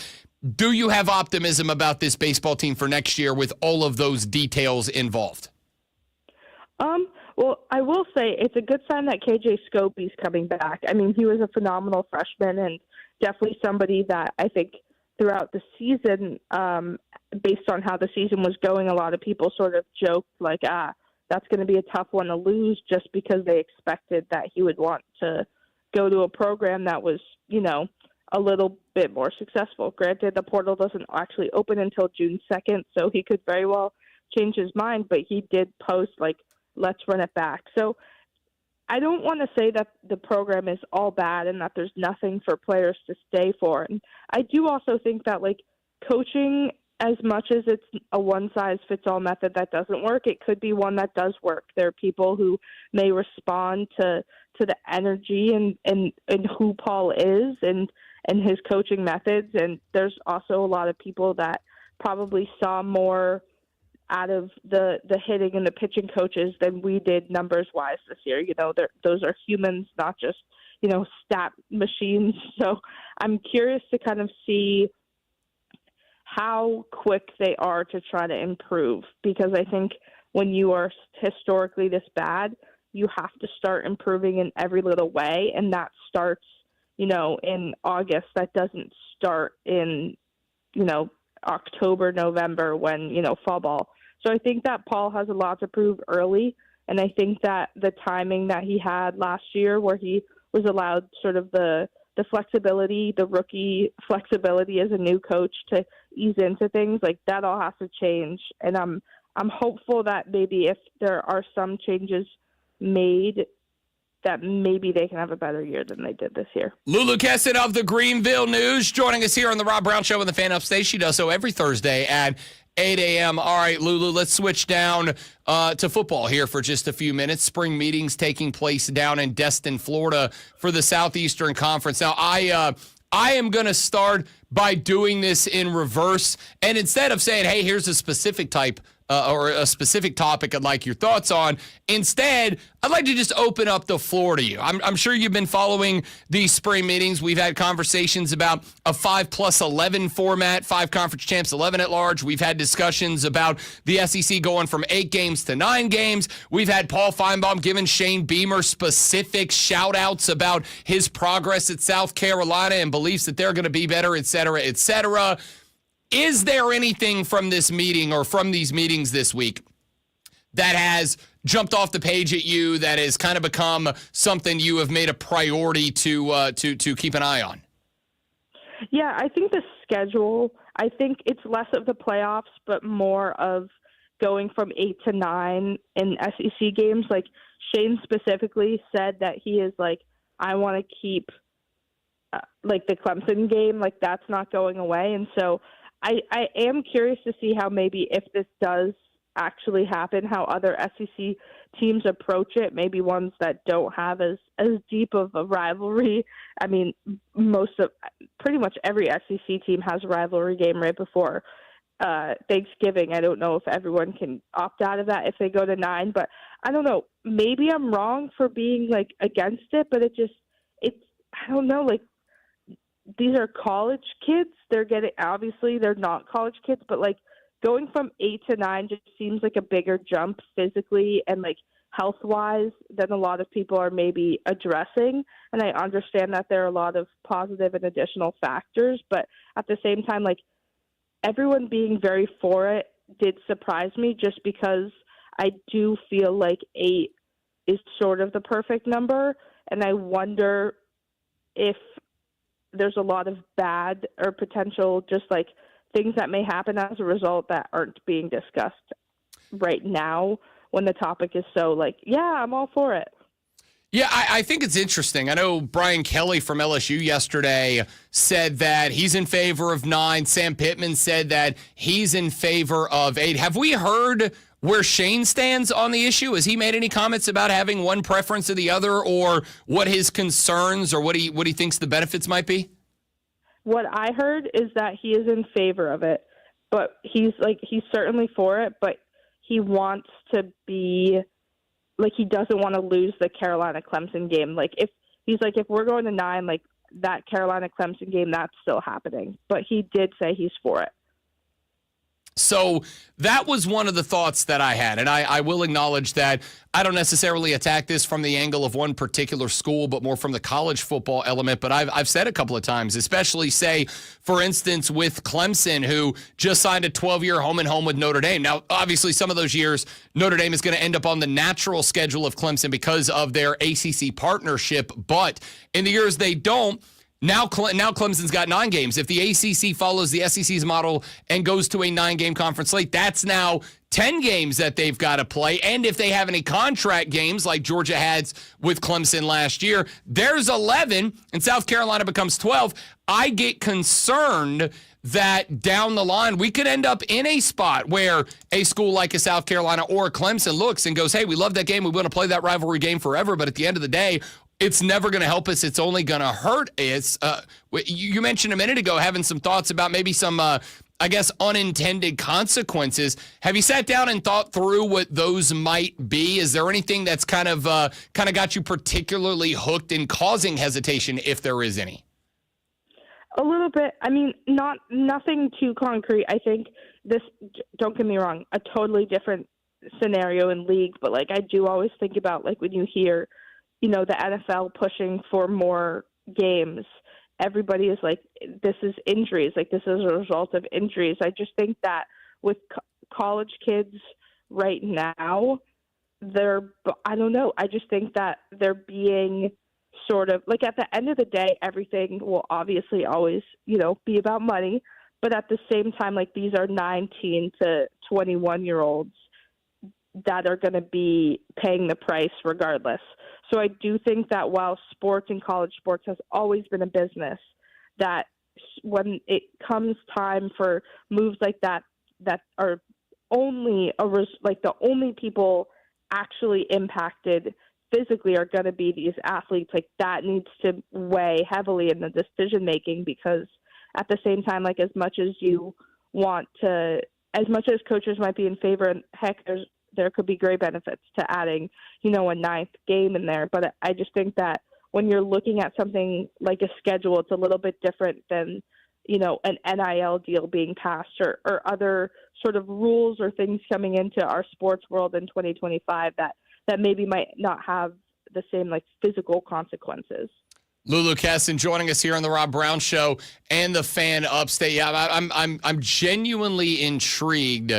Do you have optimism about this baseball team for next year with all of those details involved? Well, I will say it's a good sign that KJ Scopey's coming back. I mean, he was a phenomenal freshman and definitely somebody that I think throughout the season, based on how the season was going, a lot of people sort of joked like, that's going to be a tough one to lose just because they expected that he would want to go to a program that was, a little bit more successful. Granted, the portal doesn't actually open until June 2nd, so he could very well change his mind, but he did post let's run it back. So I don't want to say that the program is all bad and that there's nothing for players to stay for. And I do also think that coaching, as much as it's a one-size-fits-all method that doesn't work, it could be one that does work. There are people who may respond to the energy and who Paul is and his coaching methods. And there's also a lot of people that probably saw more out of the hitting and the pitching coaches than we did numbers-wise this year. Those are humans, not just, stat machines. So I'm curious to kind of see how quick they are to try to improve, because I think when you are historically this bad, you have to start improving in every little way, and that starts, in August. That doesn't start in, October, November when, fall ball. So I think that Paul has a lot to prove early, and I think that the timing that he had last year where he was allowed sort of the flexibility, the rookie flexibility as a new coach to ease into things, that all has to change. And I'm hopeful that maybe if there are some changes made, that maybe they can have a better year than they did this year. Lulu Kesson of the Greenville News joining us here on the Rob Brown Show on the Fan Upstate. She does so every Thursday at 8 a.m. All right, Lulu, let's switch down to football here for just a few minutes. Spring meetings taking place down in Destin, Florida for the Southeastern Conference. Now, I am going to start by doing this in reverse. And instead of saying, hey, here's a specific type or a specific topic I'd like your thoughts on, instead, I'd like to just open up the floor to you. I'm sure you've been following these spring meetings. We've had conversations about a 5+11 format, 5 conference champs, 11 at large. We've had discussions about the SEC going from 8 games to 9 games. We've had Paul Feinbaum giving Shane Beamer specific shout-outs about his progress at South Carolina and beliefs that they're going to be better, et cetera, et cetera. Is there anything from this meeting or from these meetings this week that has jumped off the page at you that has kind of become something you have made a priority to keep an eye on? Yeah, I think the schedule, I think it's less of the playoffs, but more of going from 8 to 9 in SEC games. Shane specifically said that he is I want to keep the Clemson game, that's not going away. And so I am curious to see how maybe if this does actually happen, how other SEC teams approach it, maybe ones that don't have as deep of a rivalry. I mean, pretty much every SEC team has a rivalry game right before Thanksgiving. I don't know if everyone can opt out of that if they go to 9, but I don't know. Maybe I'm wrong for being against it, but I don't know, these are college kids. Obviously they're not college kids, but going from 8 to 9 just seems like a bigger jump physically and health-wise than a lot of people are maybe addressing. And I understand that there are a lot of positive and additional factors, but at the same time, everyone being very for it did surprise me, just because I do feel 8 is sort of the perfect number. And I wonder if there's a lot of bad or potential just things that may happen as a result that aren't being discussed right now when the topic is so yeah, I'm all for it. Yeah, I think it's interesting. I know Brian Kelly from LSU yesterday said that he's in favor of 9. Sam Pittman said that he's in favor of 8. Have we heard where Shane stands on the issue? Has he made any comments about having one preference or the other, or what his concerns or what he thinks the benefits might be? What I heard is that he is in favor of it, but he's certainly for it, but he wants to be he doesn't want to lose the Carolina Clemson game. If we're going to 9, that Carolina-Clemson game, that's still happening. But he did say he's for it. So that was one of the thoughts that I had, and I will acknowledge that I don't necessarily attack this from the angle of one particular school, but more from the college football element. But I've said a couple of times, especially, say, for instance, with Clemson, who just signed a 12-year home-and-home with Notre Dame. Now, obviously, some of those years, Notre Dame is going to end up on the natural schedule of Clemson because of their ACC partnership. But in the years they don't, Now Clemson's got 9 games. If the ACC follows the SEC's model and goes to a 9-game conference slate, that's now 10 games that they've got to play. And if they have any contract games like Georgia had with Clemson last year, there's 11, and South Carolina becomes 12. I get concerned that down the line we could end up in a spot where a school like a South Carolina or a Clemson looks and goes, hey, we love that game. We want to play that rivalry game forever. But at the end of the day, it's never going to help us. It's only going to hurt us. You mentioned a minute ago having some thoughts about maybe some, I guess, unintended consequences. Have you sat down and thought through what those might be? Is there anything that's kind of got you particularly hooked and causing hesitation, if there is any? A little bit. I mean, nothing too concrete. I think this, don't get me wrong, a totally different scenario in league, but like I do always think about like when you hear, the NFL pushing for more games, everybody is like, this is injuries. Like this is a result of injuries. I just think that with college kids right now, I don't know. I just think that they're being sort of like at the end of the day, everything will obviously always, be about money. But at the same time, like these are 19 to 21-year-olds that are going to be paying the price regardless. So I do think that while sports and college sports has always been a business, that when it comes time for moves like that are only the only people actually impacted physically are going to be these athletes, like that needs to weigh heavily in the decision making, because at the same time, like as much as coaches might be in favor, and heck, there could be great benefits to adding, a 9th game in there. But I just think that when you're looking at something like a schedule, it's a little bit different than, an NIL deal being passed or other sort of rules or things coming into our sports world in 2025 that maybe might not have the same like physical consequences. Lulu Kessin joining us here on the Rob Brown Show and the Fan Upstate. Yeah, I'm genuinely intrigued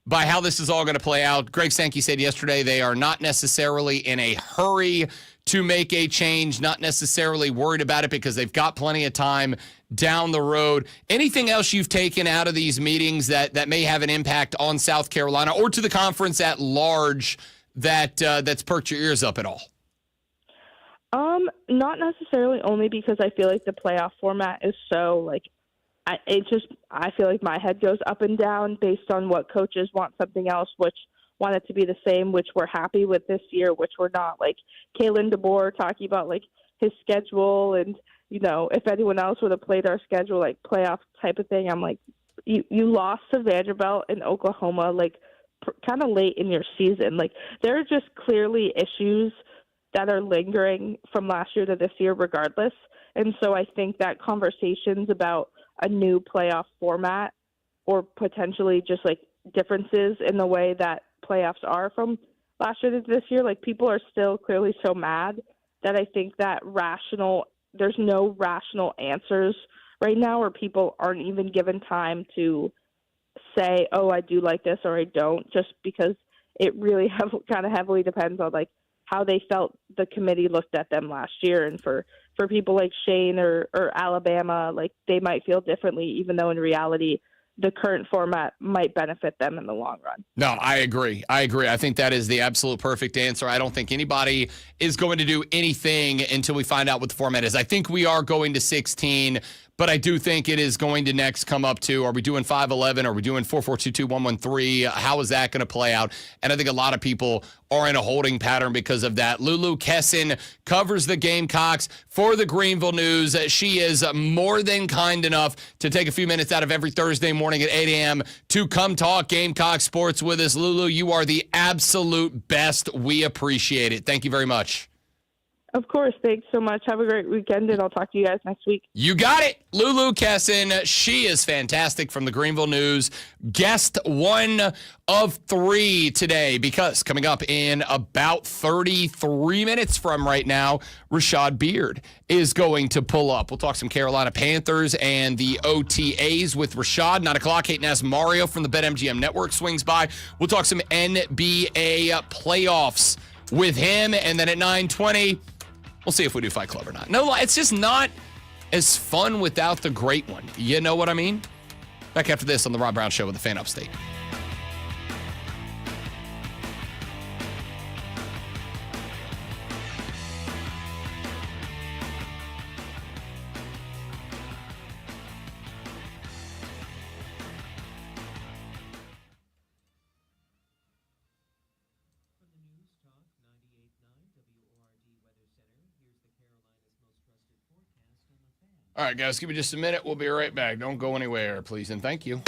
by how this is all going to play out. Greg Sankey said yesterday they are not necessarily in a hurry to make a change, not necessarily worried about it because they've got plenty of time down the road. Anything else you've taken out of these meetings that may have an impact on South Carolina or to the conference at large that's perked your ears up at all? Not necessarily, only because I feel like the playoff format is so like, I feel like my head goes up and down based on what coaches want something else, which want it to be the same, which we're happy with this year, which we're not. Like Kalen DeBoer talking about like his schedule and, if anyone else would have played our schedule, like playoff type of thing. I'm like, you lost to Vanderbilt and Oklahoma, like kind of late in your season. Like there are just clearly issues that are lingering from last year to this year regardless. And so I think that conversations about a new playoff format or potentially just like differences in the way that playoffs are from last year to this year, like people are still clearly so mad that I think that there's no rational answers right now, or people aren't even given time to say, oh, I do like this or I don't, just because it really kind of heavily depends on like how they felt the committee looked at them last year. And for people like Shane or Alabama, like they might feel differently, even though in reality, the current format might benefit them in the long run. No, I agree. I think that is the absolute perfect answer. I don't think anybody is going to do anything until we find out what the format is. I think we are going to 16, but I do think it is going to next come up to, are we doing 5-11? Are we doing 4-4-2-2-1-1-3? How is that going to play out? And I think a lot of people are in a holding pattern because of that. Lulu Kessin covers the Gamecocks for the Greenville News. She is more than kind enough to take a few minutes out of every Thursday morning at 8 a.m. to come talk Gamecock sports with us. Lulu, you are the absolute best. We appreciate it. Thank you very much. Of course. Thanks so much. Have a great weekend, and I'll talk to you guys next week. You got it. Lulu Kessin. She is fantastic from the Greenville News. Guest 1 of 3 today, because coming up in about 33 minutes from right now, Rashad Beard is going to pull up. We'll talk some Carolina Panthers and the OTAs with Rashad. 9 o'clock, Hayden S. Mario from the BetMGM Network swings by. We'll talk some NBA playoffs with him. And then at 9:20, we'll see if we do Fight Club or not. No, it's just not as fun without the great one. You know what I mean? Back after this on the Rob Brown Show with the Fan Upstate. All right, guys, give me just a minute. We'll be right back. Don't go anywhere, please, and thank you.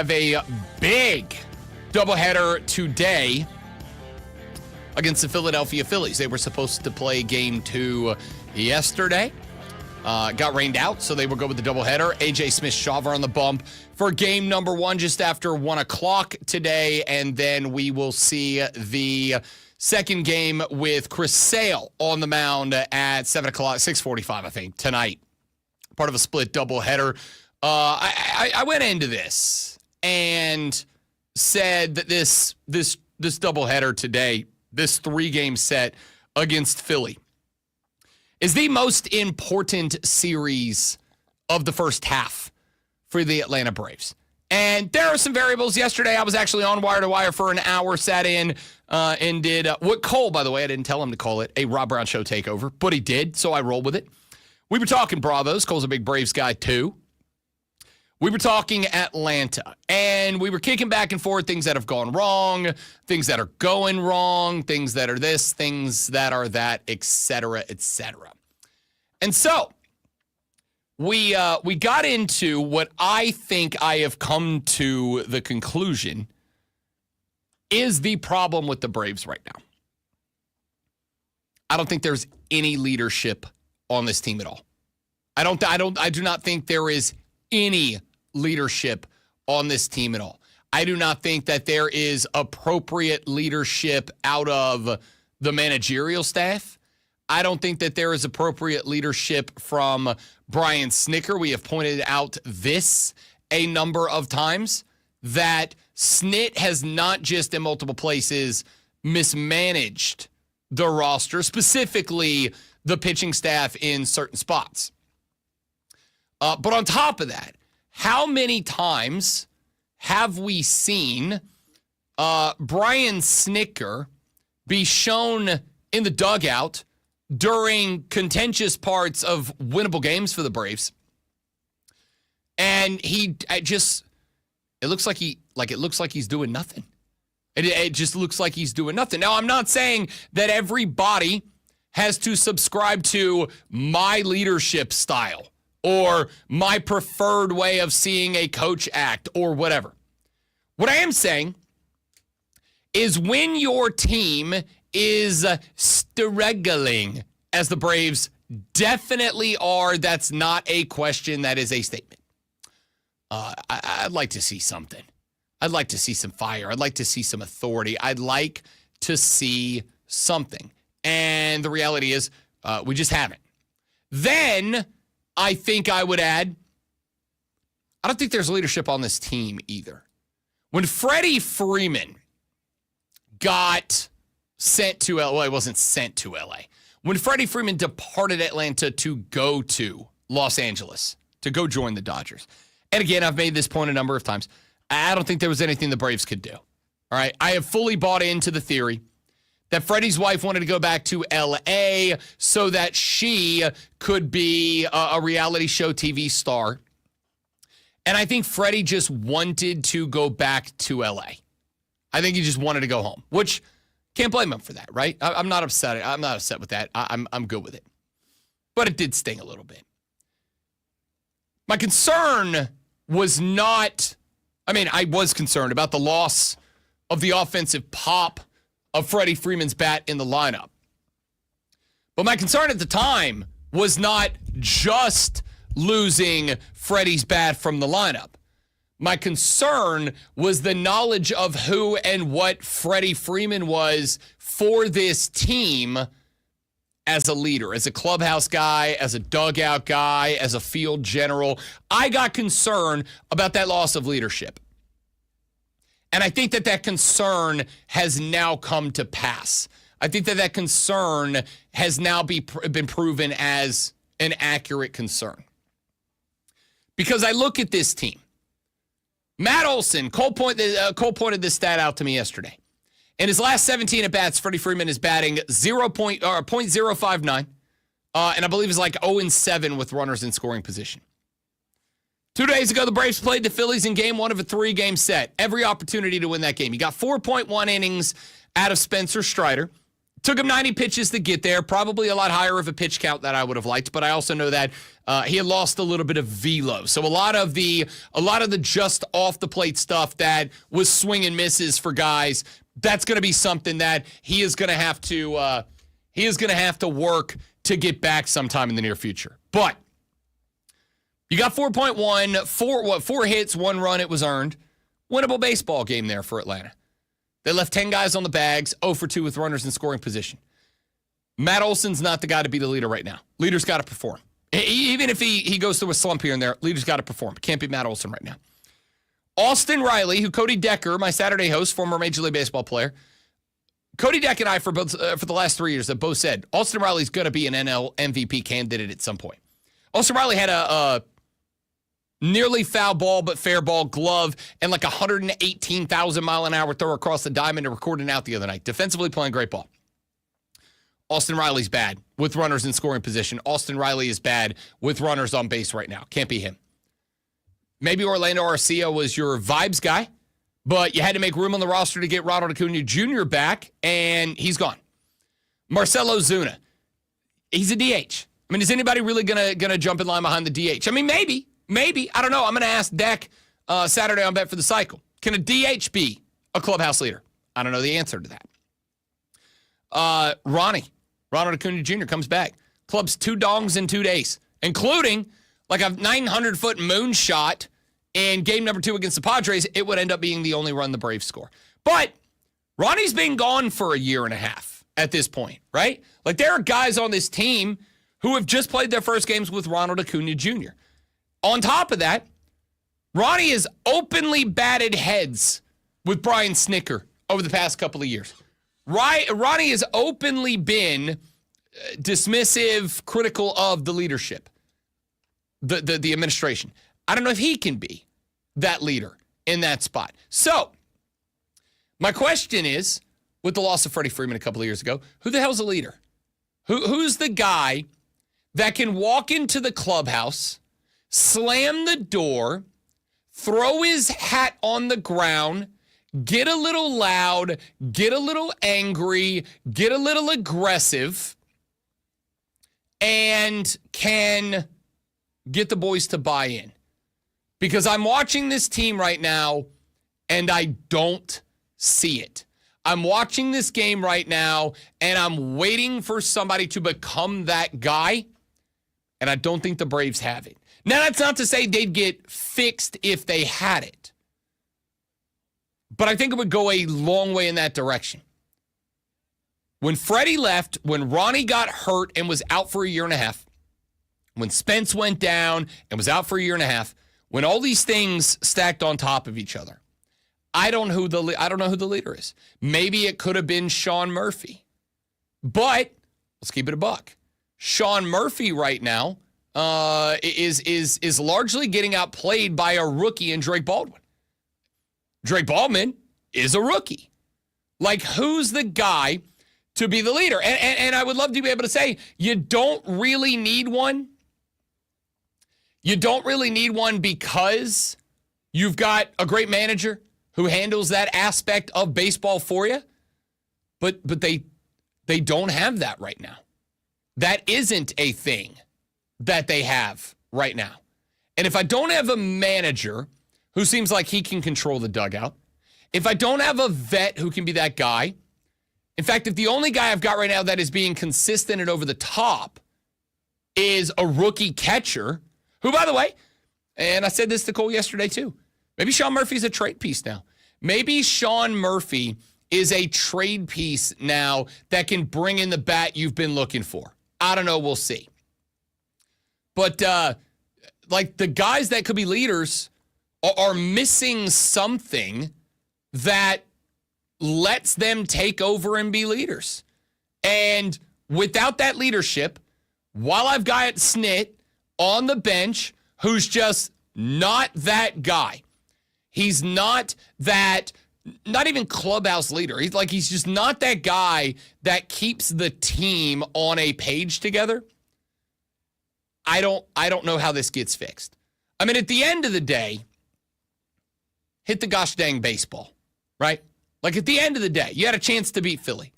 have a big doubleheader today against the Philadelphia Phillies. They were supposed to play game 2 yesterday. Got rained out, so they will go with the doubleheader. A.J. Smith-Shawver on the bump for game number 1 just after 1 o'clock today, and then we will see the second game with Chris Sale on the mound at 7 o'clock, 6:45, I think, tonight. Part of a split doubleheader. I went into this and said that this doubleheader today, this 3-game set against Philly, is the most important series of the first half for the Atlanta Braves. And there are some variables. Yesterday, I was actually on Wire to Wire for an hour, sat in and did what Cole, by the way, I didn't tell him to call it a Rob Brown Show takeover, but he did, so I rolled with it. We were talking Bravos. Cole's a big Braves guy, too. We were talking Atlanta, and we were kicking back and forth, things that have gone wrong, things that are going wrong, things that are this, things that are that, et cetera, et cetera. And so we got into what I think I have come to the conclusion is the problem with the Braves right now. I don't think there's any leadership on this team at all. I do not think there is any leadership on this team at all. I do not think that there is appropriate leadership out of the managerial staff. I don't think that there is appropriate leadership from Brian Snitker. We have pointed out this a number of times, that Snit has not just in multiple places mismanaged the roster, specifically the pitching staff in certain spots. But on top of that, how many times have we seen Brian Snitker be shown in the dugout during contentious parts of winnable games for the Braves? And it looks like he's doing nothing. It just looks like he's doing nothing. Now, I'm not saying that everybody has to subscribe to my leadership style or my preferred way of seeing a coach act or whatever. What I am saying is when your team is struggling, as the Braves definitely are, that's not a question, that is a statement. I'd like to see something. I'd like to see some fire. I'd like to see some authority. I'd like to see something. And the reality is we just haven't. Then I think I would add, I don't think there's leadership on this team either. When Freddie Freeman got sent to LA, well, he wasn't sent to LA. When Freddie Freeman departed Atlanta to go to Los Angeles, to go join the Dodgers. And again, I've made this point a number of times. I don't think there was anything the Braves could do. All right. I have fully bought into the theory that Freddie's wife wanted to go back to LA so that she could be a reality show TV star. And I think Freddie just wanted to go back to LA. I think he just wanted to go home, which can't blame him for that, right? I'm not upset. I'm not upset with that. I'm good with it. But it did sting a little bit. My concern was not, I was concerned about the loss of the offensive pop of Freddie Freeman's bat in the lineup. But my concern at the time was not just losing Freddie's bat from the lineup. My concern was the knowledge of who and what Freddie Freeman was for this team as a leader, as a clubhouse guy, as a dugout guy, as a field general. I got concerned about that loss of leadership. And I think that concern has now come to pass. I think that concern has now been proven as an accurate concern. Because I look at this team. Matt Olson, Cole pointed this stat out to me yesterday. In his last 17 at-bats, Freddie Freeman is batting .059, and I believe is like 0-7 with runners in scoring position. 2 days ago, the Braves played the Phillies in game 1 of a 3-game set. Every opportunity to win that game. You got 4.1 innings out of Spencer Strider, Took him 90 pitches to get there, probably a lot higher of a pitch count that I would have liked, but I also know that he had lost a little bit of velo. So a lot of the just off the plate stuff that was swing and misses for guys, that's going to be something that he is going to have to work to get back sometime in the near future. But you got 4.1, 4 hits, 1 run, it was earned. Winnable baseball game there for Atlanta. They left 10 guys on the bags, 0 for 2 with runners in scoring position. Matt Olson's not the guy to be the leader right now. Leader's got to perform. Even if he goes through a slump here and there, leader's got to perform. Can't be Matt Olson right now. Austin Riley, who Cody Decker, my Saturday host, former Major League Baseball player, Cody Deck and I, for the last 3 years, have both said Austin Riley's going to be an NL MVP candidate at some point. Austin Riley had a nearly foul ball but fair ball glove and like 118,000 mile an hour throw across the diamond and recording out the other night. Defensively playing great ball. Austin Riley's bad with runners in scoring position. Austin Riley is bad with runners on base right now. Can't be him. Maybe Orlando Arcia was your vibes guy, but you had to make room on the roster to get Ronald Acuna Jr. back, and he's gone. Marcell Ozuna, he's a DH. I mean, is anybody really gonna jump in line behind the DH? I mean, maybe. I don't know. I'm going to ask Deck Saturday on Bet for the Cycle. Can a DH be a clubhouse leader? I don't know the answer to that. Ronald Acuna Jr. comes back. Club's 2 dongs in 2 days, including like a 900-foot moonshot in game number 2 against the Padres. It would end up being the only run the Braves score. But Ronnie's been gone for a year and a half at this point, right? Like, there are guys on this team who have just played their first games with Ronald Acuna Jr. On top of that, Ronnie has openly batted heads with Brian Snitker over the past couple of years. Ronnie has openly been dismissive, critical of the leadership, the administration. I don't know if he can be that leader in that spot. So, my question is, with the loss of Freddie Freeman a couple of years ago, who the hell's a leader? Who's the guy that can walk into the clubhouse, slam the door, throw his hat on the ground, get a little loud, get a little angry, get a little aggressive, and can get the boys to buy in? Because I'm watching this team right now, and I don't see it. I'm watching this game right now, and I'm waiting for somebody to become that guy, and I don't think the Braves have it. Now, that's not to say they'd get fixed if they had it. But I think it would go a long way in that direction. When Freddie left, when Ronnie got hurt and was out for a year and a half, when Spence went down and was out for a year and a half, when all these things stacked on top of each other, I don't know who the leader is. Maybe it could have been Sean Murphy. But let's keep it a buck. Sean Murphy right now is largely getting outplayed by a rookie in Drake Baldwin. Drake Baldwin is a rookie. Like, who's the guy to be the leader? And I would love to be able to say, you don't really need one. You don't really need one because you've got a great manager who handles that aspect of baseball for you. But they don't have that right now. That isn't a thing that they have right now. And if I don't have a manager who seems like he can control the dugout, if I don't have a vet who can be that guy, in fact, if the only guy I've got right now that is being consistent and over the top is a rookie catcher, who, by the way, and I said this to Cole yesterday too, maybe Sean Murphy's a trade piece now. Maybe Sean Murphy is a trade piece now that can bring in the bat you've been looking for. I don't know. We'll see. But, like, the guys that could be leaders are missing something that lets them take over and be leaders. And without that leadership, while I've got Snit on the bench, who's just not that guy. He's not that, not even clubhouse leader. He's just not that guy that keeps the team on a page together. I don't know how this gets fixed. I mean, at the end of the day, hit the gosh dang baseball, right? Like, at the end of the day, you had a chance to beat Philly.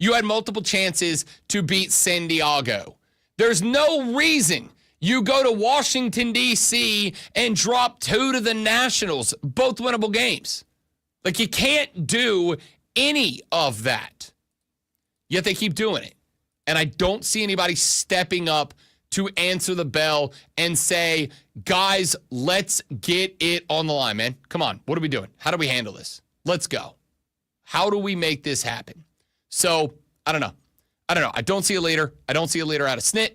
You had multiple chances to beat San Diego. There's no reason you go to Washington, D.C. and drop 2 to the Nationals, both winnable games. Like, you can't do any of that. Yet they keep doing it. And I don't see anybody stepping up to answer the bell and say, guys, let's get it on the line, man. Come on. What are we doing? How do we handle this? Let's go. How do we make this happen? So, I don't know. I don't see a leader. I don't see a leader out of Snit.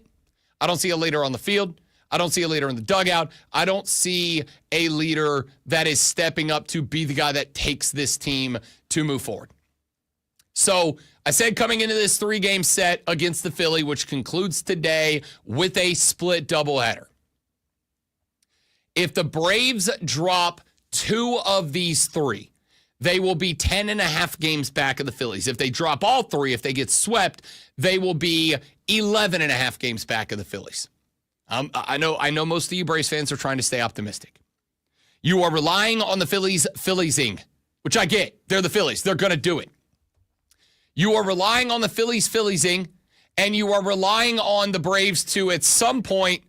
I don't see a leader on the field. I don't see a leader in the dugout. I don't see a leader that is stepping up to be the guy that takes this team to move forward. So I said coming into this 3-game set against the Philly, which concludes today with a split doubleheader. If the Braves drop 2 of these 3, they will be 10.5 games back of the Phillies. If they drop all 3, if they get swept, they will be 11.5 games back of the Phillies. I know most of you Braves fans are trying to stay optimistic. You are relying on the Philliesing, which I get. They're the Phillies. They're going to do it. You are relying on the Philliesing, and you are relying on the Braves to, at some point,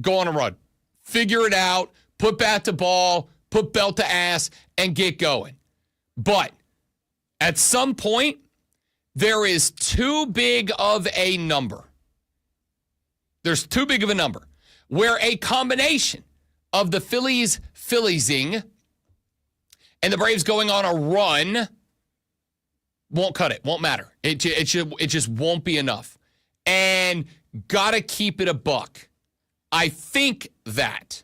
go on a run. Figure it out, put bat to ball, put belt to ass, and get going. But at some point, there is too big of a number. There's too big of a number where a combination of the Philliesing and the Braves going on a run won't cut it, won't matter. It just won't be enough. And gotta keep it a buck. I think that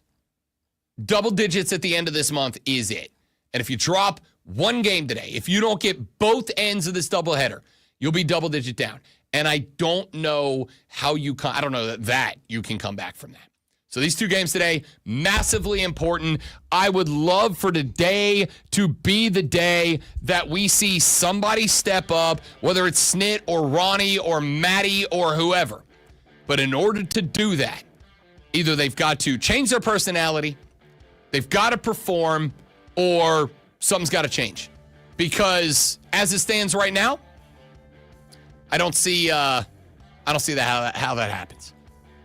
double digits at the end of this month is it. And if you drop 1 game today, if you don't get both ends of this doubleheader, you'll be double digit down. And I don't know how I don't know that you can come back from that. So these 2 games today, massively important. I would love for today to be the day that we see somebody step up, whether it's Snit or Ronnie or Matty or whoever. But in order to do that, either they've got to change their personality, they've got to perform, or something's got to change. Because as it stands right now, I don't see how that happens.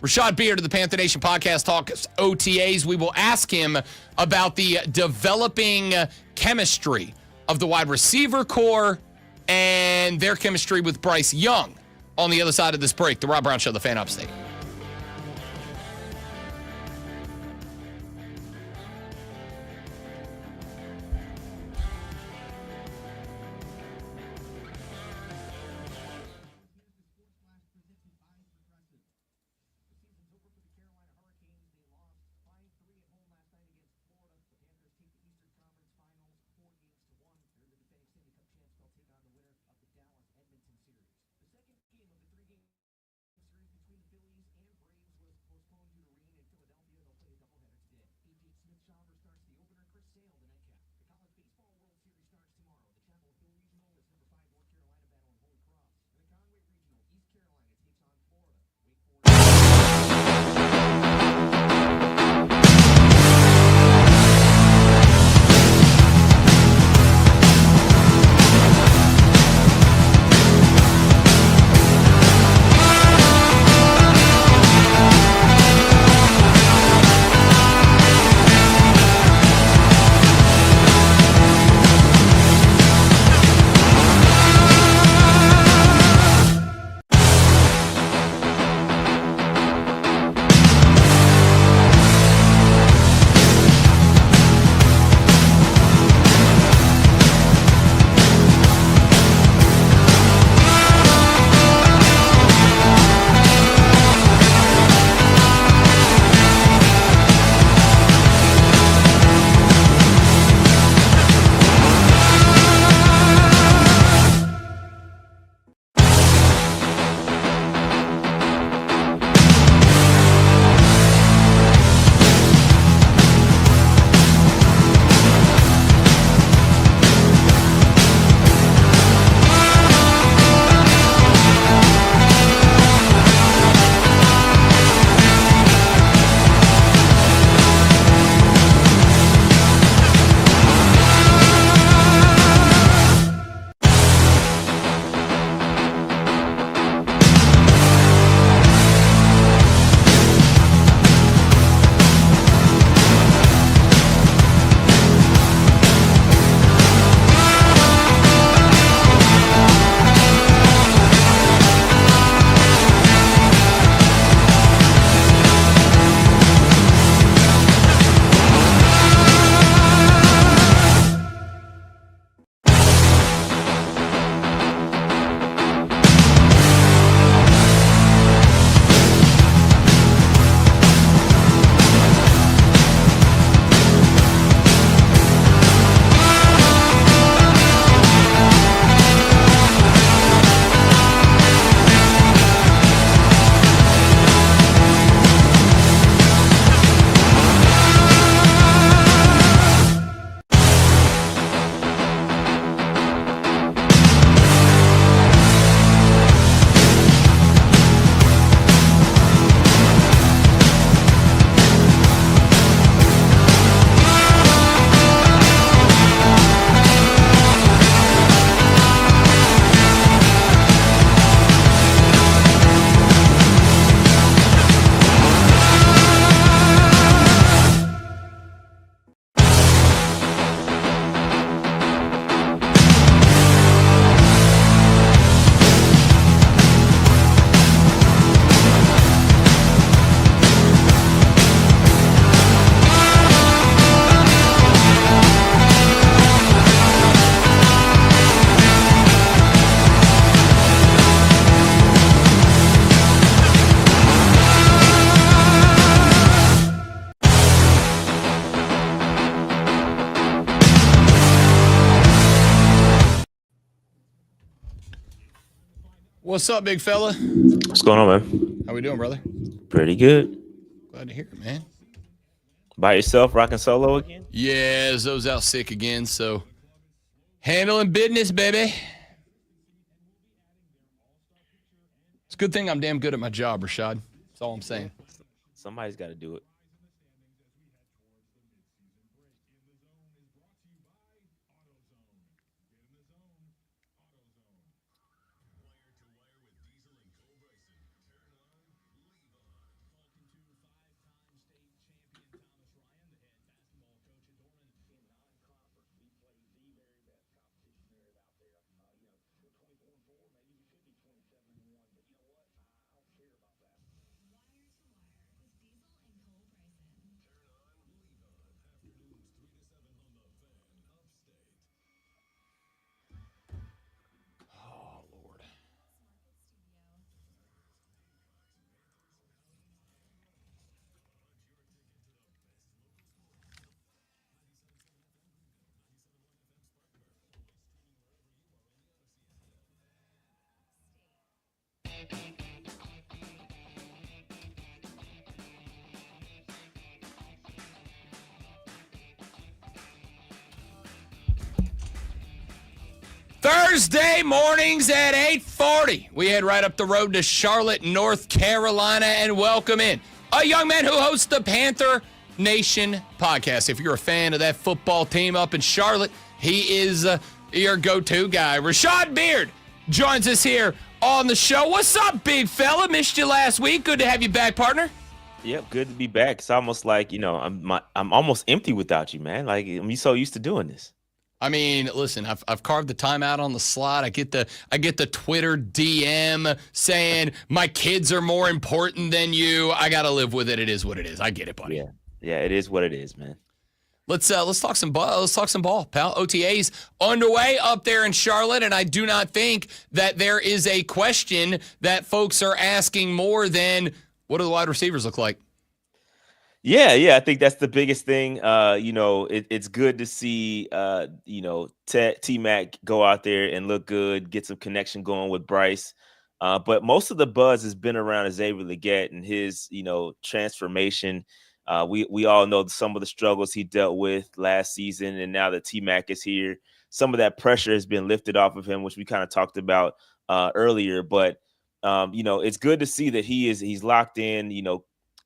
Rashad Beard of the Panther Nation podcast talks OTAs. We will ask him about the developing chemistry of the wide receiver core and their chemistry with Bryce Young on the other side of this break. The Rob Brown Show, the Fan Upstate. What's up, big fella? What's going on, man? How we doing, brother? Pretty good. Glad to hear it, man. By yourself, rocking solo again? Yeah, Zoe's out sick again, so handling business, baby. It's a good thing I'm damn good at my job, Rashad. That's all I'm saying. Somebody's got to do it. Thursday mornings at 8:40. We head right up the road to Charlotte, North Carolina, and welcome in a young man who hosts the Panther Nation podcast. If you're a fan of that football team up in Charlotte, he is your go-to guy. Rashad Beard joins us here on the show. What's up, big fella? Missed you last week. Good to have you back, partner. Yep, good to be back. It's almost like, I'm almost empty without you, man. Like, I'm so used to doing this. I mean, listen, I've carved the time out on the slot. I get the Twitter DM saying my kids are more important than you. I got to live with it. It is what it is. I get it, buddy. Yeah, it is what it is, man. Let's talk some ball. Let's talk some ball, pal. OTAs underway up there in Charlotte, and I do not think that there is a question that folks are asking more than what do the wide receivers look like? Yeah, I think that's the biggest thing. It's good to see, T-Mac go out there and look good, get some connection going with Bryce. But most of the buzz has been around Xavier Legette and his, transformation. We all know some of the struggles he dealt with last season, and now that T-Mac is here, some of that pressure has been lifted off of him, which we kind of talked about earlier. But it's good to see that he's locked in.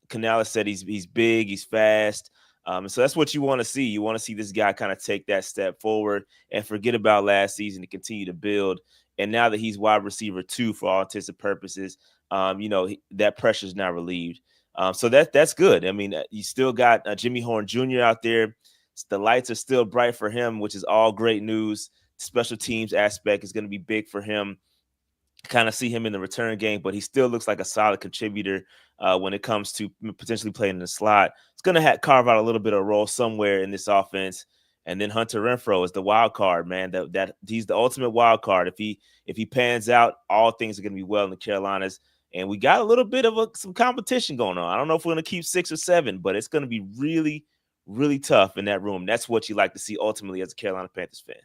Canales said he's big, he's fast. So that's what you want to see. You want to see this guy kind of take that step forward and forget about last season to continue to build. And now that he's wide receiver 2 for all intents and purposes, that pressure is now relieved. So that's good. I mean, you still got Jimmy Horn Jr. out there. The lights are still bright for him, which is all great news. Special teams aspect is going to be big for him. Kind of see him in the return game, but he still looks like a solid contributor when it comes to potentially playing in the slot. It's going to carve out a little bit of a role somewhere in this offense. And then Hunter Renfrow is the wild card, man. That he's the ultimate wild card. If he pans out, all things are going to be well in the Carolinas. And we got a little bit of some competition going on. I don't know if we're going to keep 6 or 7, but it's going to be really, really tough in that room. That's what you like to see ultimately as a Carolina Panthers fan.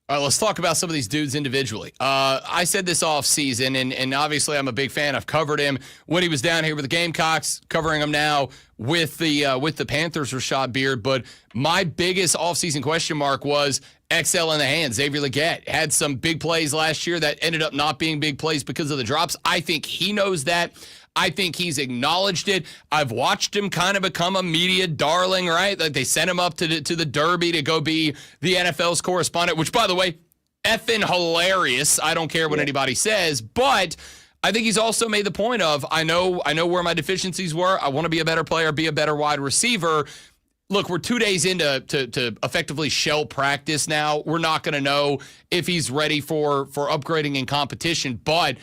All right, let's talk about some of these dudes individually. I said this off season, and obviously I'm a big fan. I've covered him when he was down here with the Gamecocks, covering him now with the Panthers, Rashad Beard. But my biggest offseason question mark was XL in the hands. Xavier Legette had some big plays last year that ended up not being big plays because of the drops. I think he knows that. I think he's acknowledged it. I've watched him kind of become a media darling, right? Like they sent him up to the Derby to go be the NFL's correspondent, which, by the way, effing hilarious. I don't care what anybody says, but I think he's also made the point of, I know where my deficiencies were. I want to be a better player, be a better wide receiver. Look, we're 2 days into to effectively shell practice now. We're not going to know if he's ready for upgrading in competition, but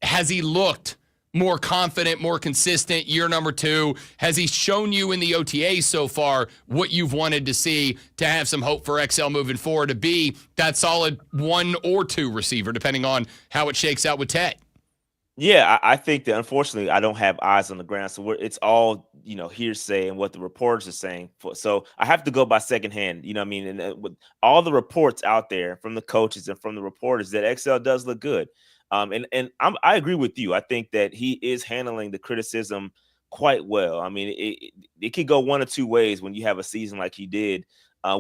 has he looked more confident, more consistent year number 2? Has he shown you in the OTAs so far what you've wanted to see to have some hope for XL moving forward to be that solid 1 or 2 receiver, depending on how it shakes out with Ted? Yeah, I think that unfortunately I don't have eyes on the ground, so it's all hearsay and what the reporters are saying. So I have to go by secondhand. You know what I mean? And with all the reports out there from the coaches and from the reporters, that XL does look good. I agree with you. I think that he is handling the criticism quite well. I mean, it could go one or two ways when you have a season like he did,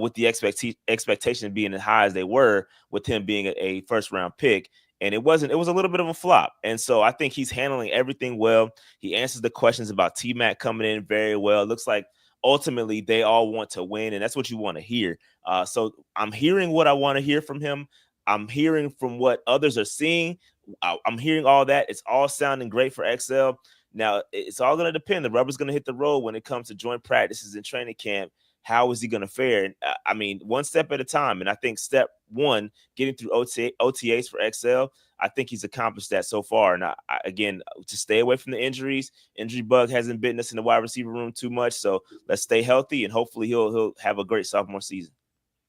with the expectation being as high as they were, with him being a first round pick. And it wasn't. It was a little bit of a flop. And so I think he's handling everything well. He answers the questions about T-Mac coming in very well. It looks like ultimately they all want to win, and that's what you want to hear. So I'm hearing what I want to hear from him. I'm hearing from what others are seeing. I'm hearing all that. It's all sounding great for XL. Now, it's all going to depend. The rubber's going to hit the road when it comes to joint practices and training camp. How is he going to fare? And I mean, one step at a time. And I think step one, getting through OTAs for XL, I think he's accomplished that so far. And again, to stay away from the injuries. Injury bug hasn't bitten us in the wide receiver room too much. So let's stay healthy, and hopefully he'll have a great sophomore season.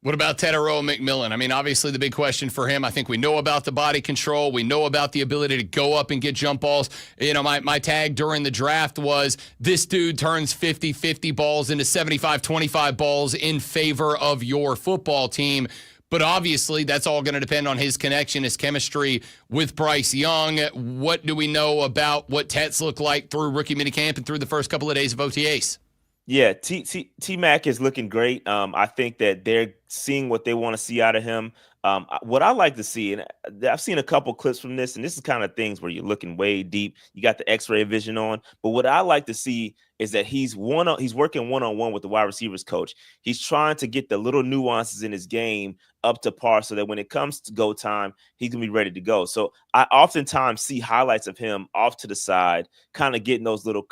What about Tetairoa McMillan? I mean, obviously the big question for him, I think we know about the body control. We know about the ability to go up and get jump balls. You know, my tag during the draft was this dude turns 50-50 balls into 75-25 balls in favor of your football team. But obviously that's all going to depend on his connection, his chemistry with Bryce Young. What do we know about what Tets look like through rookie minicamp and through the first couple of days of OTAs? Yeah, T-Mac is looking great. I think that they're seeing what they want to see out of him. What I like to see, and I've seen a couple clips from this, and this is kind of things where you're looking way deep. You got the X-ray vision on, but what I like to see is that he's working one-on-one with the wide receivers coach. He's trying to get the little nuances in his game up to par so that when it comes to go time, he can be ready to go. So I oftentimes see highlights of him off to the side, kind of getting those little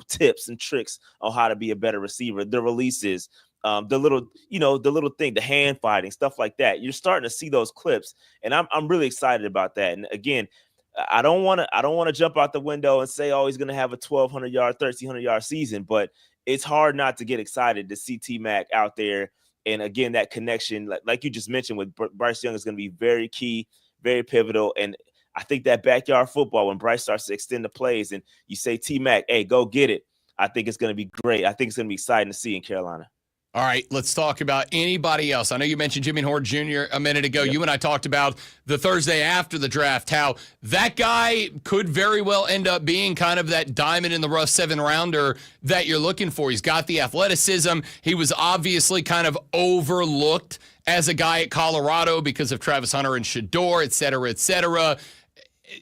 tips and tricks on how to be a better receiver, the releases, the little thing, the hand fighting, stuff like that. You're starting to see those clips, and I'm really excited about that. And again, I don't want to jump out the window and say, oh, he's going to have a 1,200 yard, 1,300 yard season, but it's hard not to get excited to see T-Mac out there. And again, that connection, like you just mentioned with Bryce Young, is going to be very key, very pivotal. And I think that backyard football, when Bryce starts to extend the plays and you say, T-Mac, hey, go get it, I think it's going to be great. I think it's going to be exciting to see in Carolina. All right, let's talk about anybody else. I know you mentioned Jimmy Horn Jr. a minute ago. Yep. You and I talked about the Thursday after the draft, how that guy could very well end up being kind of that diamond in the rough 7-rounder that you're looking for. He's got the athleticism. He was obviously kind of overlooked as a guy at Colorado because of Travis Hunter and Shador, et cetera, et cetera.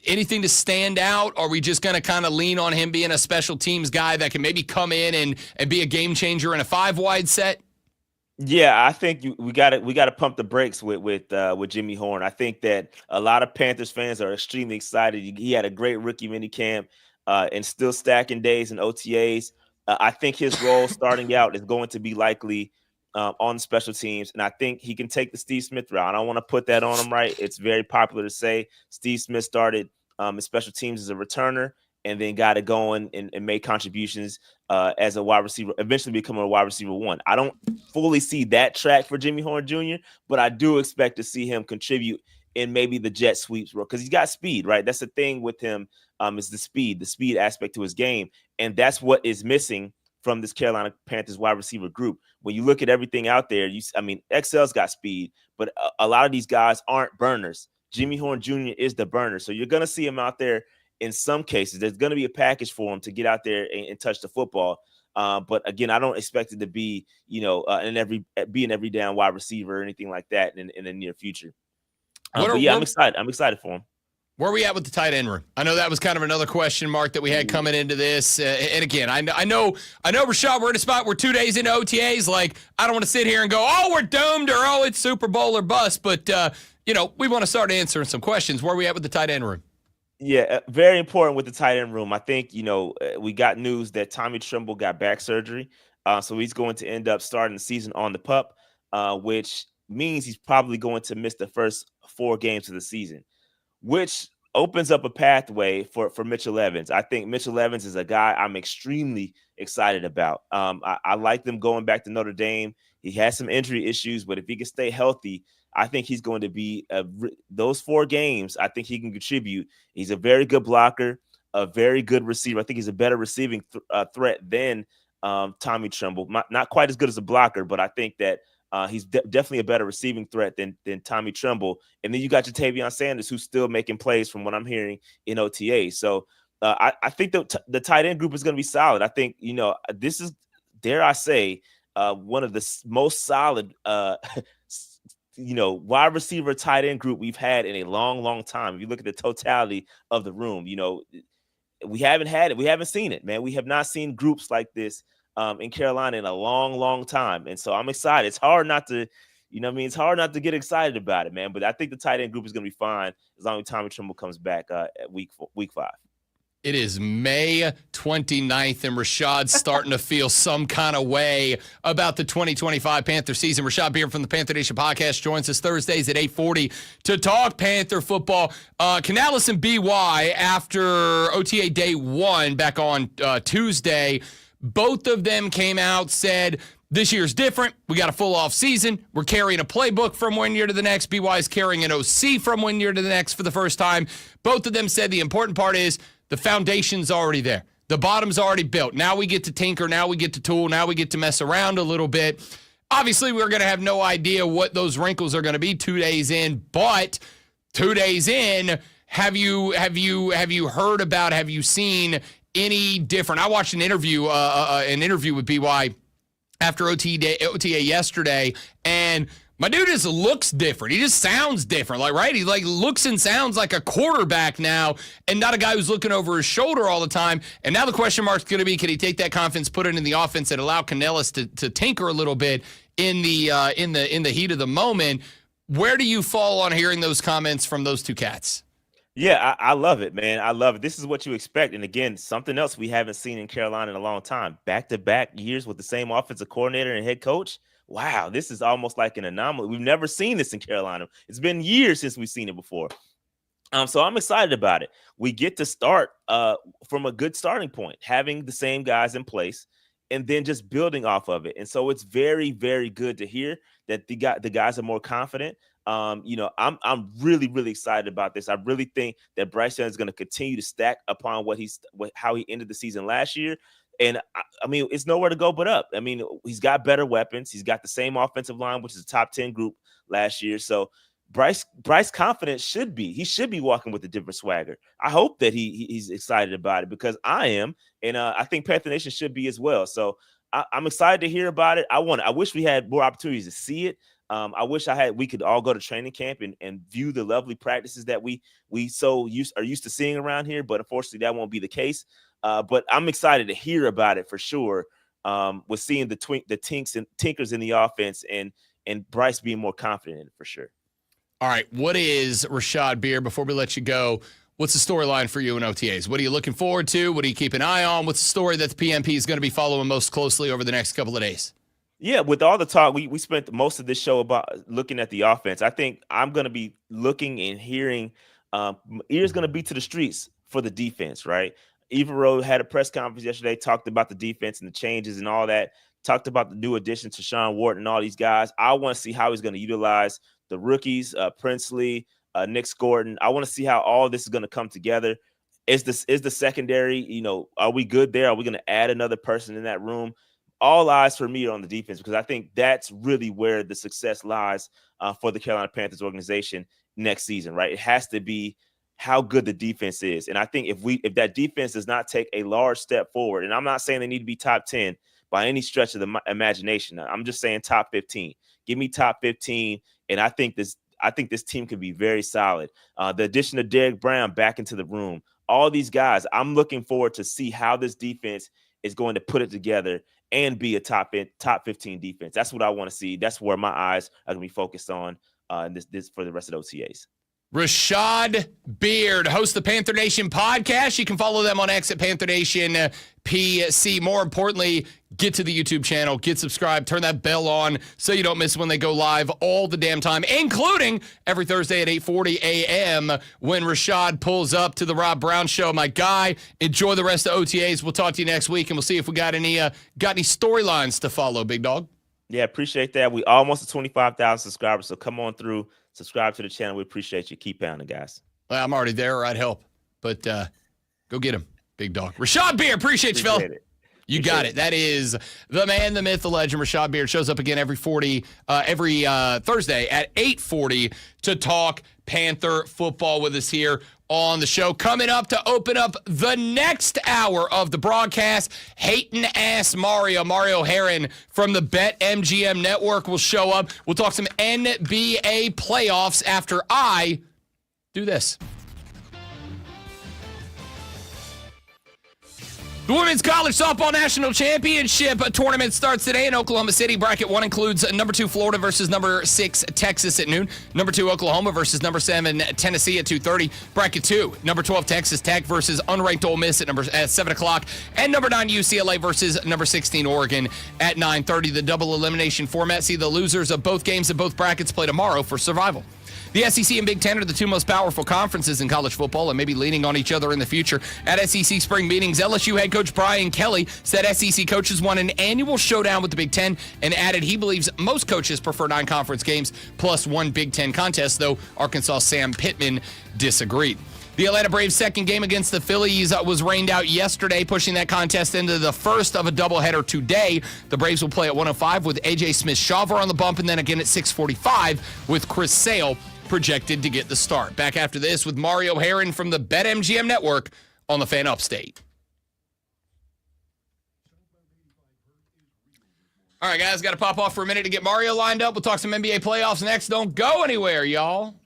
Anything to stand out? Are we just going to kind of lean on him being a special teams guy that can maybe come in and be a game changer in a 5-wide set? Yeah, I think we got to pump the brakes with Jimmy Horn. I think that a lot of Panthers fans are extremely excited. He had a great rookie minicamp and still stacking days and OTAs. I think his role starting out is going to be likely on special teams, and I think he can take the Steve Smith route. I don't want to put that on him, right? It's very popular to say Steve Smith started in special teams as a returner and then got it going and made contributions as a wide receiver, eventually becoming a wide receiver 1. I don't fully see that track for Jimmy Horn Jr., but I do expect to see him contribute in maybe the jet sweeps role because he's got speed, right? That's the thing with him is the speed aspect to his game, and that's what is missing from this Carolina Panthers wide receiver group. When you look at everything out there, XL's got speed, but a lot of these guys aren't burners. Jimmy Horn Jr. is the burner, so you're going to see him out there. In some cases, there's going to be a package for him to get out there and touch the football. But again, I don't expect it to be, an every down wide receiver or anything like that in the near future. I'm excited. I'm excited for him. Where are we at with the tight end room? I know that was kind of another question mark that we had coming into this. And again, I know, Rashad, we're in a spot where 2 days into OTAs, like, I don't want to sit here and go, oh, we're doomed, or oh, it's Super Bowl or bust. But, we want to start answering some questions. Where are we at with the tight end room? Yeah, very important with the tight end room. I think, we got news that Tommy Tremble got back surgery. So he's going to end up starting the season on the PUP, which means he's probably going to miss the first 4 games of the season, which opens up a pathway for Mitchell Evans. I think Mitchell Evans is a guy I'm extremely excited about. I like them going back to Notre Dame. He has some injury issues, but if he can stay healthy, I think he's going to be those 4 games. I think he can contribute. He's a very good blocker, a very good receiver. I think he's a better receiving threat than Tommy Tremble. Not quite as good as a blocker, but I think that He's definitely a better receiving threat than Tommy Tremble. And then you got Jatavion Sanders, who's still making plays from what I'm hearing in OTA. So I think the tight end group is going to be solid. I think, this is, dare I say, one of the most solid, wide receiver tight end group we've had in a long, long time. If you look at the totality of the room, we haven't had it. We haven't seen it, man. We have not seen groups like this in Carolina in a long, long time. And so I'm excited. It's hard not to, it's hard not to get excited about it, man. But I think the tight end group is going to be fine as long as Tommy Tremble comes back at week 5. It is May 29th, and Rashad's starting to feel some kind of way about the 2025 Panther season. Rashad Beard from the Panther Nation podcast joins us Thursdays at 8:40 to talk Panther football. Canales and BY, after OTA Day 1 back on Tuesday, both of them came out, said, this year's different. We got a full off season. We're carrying a playbook from one year to the next. BY is carrying an OC from one year to the next for the first time. Both of them said the important part is the foundation's already there. The bottom's already built. Now we get to tinker. Now we get to tool. Now we get to mess around a little bit. Obviously, we're going to have no idea what those wrinkles are going to be 2 days in. But 2 days in, have you heard about? Have you seen any different? I watched an interview with BY after OTA yesterday, and my dude just looks different. He just sounds different, right? He looks and sounds like a quarterback now, and not a guy who's looking over his shoulder all the time. And now the question mark's going to be: can he take that confidence, put it in the offense, and allow Canales to tinker a little bit in the heat of the moment? Where do you fall on hearing those comments from those two cats? Yeah, I love it, man. I love it. This is what you expect. And again, something else we haven't seen in Carolina in a long time. Back-to-back years with the same offensive coordinator and head coach. Wow, this is almost like an anomaly. We've never seen this in Carolina. It's been years since we've seen it before. So I'm excited about it. We get to start from a good starting point, having the same guys in place and then just building off of it. And so it's very, very good to hear that the guys are more confident. I'm really, really excited about this. I really think that Bryce Young is going to continue to stack upon how he ended the season last year. And I mean, it's nowhere to go but up. I mean, he's got better weapons. He's got the same offensive line, which is a top 10 group last year. So Bryce confidence should be walking with a different swagger. I hope that he's excited about it, because I am. And I think Panther Nation should be as well. So I'm excited to hear about it. I wish we had more opportunities to see it. I wish we could all go to training camp and view the lovely practices that we are used to seeing around here. But unfortunately, that won't be the case. But I'm excited to hear about it for sure. With seeing the tinkers in the offense and Bryce being more confident in it for sure. All right, what is Rashad Beard? Before we let you go, what's the storyline for you in OTAs? What are you looking forward to? What do you keep an eye on? What's the story that the PNP is going to be following most closely over the next couple of days? Yeah, with all the talk, we spent most of this show about looking at the offense. I think I'm going to be looking and hearing. Ears going to be to the streets for the defense, right? Evero had a press conference yesterday, talked about the defense and the changes and all that, talked about the new addition to Sean Wharton and all these guys. I want to see how he's going to utilize the rookies, Princely, Nick Gordon. I want to see how all this is going to come together. Is the secondary, are we good there? Are we going to add another person in that room? All eyes for me are on the defense, because I think that's really where the success lies for the Carolina Panthers organization next season, right? It has to be how good the defense is. And I think if that defense does not take a large step forward, and I'm not saying they need to be top 10 by any stretch of the imagination. I'm just saying top 15. Give me top 15, and I think this team could be very solid. The addition of Derek Brown back into the room, all these guys, I'm looking forward to see how this defense is going to put it together and be a top 15 defense. That's what I want to see. That's where my eyes are going to be focused on this for the rest of the OTAs. Rashad Beard, host the Panther Nation podcast. You can follow them on X at Panther Nation PC. More importantly, get to the YouTube channel, get subscribed, turn that bell on so you don't miss when they go live all the damn time, including every Thursday at 8:40 a.m. when Rashad pulls up to the Rob Brown Show. My guy, enjoy the rest of OTAs. We'll talk to you next week, and we'll see if we got any storylines to follow, big dog. Yeah, appreciate that. We almost at 25,000 subscribers, so come on through. Subscribe to the channel. We appreciate you. Keep pounding, guys. Well, I'm already there, or I'd help. But go get him, big dog. Rashad Beard, appreciate you, fella. It. You got it. That is the man, the myth, the legend. Rashad Beard shows up again every Thursday at 8:40 to talk Panther football with us here on the show. Coming up to open up the next hour of the broadcast, Hating Ass Mario Herron from the BetMGM Network will show up. We'll talk some NBA playoffs after I do this. The Women's College Softball National Championship tournament starts today in Oklahoma City. Bracket 1 includes number 2 Florida versus number 6 Texas at noon. Number 2 Oklahoma versus number 7 Tennessee at 2:30. Bracket 2, number 12 Texas Tech versus unranked Ole Miss at 7 o'clock. And number 9 UCLA versus number 16 Oregon at 9:30. The double elimination format. See the losers of both games in both brackets play tomorrow for survival. The SEC and Big Ten are the two most powerful conferences in college football and may be leaning on each other in the future. At SEC spring meetings, LSU head coach Brian Kelly said SEC coaches want an annual showdown with the Big Ten and added he believes most coaches prefer 9 conference games plus 1 Big Ten contest, though Arkansas' Sam Pittman disagreed. The Atlanta Braves' second game against the Phillies was rained out yesterday, pushing that contest into the first of a doubleheader today. The Braves will play at 1:05 with A.J. Smith-Shawver on the bump, and then again at 6:45 with Chris Sale projected to get the start. Back after this with Mario Herron from the BetMGM Network on the Fan Upstate. All right, guys, got to pop off for a minute to get Mario lined up. We'll talk some NBA playoffs next. Don't go anywhere, y'all.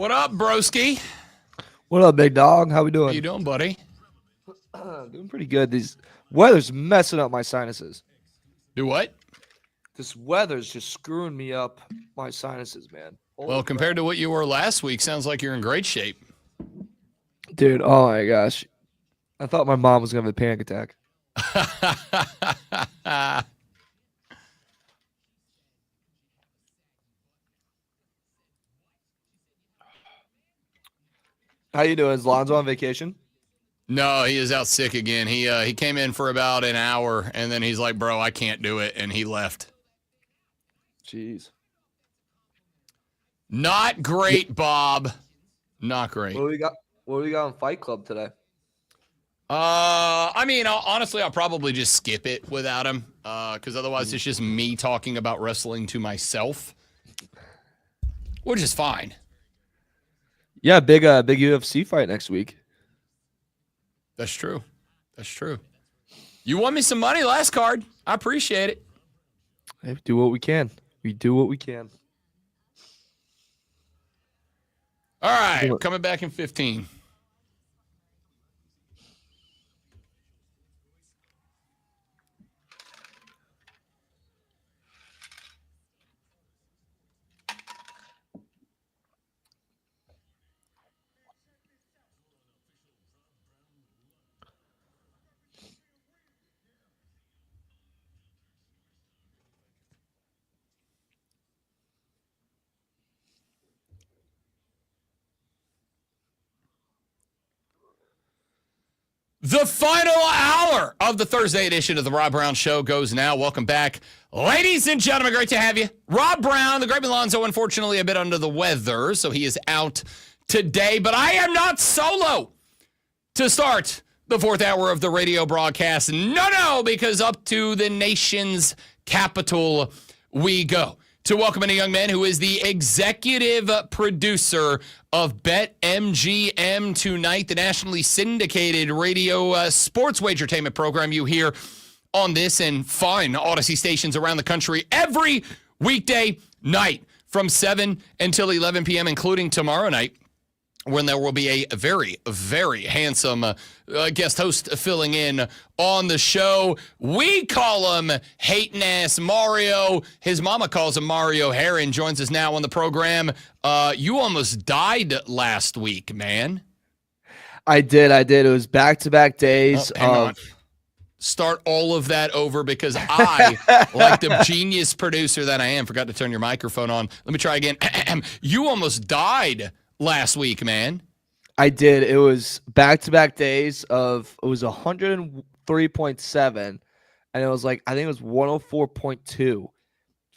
What up, broski? What up, big dog? How we doing? How you doing, buddy? Doing pretty good. These weather's messing up my sinuses. Do what? This weather's just screwing me up my sinuses, man. Well, compared to what you were last week, sounds like you're in great shape. Dude, oh my gosh. I thought my mom was going to have a panic attack. How you doing? Is Lonzo on vacation? No, he is out sick again. He came in for about an hour, and then he's like, bro, I can't do it, and he left. Jeez. Not great, Bob. Not great. What do we got on Fight Club today? I mean, honestly, I'll probably just skip it without him, because otherwise it's just me talking about wrestling to myself, which is fine. Yeah, big UFC fight next week. That's true. That's true. You won me some money last card. I appreciate it. Hey, do what we can. We do what we can. All right, coming back in 15. The final hour of the Thursday edition of the Rob Brown Show goes now. Welcome back, ladies and gentlemen. Great to have you. Rob Brown, the great Alonzo, unfortunately a bit under the weather, so he is out today. But I am not solo to start the fourth hour of the radio broadcast. No, because up to the nation's capital we go to welcome in a young man who is the executive producer of BetMGM Tonight, the nationally syndicated radio sports wagertainment program you hear on this and fine Odyssey stations around the country every weekday night from 7 until 11 p.m., including tomorrow night, when there will be a very, very handsome guest host filling in on the show. We call him hating ass Mario. His mama calls him Mario Herron. Joins us now on the program. You almost died last week, man. I did. It was back-to-back days hang on. Start all of that over because I, like the genius producer that I am, forgot to turn your microphone on. Let me try again. You almost died last week, man. I did. It was back-to-back days of, it was 103.7, and it was like, I think it was 104.2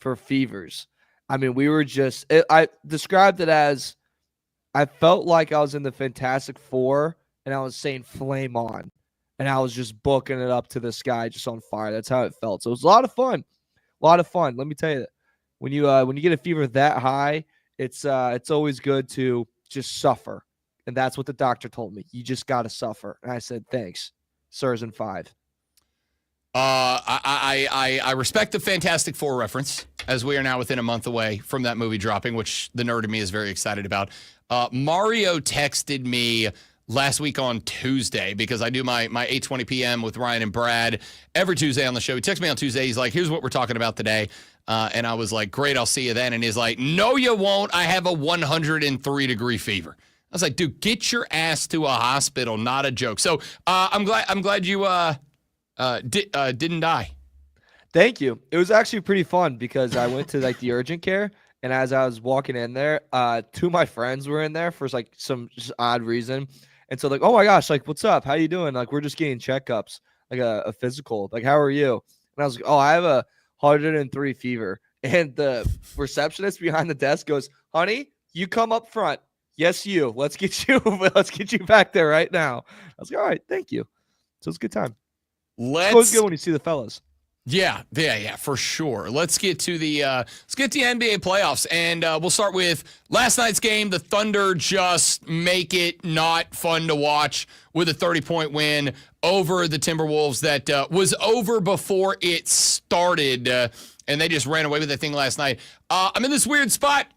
for fevers. I mean, we were just, I described it as, I felt like I was in the Fantastic Four, and I was saying flame on, and I was just booking it up to the sky, just on fire. That's how it felt. So it was a lot of fun. Let me tell you that when you get a fever that high, it's always good to just suffer. And that's what the doctor told me. You just got to suffer. And I said, thanks. Sirs in 5. I respect the Fantastic Four reference, as we are now within a month away from that movie dropping, which the nerd in me is very excited about. Mario texted me last week on Tuesday, because I do my 8:20 p.m. with Ryan and Brad every Tuesday on the show. He texted me on Tuesday. He's like, here's what we're talking about today. And I was like, great, I'll see you then. And he's like, no, you won't. I have a 103-degree fever. I was like, dude, get your ass to a hospital. Not a joke. So I'm glad you didn't die. Thank you. It was actually pretty fun because I went to like the urgent care, and as I was walking in there, 2 of my friends were in there for like some just odd reason. And so like, oh my gosh, like, what's up? How you doing? Like, we're just getting checkups, like a physical. Like, how are you? And I was like, oh, I have a 103 fever. And the receptionist behind the desk goes, honey, you come up front. Yes, you. Let's get you back there right now. I was like, all right, thank you. So it's a good time. It's always good when you see the fellas. Yeah, for sure. Let's get to the NBA playoffs, and we'll start with last night's game. The Thunder just make it not fun to watch with a 30-point win over the Timberwolves that was over before it started, and they just ran away with that thing last night. I'm in this weird spot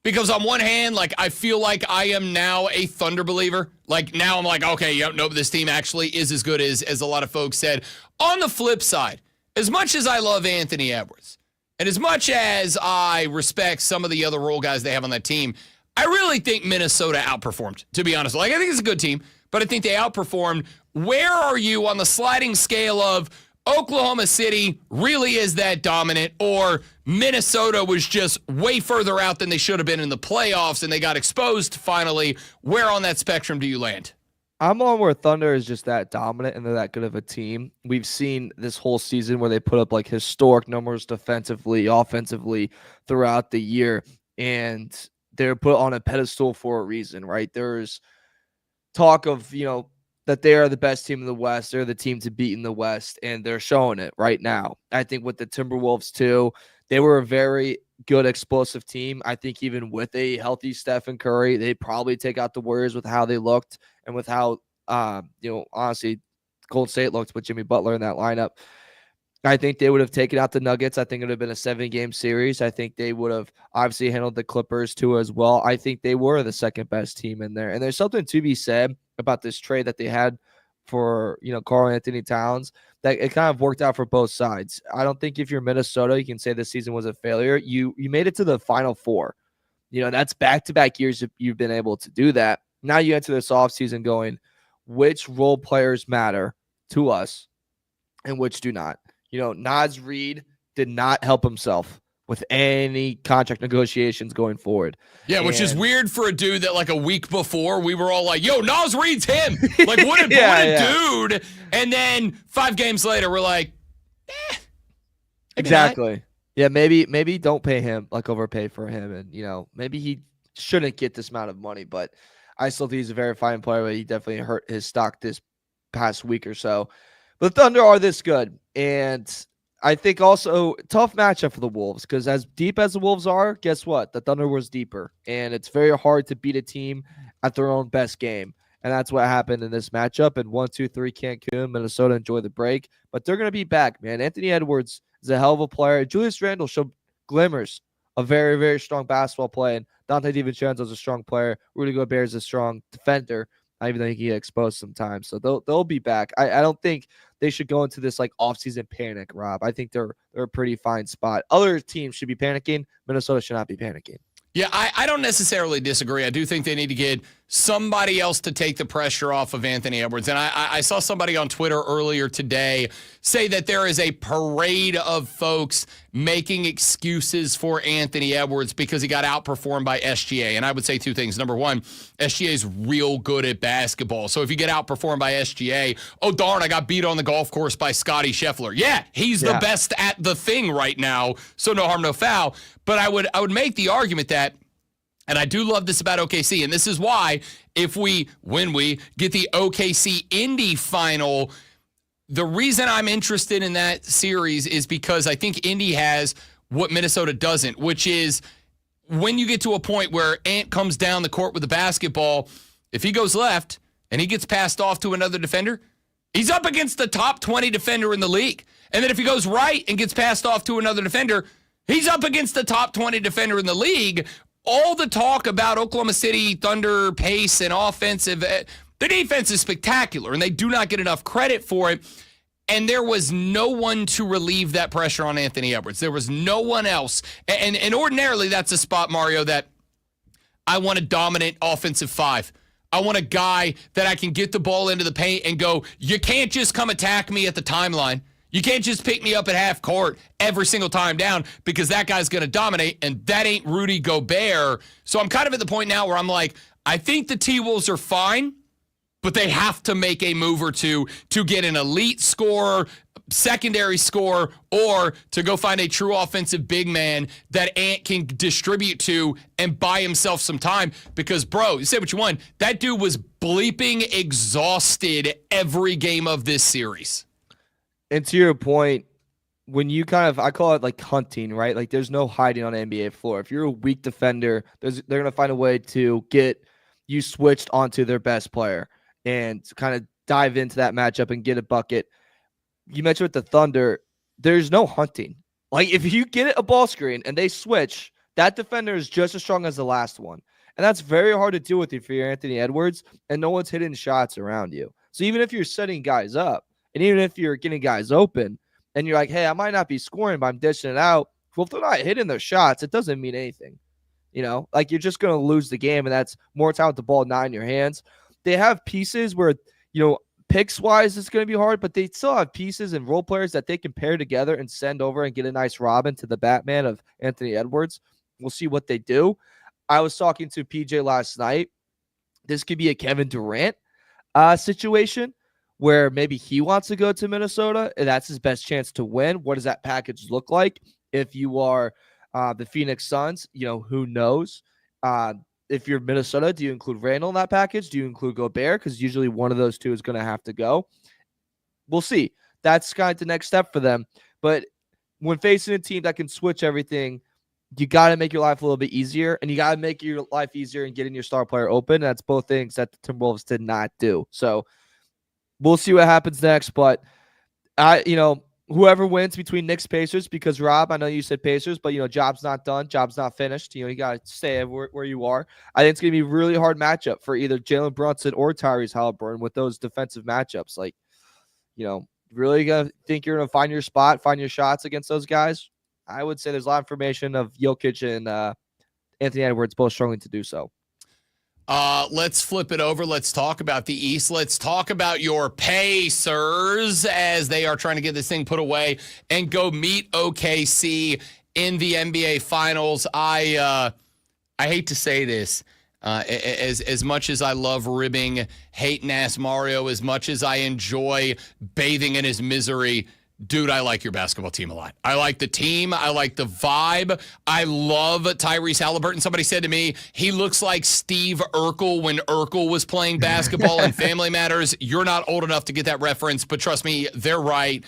Because on one hand, like, I feel like I am now a Thunder believer. Like, now I'm like, okay, no, this team actually is as good as a lot of folks said. On the flip side, as much as I love Anthony Edwards, and as much as I respect some of the other role guys they have on that team, I really think Minnesota outperformed, to be honest. Like, I think it's a good team, but I think they outperformed. Where are you on the sliding scale of Oklahoma City really is that dominant, or Minnesota was just way further out than they should have been in the playoffs and they got exposed finally? Where on that spectrum do you land? I'm on where Thunder is just that dominant and they're that good of a team. We've seen this whole season where they put up like historic numbers defensively, offensively throughout the year, and they're put on a pedestal for a reason, right? There's talk of, that they are the best team in the West. They're the team to beat in the West, and they're showing it right now. I think with the Timberwolves too, they were a very good explosive team. I think even with a healthy Stephen Curry, they probably take out the Warriors with how they looked and with how, honestly, Golden State looked with Jimmy Butler in that lineup. I think they would have taken out the Nuggets. I think it would have been a 7-game series. I think they would have obviously handled the Clippers too as well. I think they were the second best team in there. And there's something to be said about this trade that they had for, Karl Anthony Towns, that it kind of worked out for both sides. I don't think if you're Minnesota, you can say this season was a failure. You made it to the Final Four. That's back-to-back years you've been able to do that. Now you enter this offseason going, which role players matter to us and which do not. Naz Reid did not help himself with any contract negotiations going forward. Yeah, which is weird for a dude that like a week before we were all like, yo, Naz Reid's him. Like, what a dude. And then 5 games later, we're like, exactly. Yeah, maybe don't pay him, like overpay for him. And, maybe he shouldn't get this amount of money, but I still think he's a very fine player, but he definitely hurt his stock this past week or so. But the Thunder are this good. And I think also tough matchup for the Wolves, because as deep as the Wolves are, guess what? The Thunder was deeper. And it's very hard to beat a team at their own best game. And that's what happened in this matchup. And 1-2-3 Cancun, Minnesota enjoy the break. But they're going to be back, man. Anthony Edwards is a hell of a player. Julius Randle showed glimmers of very, very strong basketball play. And Dante DiVincenzo is a strong player. Rudy Gobert is a strong defender, even though he can get exposed sometimes. So they'll be back. I don't think they should go into this like offseason panic, Rob. I think they're a pretty fine spot. Other teams should be panicking. Minnesota should not be panicking. Yeah, I don't necessarily disagree. I do think they need to get somebody else to take the pressure off of Anthony Edwards. And I saw somebody on Twitter earlier today say that there is a parade of folks making excuses for Anthony Edwards because he got outperformed by SGA. And I would say 2 things. Number one, SGA is real good at basketball. So if you get outperformed by SGA, oh, darn, I got beat on the golf course by Scotty Scheffler. Yeah, he's the best at the thing right now. So no harm, no foul. But I would make the argument that, and I do love this about OKC, and this is why when we get the OKC Indy final, the reason I'm interested in that series is because I think Indy has what Minnesota doesn't, which is when you get to a point where Ant comes down the court with the basketball, if he goes left and he gets passed off to another defender, he's up against the top 20 defender in the league. And then if he goes right and gets passed off to another defender, he's up against the top 20 defender in the league. All the talk about Oklahoma City Thunder pace and offensive, their defense is spectacular, and they do not get enough credit for it. And there was no one to relieve that pressure on Anthony Edwards. There was no one else. And ordinarily, that's a spot, Mario, that I want a dominant offensive 5. I want a guy that I can get the ball into the paint and go, you can't just come attack me at the timeline. You can't just pick me up at half court every single time down, because that guy's going to dominate, and that ain't Rudy Gobert. So I'm kind of at the point now where I'm like, I think the T-Wolves are fine, but they have to make a move or two to get an elite scorer, secondary scorer, or to go find a true offensive big man that Ant can distribute to and buy himself some time. Because, bro, you say what you want, that dude was bleeping exhausted every game of this series. And to your point, when you I call it like hunting, right? Like there's no hiding on an NBA floor. If you're a weak defender, they're going to find a way to get you switched onto their best player and kind of dive into that matchup and get a bucket. You mentioned with the Thunder, there's no hunting. Like if you get a ball screen and they switch, That defender is just as strong as the last one. And that's very hard to deal with if you're Anthony Edwards and no one's hitting shots around you. So even if you're setting guys up and even if you're getting guys open and you're like, hey, I might not be scoring, but I'm dishing it out. Well, if they're not hitting their shots, it doesn't mean anything. Like you're just going to lose the game, and that's more time with the ball not in your hands. They have pieces where, picks-wise it's going to be hard, but they still have pieces and role players that they can pair together and send over and get a nice Robin to the Batman of Anthony Edwards. We'll see what they do. I was talking to PJ last night. This could be a Kevin Durant situation where maybe he wants to go to Minnesota, and that's his best chance to win. What does that package look like? If you are the Phoenix Suns, who knows? If you're Minnesota, do you include Randall in that package? Do you include Gobert? Because usually one of those two is going to have to go. We'll see. That's kind of the next step for them. But when facing a team that can switch everything, you got to make your life a little bit easier, and you got to make your life easier in getting your star player open. That's both things that the Timberwolves did not do. So we'll see what happens next. But whoever wins between Knicks Pacers, because Rob, I know you said Pacers, but job's not done, job's not finished. You got to stay where you are. I think it's gonna be a really hard matchup for either Jalen Brunson or Tyrese Halliburton with those defensive matchups. Like, really gonna think you're gonna find your spot, find your shots against those guys? I would say there's a lot of information of Jokic and Anthony Edwards both struggling to do so. Let's flip it over. Let's talk about the East. Let's talk about your Pacers as they are trying to get this thing put away and go meet OKC in the NBA Finals. I hate to say this. As much as I love ribbing hate-ass Mario, as much as I enjoy bathing in his misery, dude, I like your basketball team a lot. I like the team. I like the vibe. I love Tyrese Halliburton. Somebody said to me, he looks like Steve Urkel when Urkel was playing basketball in Family Matters. You're not old enough to get that reference, but trust me, they're right.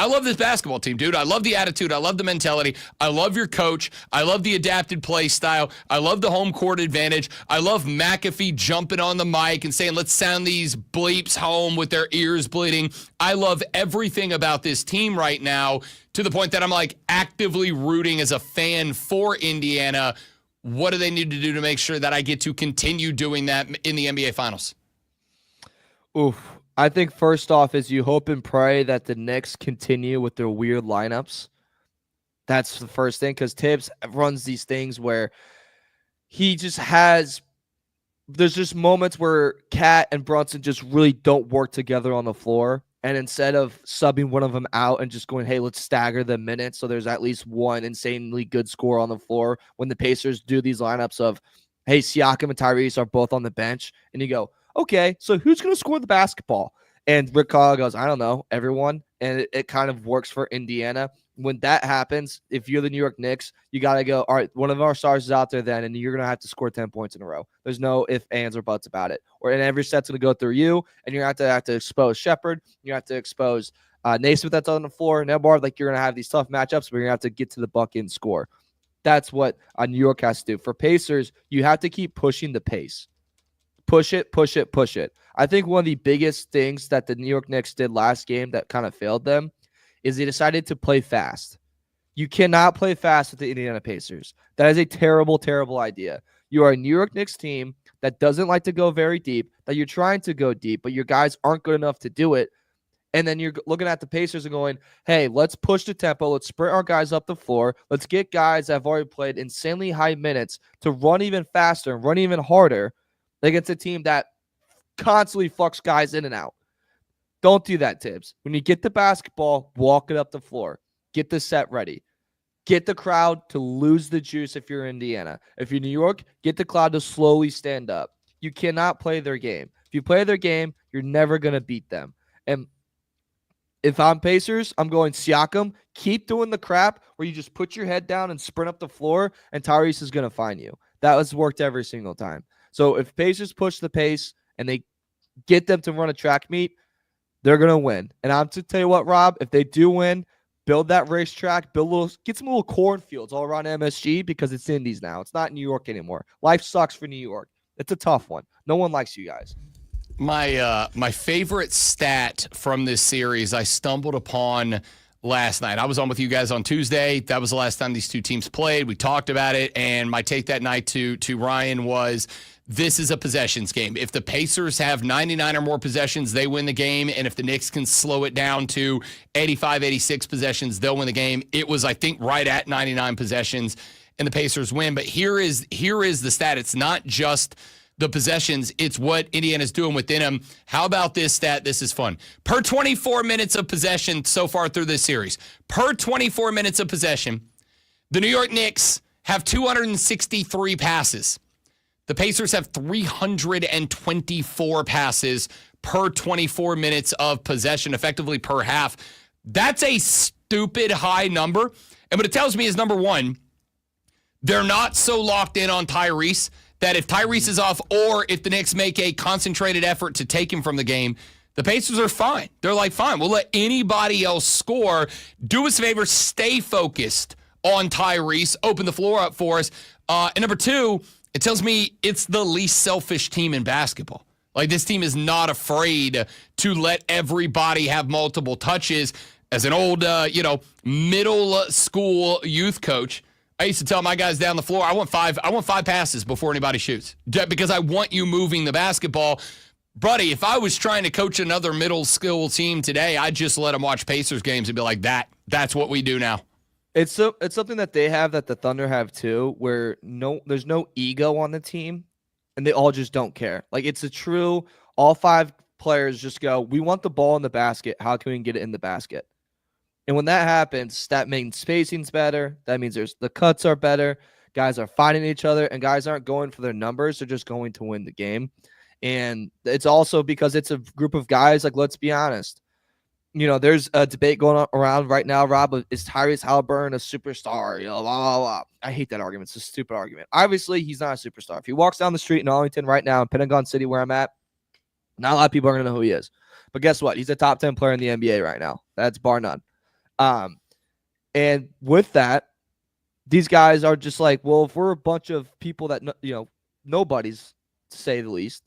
I love this basketball team, dude. I love the attitude. I love the mentality. I love your coach. I love the adapted play style. I love the home court advantage. I love McAfee jumping on the mic and saying, let's sound these bleeps home with their ears bleeding. I love everything about this team right now to the point that I'm like actively rooting as a fan for Indiana. What do they need to do to make sure that I get to continue doing that in the NBA Finals? Oof. I think first off is you hope and pray that the Knicks continue with their weird lineups. That's the first thing, because Tibbs runs these things where he just has – there's just moments where Cat and Brunson just really don't work together on the floor. And instead of subbing one of them out and just going, hey, let's stagger the minutes so there's at least one insanely good scorer on the floor, when the Pacers do these lineups of, hey, Siakam and Tyrese are both on the bench, and you go, okay, so who's going to score the basketball? And Rick Carlisle goes, I don't know, everyone. And it kind of works for Indiana. When that happens, if you're the New York Knicks, you got to go, all right, one of our stars is out there then, and you're going to have to score 10 points in a row. There's no ifs, ands, or buts about it. And every set's going to go through you, and you're going to have to expose Shepard. You have to expose Naismith that's on the floor. Nebard, like you're going to have these tough matchups, but you're going to have to get to the bucket and score. That's what New York has to do. For Pacers, you have to keep pushing the pace. Push it, push it, push it. I think one of the biggest things that the New York Knicks did last game that kind of failed them is they decided to play fast. You cannot play fast with the Indiana Pacers. That is a terrible, terrible idea. You are a New York Knicks team that doesn't like to go very deep, that you're trying to go deep, but your guys aren't good enough to do it. And then you're looking at the Pacers and going, hey, let's push the tempo. Let's sprint our guys up the floor. Let's get guys that have already played insanely high minutes to run even faster and run even harder against a team that constantly fucks guys in and out. Don't do that, Tibbs. When you get the basketball, walk it up the floor. Get the set ready. Get the crowd to lose the juice if you're Indiana. If you're New York, get the crowd to slowly stand up. You cannot play their game. If you play their game, you're never going to beat them. And if I'm Pacers, I'm going Siakam. Keep doing the crap where you just put your head down and sprint up the floor, and Tyrese is going to find you. That has worked every single time. So if Pacers push the pace and they get them to run a track meet, they're going to win. And I'm to tell you what, Rob, if they do win, build that racetrack, get some little cornfields all around MSG because it's Indies now. It's not New York anymore. Life sucks for New York. It's a tough one. No one likes you guys. My favorite stat from this series I stumbled upon last night. I was on with you guys on Tuesday. That was the last time these two teams played. We talked about it, and my take that night to Ryan was this is a possessions game. If the Pacers have 99 or more possessions, they win the game, and if the Knicks can slow it down to 85, 86 possessions, they'll win the game. It was, I think, right at 99 possessions, and the Pacers win. But here is the stat. It's not just the possessions, it's what Indiana's doing within them. How about this stat? This is fun. Per 24 minutes of possession so far through this series, per 24 minutes of possession, the New York Knicks have 263 passes. The Pacers have 324 passes per 24 minutes of possession, effectively per half. That's a stupid high number. And what it tells me is, number one, they're not so locked in on Tyrese that if Tyrese is off or if the Knicks make a concentrated effort to take him from the game, the Pacers are fine. They're like, fine, we'll let anybody else score. Do us a favor, stay focused on Tyrese. Open the floor up for us. And number two, it tells me it's the least selfish team in basketball. Like, this team is not afraid to let everybody have multiple touches. As an old, middle school youth coach, I used to tell my guys down the floor, I want five passes before anybody shoots, because I want you moving the basketball. Buddy, if I was trying to coach another middle school team today, I'd just let them watch Pacers games and be like, that's what we do now. It's something that they have that the Thunder have too, where there's no ego on the team, and they all just don't care. Like, it's a true, all five players just go, we want the ball in the basket. How can we get it in the basket? And when that happens, that means spacing's better. That means the cuts are better. Guys are finding each other, and guys aren't going for their numbers. They're just going to win the game. And it's also because it's a group of guys, like, let's be honest. There's a debate going on around right now, Rob, is Tyrese Halliburton a superstar? Blah, blah, blah. I hate that argument. It's a stupid argument. Obviously, he's not a superstar. If he walks down the street in Arlington right now in Pentagon City, where I'm at, not a lot of people are going to know who he is. But guess what? He's a top 10 player in the NBA right now. That's bar none. And with that, these guys are just like, well, if we're a bunch of people that, nobodies, to say the least,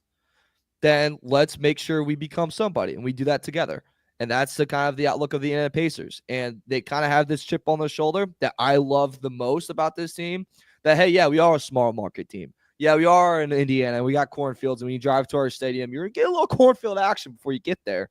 then let's make sure we become somebody, and we do that together. And that's the kind of the outlook of the Indiana Pacers. And they kind of have this chip on their shoulder that I love the most about this team, that, hey, yeah, we are a small market team. Yeah, we are in Indiana. We got cornfields, and when you drive to our stadium, you're going to get a little cornfield action before you get there.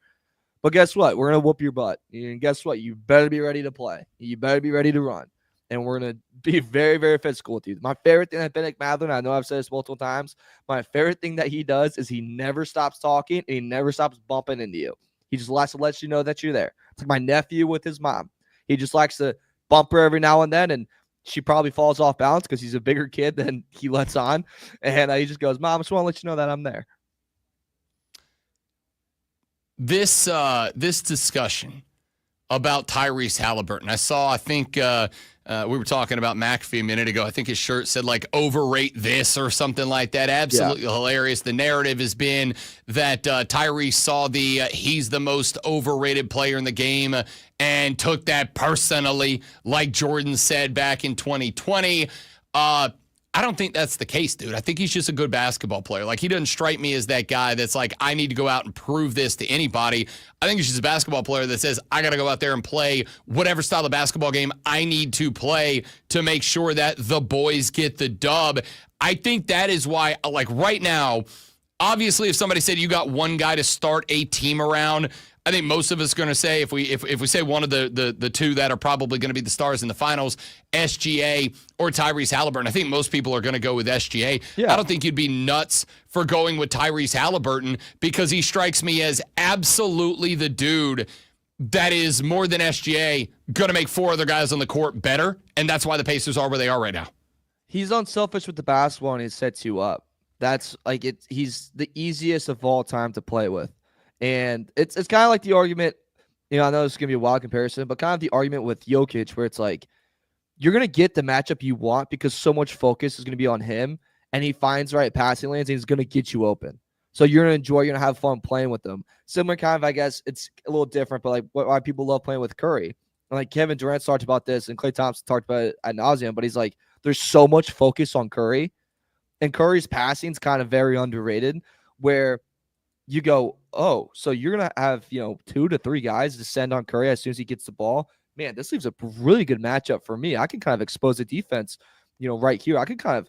But guess what? We're going to whoop your butt. And guess what? You better be ready to play. You better be ready to run. And we're going to be very, very physical with you. My favorite thing that Bennett Mathurin, I know I've said this multiple times, my favorite thing that he does is he never stops talking, and he never stops bumping into you. He just likes to let you know that you're there. It's like my nephew with his mom. He just likes to bump her every now and then, and she probably falls off balance because he's a bigger kid than he lets on. And he just goes, Mom, I just want to let you know that I'm there. This discussion about Tyrese Halliburton, I think we were talking about McAfee a minute ago. I think his shirt said, like, overrate this or something like that. Absolutely hilarious. The narrative has been that Tyrese saw he's the most overrated player in the game and took that personally, like Jordan said back in 2020. I don't think that's the case, dude. I think he's just a good basketball player. Like, he doesn't strike me as that guy that's like, I need to go out and prove this to anybody. I think he's just a basketball player that says, I got to go out there and play whatever style of basketball game I need to play to make sure that the boys get the dub. I think that is why, like, right now, obviously, if somebody said you got one guy to start a team around, I think most of us are going to say, if we say one of the two that are probably going to be the stars in the finals, SGA or Tyrese Halliburton, I think most people are going to go with SGA. Yeah. I don't think you'd be nuts for going with Tyrese Halliburton, because he strikes me as absolutely the dude that is, more than SGA, going to make four other guys on the court better, and that's why the Pacers are where they are right now. He's unselfish with the basketball, and he sets you up. That's like it. He's the easiest of all time to play with. And it's kind of like the argument, I know this is going to be a wild comparison, but kind of the argument with Jokic, where it's like, you're going to get the matchup you want because so much focus is going to be on him, and he finds the right passing lanes, and he's going to get you open. So you're going to enjoy, you're going to have fun playing with them. Similar kind of, I guess, it's a little different, but like why people love playing with Curry. And like Kevin Durant talked about this, and Klay Thompson talked about it ad nauseum, but he's like, there's so much focus on Curry, and Curry's passing is kind of very underrated, where you go, oh, so you're going to have, 2 to 3 guys descend on Curry as soon as he gets the ball. man, this leaves a really good matchup for me. I can kind of expose the defense, right here. I can kind of,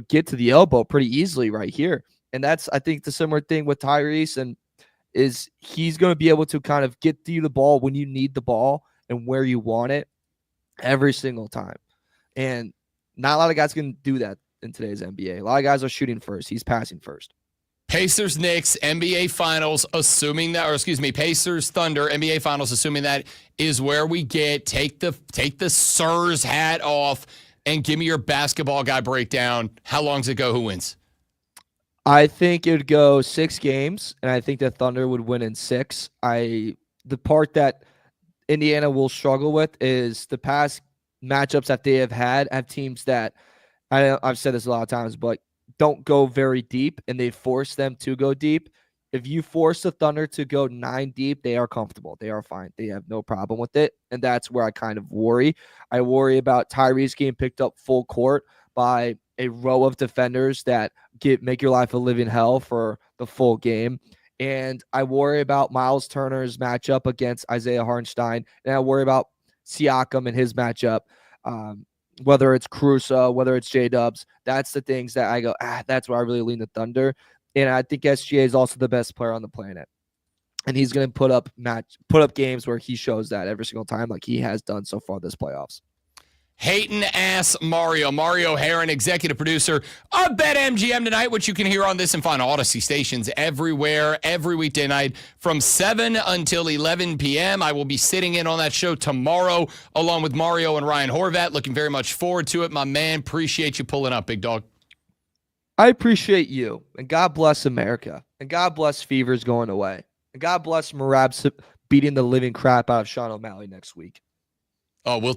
get to the elbow pretty easily right here. And that's, I think, the similar thing with Tyrese, and is he's going to be able to kind of get you the ball when you need the ball and where you want it every single time. And not a lot of guys can do that in today's NBA. A lot of guys are shooting first. He's passing first. Pacers Knicks NBA Finals, Pacers Thunder NBA Finals, assuming that is where we get. Take the Sirs hat off and give me your basketball guy breakdown. How long does it go? Who wins? I think it would go 6 games, and I think the Thunder would win in 6. The part that Indiana will struggle with is the past matchups that they have teams that, I've said this a lot of times, but don't go very deep, and they force them to go deep. If you force the Thunder to go 9 deep, they are comfortable. They are fine. They have no problem with it, and that's where I kind of worry. I worry about Tyrese getting picked up full court by a row of defenders that make your life a living hell for the full game. And I worry about Miles Turner's matchup against Isaiah Hartenstein, and I worry about Siakam and his matchup. Whether it's Caruso, whether it's J-Dubs, that's the things that I go, that's where I really lean the Thunder. And I think SGA is also the best player on the planet. And he's going to put up games where he shows that every single time, like he has done so far this playoffs. Hating ass Mario Herron, executive producer of BetMGM tonight, which you can hear on this and find Odyssey stations everywhere, every weekday night from 7 until 11 p.m. I will be sitting in on that show tomorrow along with Mario and Ryan Horvat. Looking very much forward to it, my man. Appreciate you pulling up, big dog. I appreciate you, and God bless America, and God bless Fevers going away, and God bless Marab beating the living crap out of Sean O'Malley next week. Oh,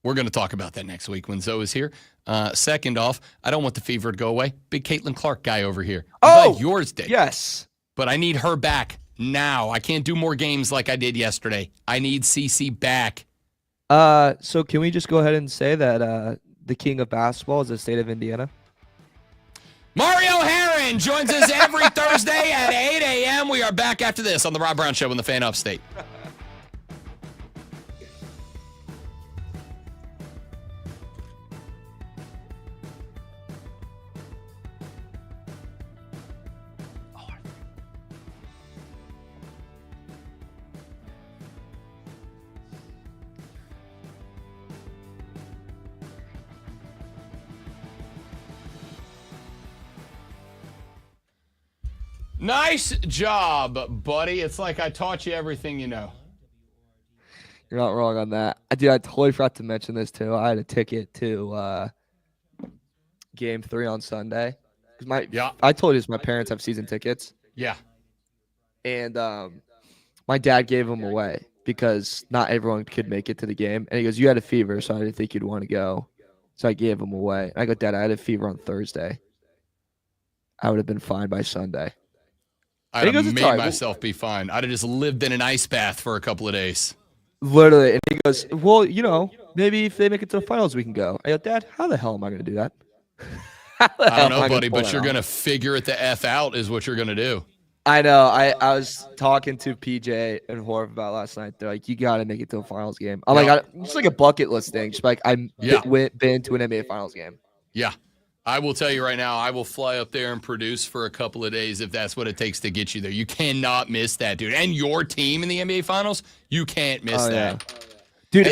we're going to talk about that next week when Zoe is here. Second off, I don't want the fever to go away. Big Caitlin Clark guy over here. I'm glad yours did. Yes. But I need her back now. I can't do more games like I did yesterday. I need CC back. So can we just go ahead and say that the king of basketball is the state of Indiana? Mario Herron joins us every Thursday at 8 a.m. We are back after this on The Rob Brown Show on the Fan Upstate. Nice job, buddy. It's like I taught you everything you know. You're not wrong on that. Dude, I totally forgot to mention this, too. I had a ticket to Game 3 on Sunday. I told you this, my parents have season tickets. Yeah. And my dad gave them away because not everyone could make it to the game. And he goes, you had a fever, so I didn't think you'd want to go. So I gave them away. I go, Dad, I had a fever on Thursday. I would have been fine by Sunday. I'd have made myself be fine. I'd have just lived in an ice bath for a couple of days. Literally. And he goes, well, maybe if they make it to the finals, we can go. I go, Dad, how the hell am I going to do that? I don't know, buddy, but you're going to figure it the F out is what you're going to do. I know. I was talking to PJ and Horv about last night. They're like, you got to make it to a finals game. I'm like, just like a bucket list thing. Just like been to an NBA finals game. Yeah. I will tell you right now, I will fly up there and produce for a couple of days if that's what it takes to get you there. You cannot miss that, dude. And your team in the NBA Finals, you can't miss that. Dude,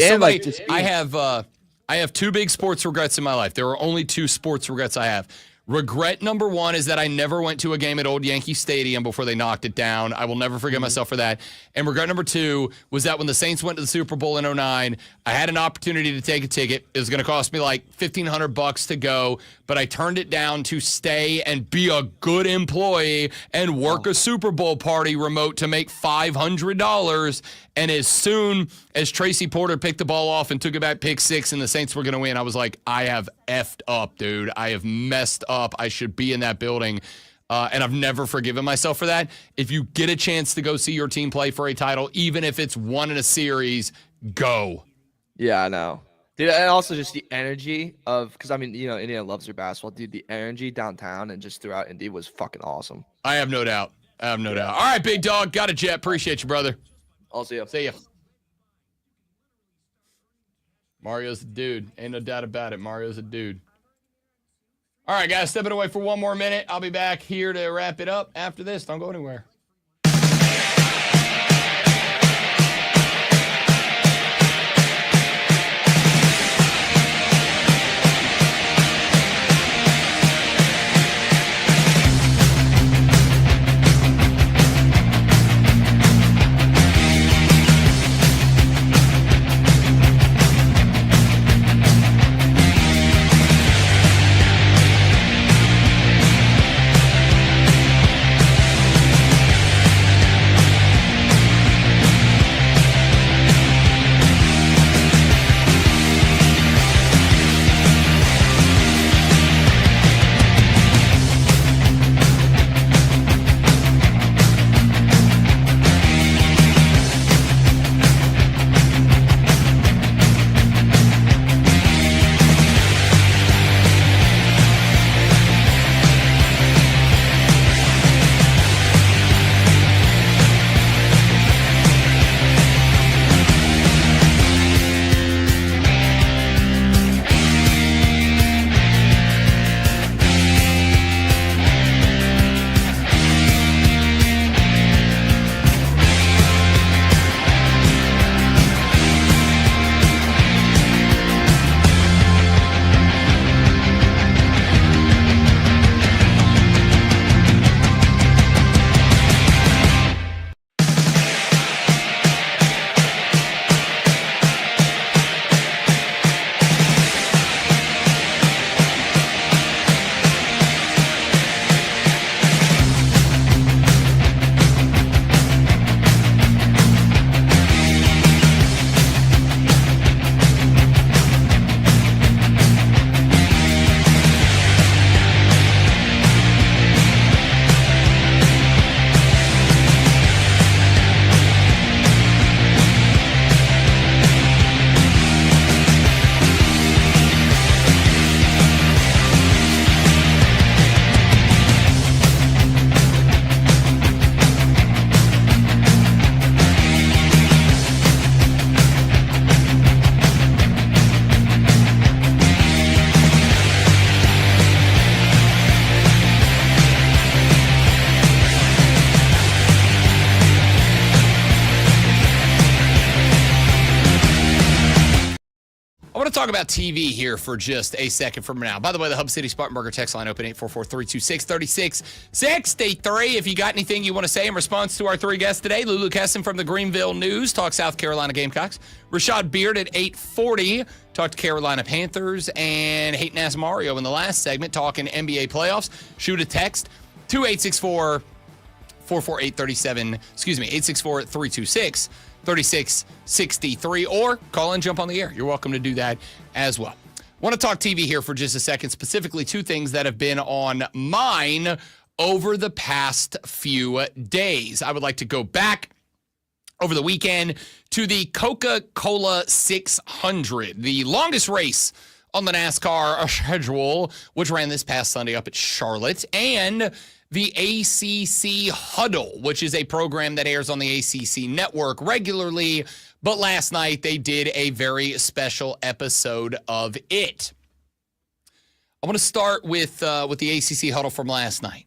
I have 2 big sports regrets in my life. There are only 2 sports regrets I have. Regret number 1 is that I never went to a game at Old Yankee Stadium before they knocked it down. I will never forgive myself for that. And regret number 2 was that when the Saints went to the Super Bowl in 2009, I had an opportunity to take a ticket. It was going to cost me like $1,500 to go, but I turned it down to stay and be a good employee and work a Super Bowl party remote to make $500. And as soon as Tracy Porter picked the ball off and took it back pick 6 and the Saints were going to win, I was like, I have effed up, dude. I have messed up. I should be in that building. And I've never forgiven myself for that. If you get a chance to go see your team play for a title, even if it's one in a series, go. Yeah, I know. Dude, and also just the energy of, because Indiana loves their basketball. Dude, the energy downtown and just throughout Indy was fucking awesome. I have no doubt. All right, big dog. Got a jet. Appreciate you, brother. I'll see you. See ya. Mario's a dude. Ain't no doubt about it. Mario's a dude. All right, guys, stepping away for one more minute. I'll be back here to wrap it up after this. Don't go anywhere. Talk about TV here for just a second from now. By the way, the Hub City Spartanburger text line open 844-326-3663. If you got anything you want to say in response to our three guests today, Lulu Kesson from the Greenville News, talk South Carolina Gamecocks. Rashad Beard at 840, talk to Carolina Panthers. And Hayden asked Mario in the last segment, talking NBA playoffs. Shoot a text to 864-326-3663, or call and jump on the air. You're welcome to do that as well. Want to talk TV here for just a second, specifically two things that have been on mine over the past few days. I would like to go back over the weekend to the Coca-Cola 600, the longest race on the NASCAR schedule, which ran this past Sunday up at Charlotte, and the ACC Huddle, which is a program that airs on the ACC network regularly, but last night they did a very special episode of it. I want to start with the ACC Huddle from last night.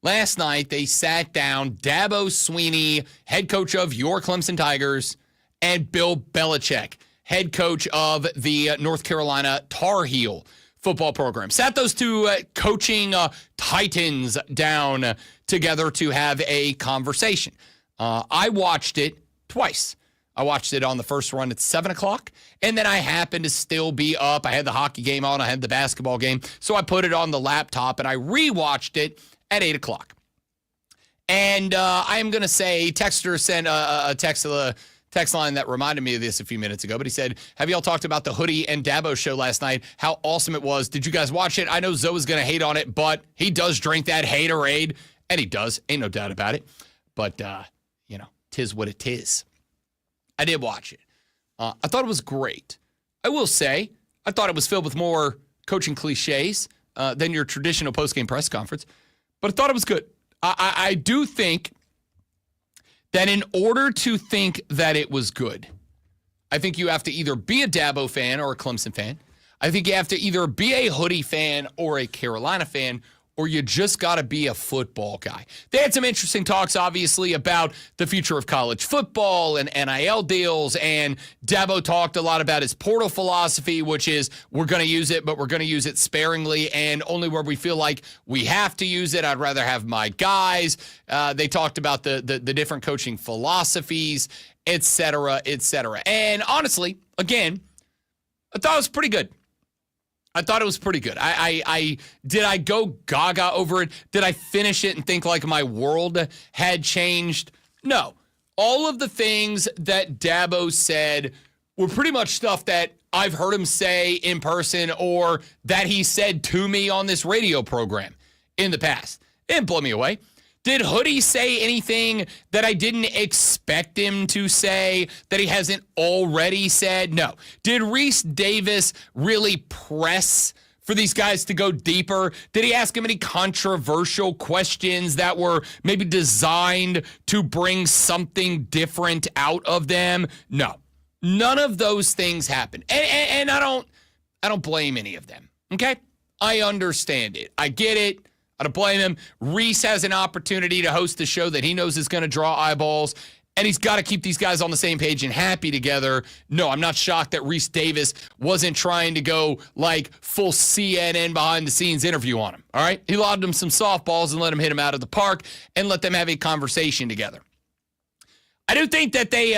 Last night, they sat down Dabo Swinney, head coach of your Clemson Tigers, and Bill Belichick, head coach of the North Carolina Tar Heel football program. Sat those two coaching titans down together to have a conversation. I watched it twice. I watched it on the first run at 7 o'clock, and then I happened to still be up. I had the hockey game on. I had the basketball game, so I put it on the laptop, and I rewatched it at 8 o'clock. And I am going to say, Texter sent a text to the text line that reminded me of this a few minutes ago, but he said, have y'all talked about the Hoodie and Dabo show last night? How awesome it was. Did you guys watch it? I know Zoe's going to hate on it, but he does drink that haterade, and he does. Ain't no doubt about it. But, tis what it is. I did watch it. I thought it was great. I will say, I thought it was filled with more coaching cliches than your traditional postgame press conference, but I thought it was good. I do think that in order to think that it was good, I think you have to either be a Dabo fan or a Clemson fan. I think you have to either be a Hoodie fan or a Carolina fan, or you just got to be a football guy. They had some interesting talks, obviously, about the future of college football and NIL deals, and Dabo talked a lot about his portal philosophy, which is we're going to use it, but we're going to use it sparingly and only where we feel like we have to use it. I'd rather have my guys. They talked about the different coaching philosophies, et cetera, et cetera. And honestly, again, I thought it was pretty good. I thought it was pretty good. Did I go gaga over it? Did I finish it and think like my world had changed? No. All of the things that Dabo said were pretty much stuff that I've heard him say in person or that he said to me on this radio program in the past. It didn't blow me away. Did Hoodie say anything that I didn't expect him to say that he hasn't already said? No. Did Reese Davis really press for these guys to go deeper? Did he ask him any controversial questions that were maybe designed to bring something different out of them? No. None of those things happened. And I don't blame any of them. Okay? I understand it. I get it. I don't blame him. Reese has an opportunity to host a show that he knows is going to draw eyeballs, and he's got to keep these guys on the same page and happy together. No, I'm not shocked that Reese Davis wasn't trying to go like full CNN behind-the-scenes interview on him, all right? He lobbed him some softballs and let him hit him out of the park and let them have a conversation together. I do think that they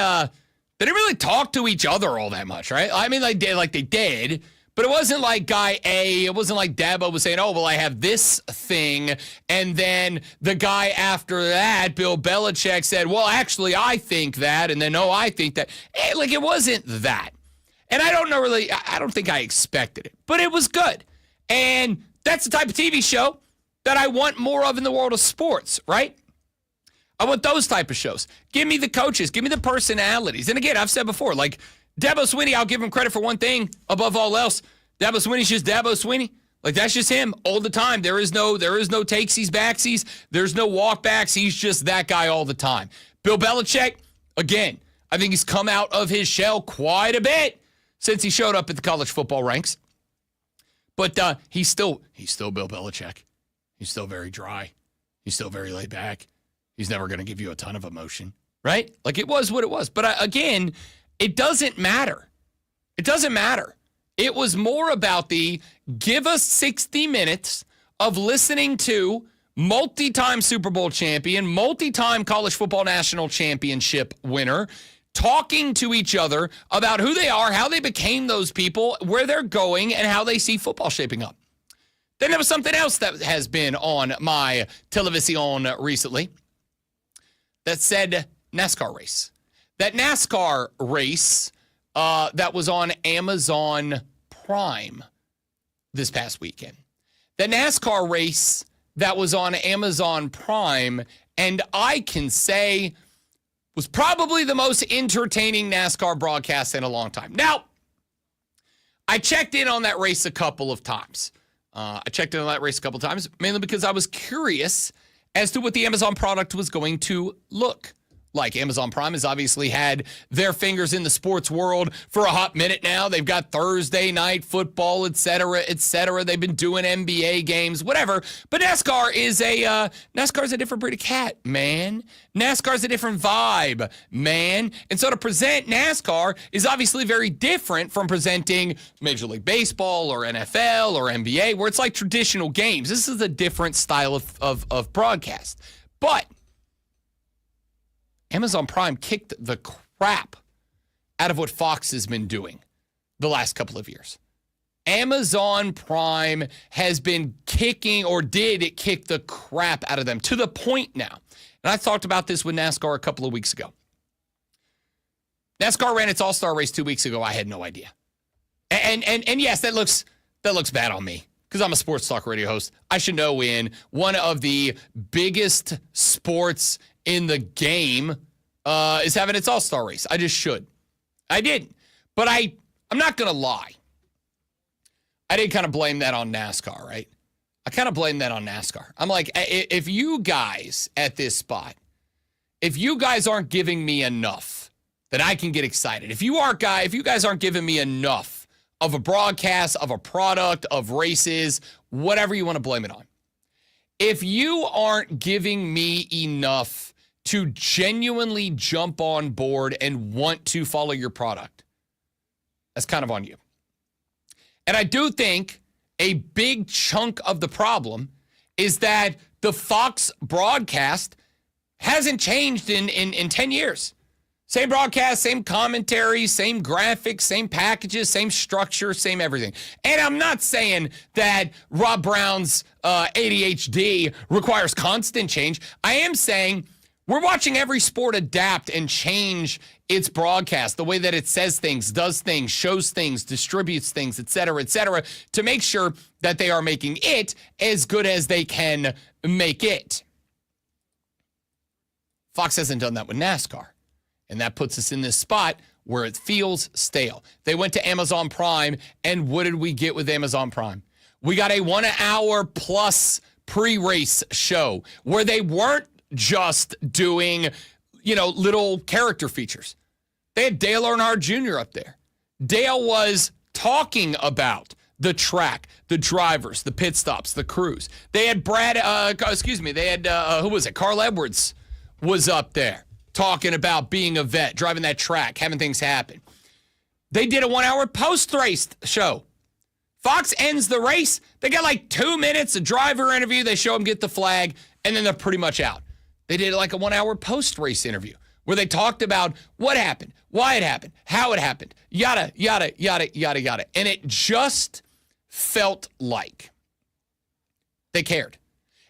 didn't really talk to each other all that much, right? I mean, they did. But it wasn't like guy A, it wasn't like Dabo was saying, oh, well, I have this thing. And then the guy after that, Bill Belichick, said, well, actually, I think that. And then, no, I think that. Like, it wasn't that. And I don't think I expected it. But it was good. And that's the type of TV show that I want more of in the world of sports, right? I want those type of shows. Give me the coaches. Give me the personalities. And again, I've said before, like, Dabo Swinney, I'll give him credit for one thing above all else. Dabo Swinney's just Dabo Swinney. Like, that's just him all the time. There is no takesies, backsies. There's no walkbacks. He's just that guy all the time. Bill Belichick, again, I think he's come out of his shell quite a bit since he showed up at the college football ranks. But he's still Bill Belichick. He's still very dry. He's still very laid back. He's never going to give you a ton of emotion, right? Like, it was what it was. But again, it doesn't matter. It doesn't matter. It was more about the give us 60 minutes of listening to multi-time Super Bowl champion, multi-time college football national championship winner, talking to each other about who they are, how they became those people, where they're going, and how they see football shaping up. Then there was something else that has been on my television recently that said NASCAR race. That NASCAR race that was on Amazon Prime this past weekend. The NASCAR race that was on Amazon Prime, and I can say was probably the most entertaining NASCAR broadcast in a long time. Now, I checked in on that race a couple of times. Mainly because I was curious as to what the Amazon product was going to look like. Amazon Prime has obviously had their fingers in the sports world for a hot minute now. They've got Thursday night football, et cetera, et cetera. They've been doing NBA games, whatever. But NASCAR is a different breed of cat, man. NASCAR is a different vibe, man. And so to present NASCAR is obviously very different from presenting Major League Baseball or NFL or NBA, where it's like traditional games. This is a different style of broadcast. But Amazon Prime kicked the crap out of what Fox has been doing the last couple of years. Amazon Prime has been kicking, or did it kick the crap out of them to the point now. And I talked about this with NASCAR a couple of weeks ago. NASCAR ran its All-Star race 2 weeks ago. I had no idea. And yes, that looks bad on me because I'm a sports talk radio host. I should know when one of the biggest sports in the game is having its all-star race. I just should. I didn't. But I'm not going to lie. I did kind of blame that on NASCAR, right? I kind of blame that on NASCAR. I'm like, if you guys at this spot, if you guys aren't giving me enough that I can get excited. If you guys aren't giving me enough of a broadcast, of a product, of races, whatever you want to blame it on. If you aren't giving me enough to genuinely jump on board and want to follow your product, that's kind of on you. And I do think a big chunk of the problem is that the Fox broadcast hasn't changed in 10 years. Same broadcast, same commentary, same graphics, same packages, same structure, same everything. And I'm not saying that Rob Brown's ADHD requires constant change. I am saying we're watching every sport adapt and change its broadcast, the way that it says things, does things, shows things, distributes things, et cetera, to make sure that they are making it as good as they can make it. Fox hasn't done that with NASCAR. And that puts us in this spot where it feels stale. They went to Amazon Prime, and what did we get with Amazon Prime? We got a 1 hour plus pre-race show where they weren't just doing, little character features. They had Dale Earnhardt Jr. up there. Dale was talking about the track, the drivers, the pit stops, the crews. They had who was it? Carl Edwards was up there talking about being a vet, driving that track, having things happen. They did a 1 hour post-race show. Fox ends the race. They got like 2 minutes, a driver interview. They show them get the flag, and then they're pretty much out. They did like a 1 hour post-race interview where they talked about what happened, why it happened, how it happened, yada, yada, yada, yada, yada. And it just felt like they cared.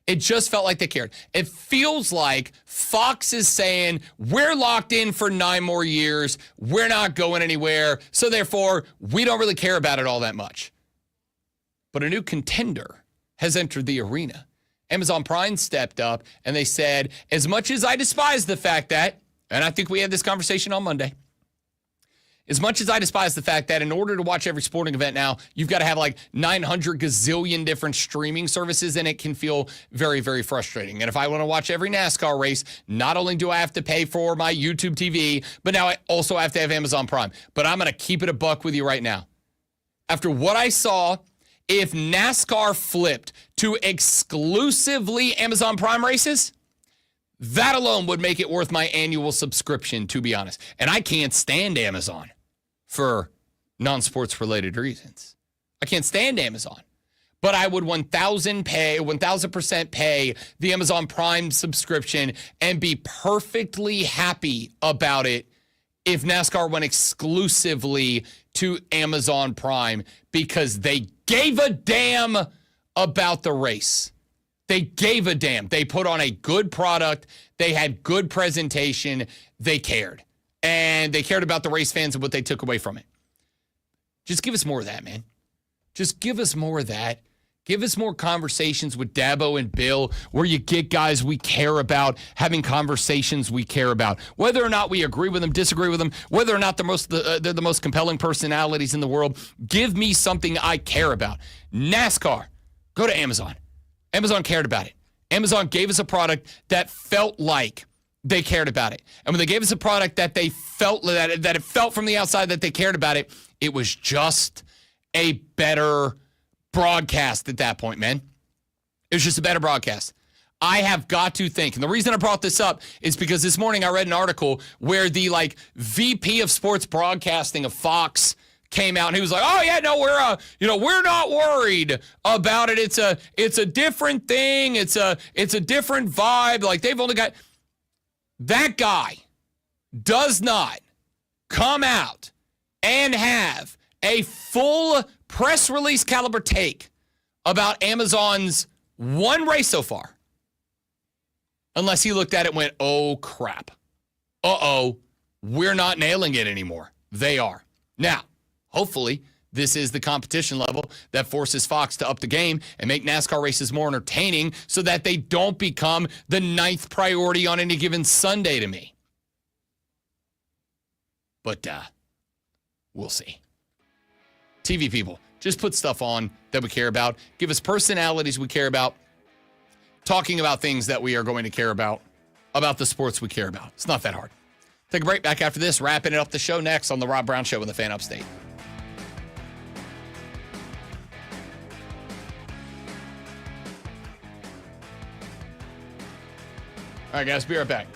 It just felt like they cared. It feels like Fox is saying, we're locked in for 9 more years. We're not going anywhere. So therefore, we don't really care about it all that much. But a new contender has entered the arena. Amazon Prime stepped up and they said, as much as I despise the fact that, and I think we had this conversation on Monday, as much as I despise the fact that in order to watch every sporting event now, you've got to have like 900 gazillion different streaming services, and it can feel very, very frustrating. And if I want to watch every NASCAR race, not only do I have to pay for my YouTube TV, but now I also have to have Amazon Prime. But I'm going to keep it a buck with you right now. After what I saw, if NASCAR flipped to exclusively Amazon Prime races, that alone would make it worth my annual subscription, to be honest. And I can't stand Amazon for non-sports related reasons. I can't stand Amazon. But I would 1,000% pay the Amazon Prime subscription and be perfectly happy about it if NASCAR went exclusively to Amazon Prime, because they gave a damn about the race. They gave a damn. They put on a good product. They had good presentation. They cared. And they cared about the race fans and what they took away from it. Just give us more of that, man. Just give us more of that. Give us more conversations with Dabo and Bill where you get guys we care about having conversations we care about. Whether or not we agree with them, disagree with them, whether or not they're the most compelling personalities in the world, give me something I care about. NASCAR, go to Amazon. Amazon cared about it. Amazon gave us a product that felt like they cared about it. And when they gave us a product that they felt that it felt from the outside that they cared about it, it was just a better broadcast at that point, man. It was just a better broadcast. I have got to think, and the reason I brought this up is because this morning I read an article where the VP of sports broadcasting of Fox came out and he was like, "Oh yeah, no, we're not worried about it. It's a different thing. It's a different vibe. Like they've only got." That guy does not come out and have a full press release caliber take about Amazon's one race so far, unless he looked at it and went, "Oh crap. We're not nailing it anymore." They are. Now, hopefully, this is the competition level that forces Fox to up the game and make NASCAR races more entertaining so that they don't become the 9th priority on any given Sunday to me. But we'll see. TV people, just put stuff on that we care about. Give us personalities we care about. Talking about things that we are going to care about the sports we care about. It's not that hard. Take a break. Back after this. Wrapping it up the show next on the Rob Brown Show in the Fan Upstate. All right, guys. Be right back.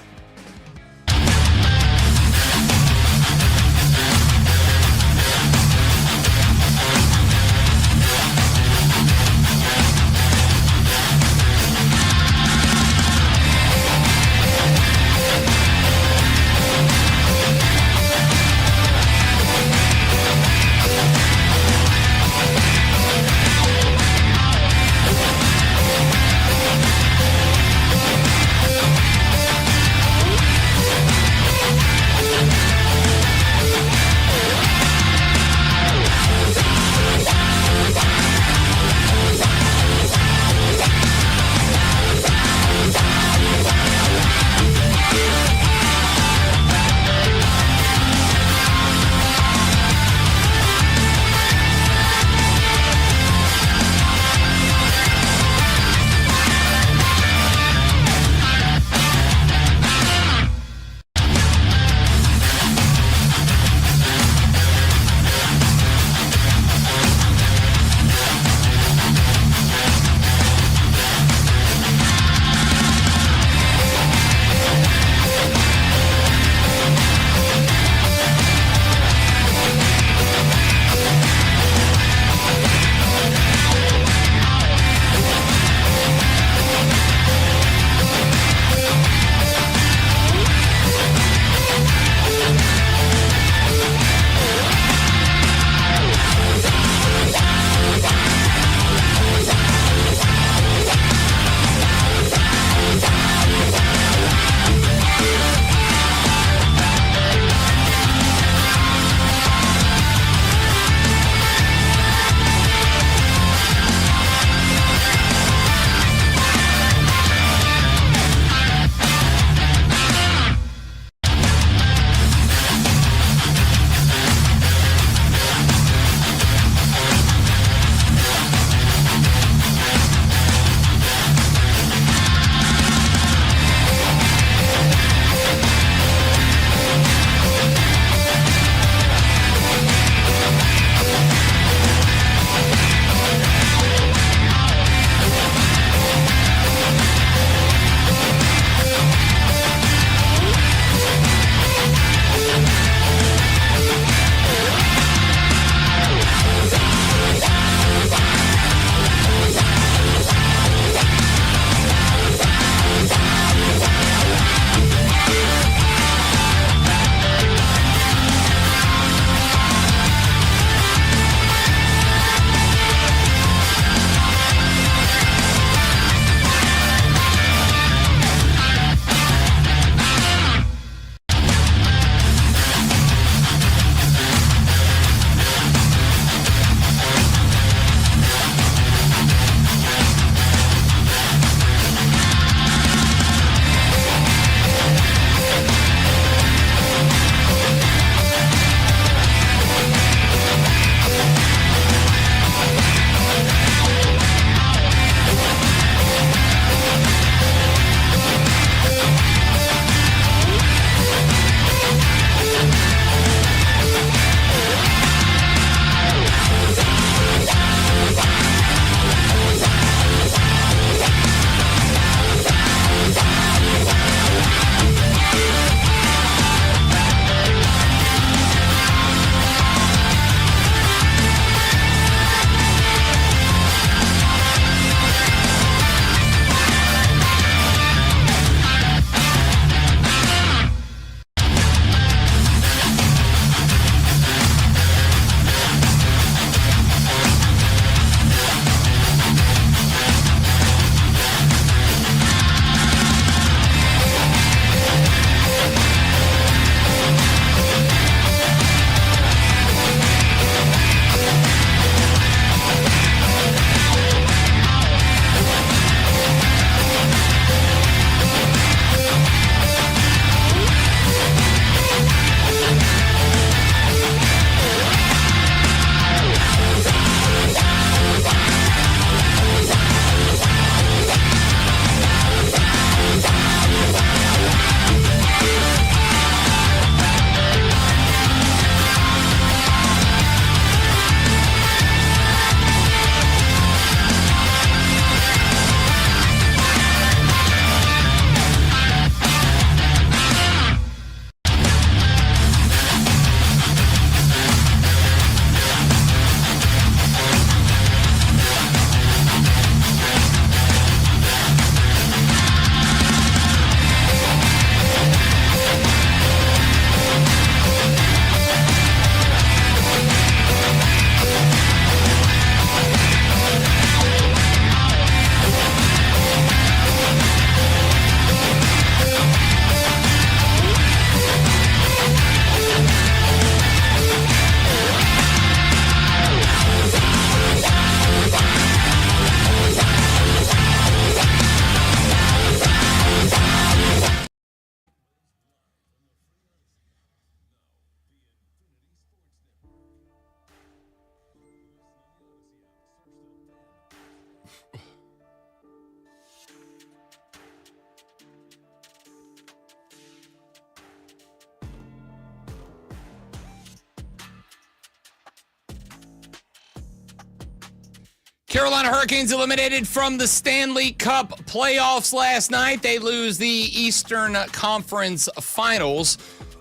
Carolina Hurricanes eliminated from the Stanley Cup playoffs last night. They lose the Eastern Conference Finals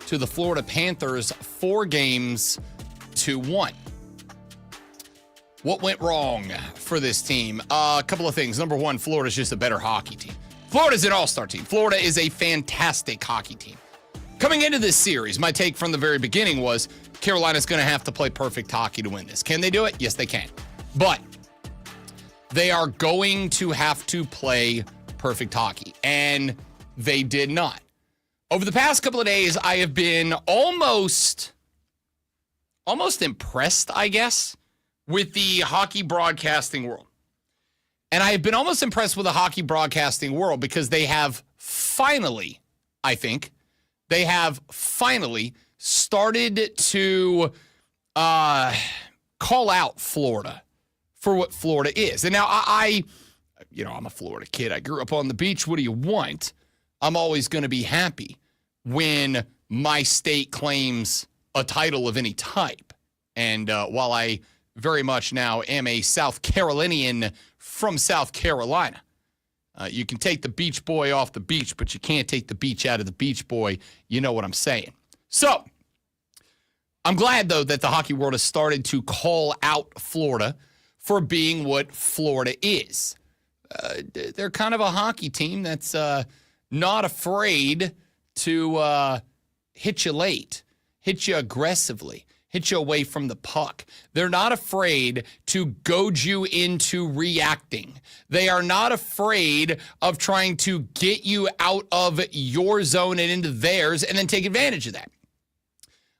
to the Florida Panthers 4-1. What went wrong for this team? A couple of things. Number one, Florida's just a better hockey team. Florida's an all-star team. Florida is a fantastic hockey team. Coming into this series, my take from the very beginning was Carolina's going to have to play perfect hockey to win this. Can they do it? Yes, they can. But they are going to have to play perfect hockey, and they did not. Over the past couple of days, I have been almost impressed, I guess, with the hockey broadcasting world. And I have been almost impressed with the hockey broadcasting world because they have finally, I think, started to call out Florida for what Florida is. And now I'm a Florida kid. I grew up on the beach. What do you want? I'm always going to be happy when my state claims a title of any type. And while I very much now am a South Carolinian from South Carolina, you can take the beach boy off the beach, but you can't take the beach out of the beach boy. You know what I'm saying? So I'm glad, though, that the hockey world has started to call out Florida for being what Florida is. They're kind of a hockey team that's not afraid to hit you late, hit you aggressively, hit you away from the puck. They're not afraid to goad you into reacting. They are not afraid of trying to get you out of your zone and into theirs and then take advantage of that.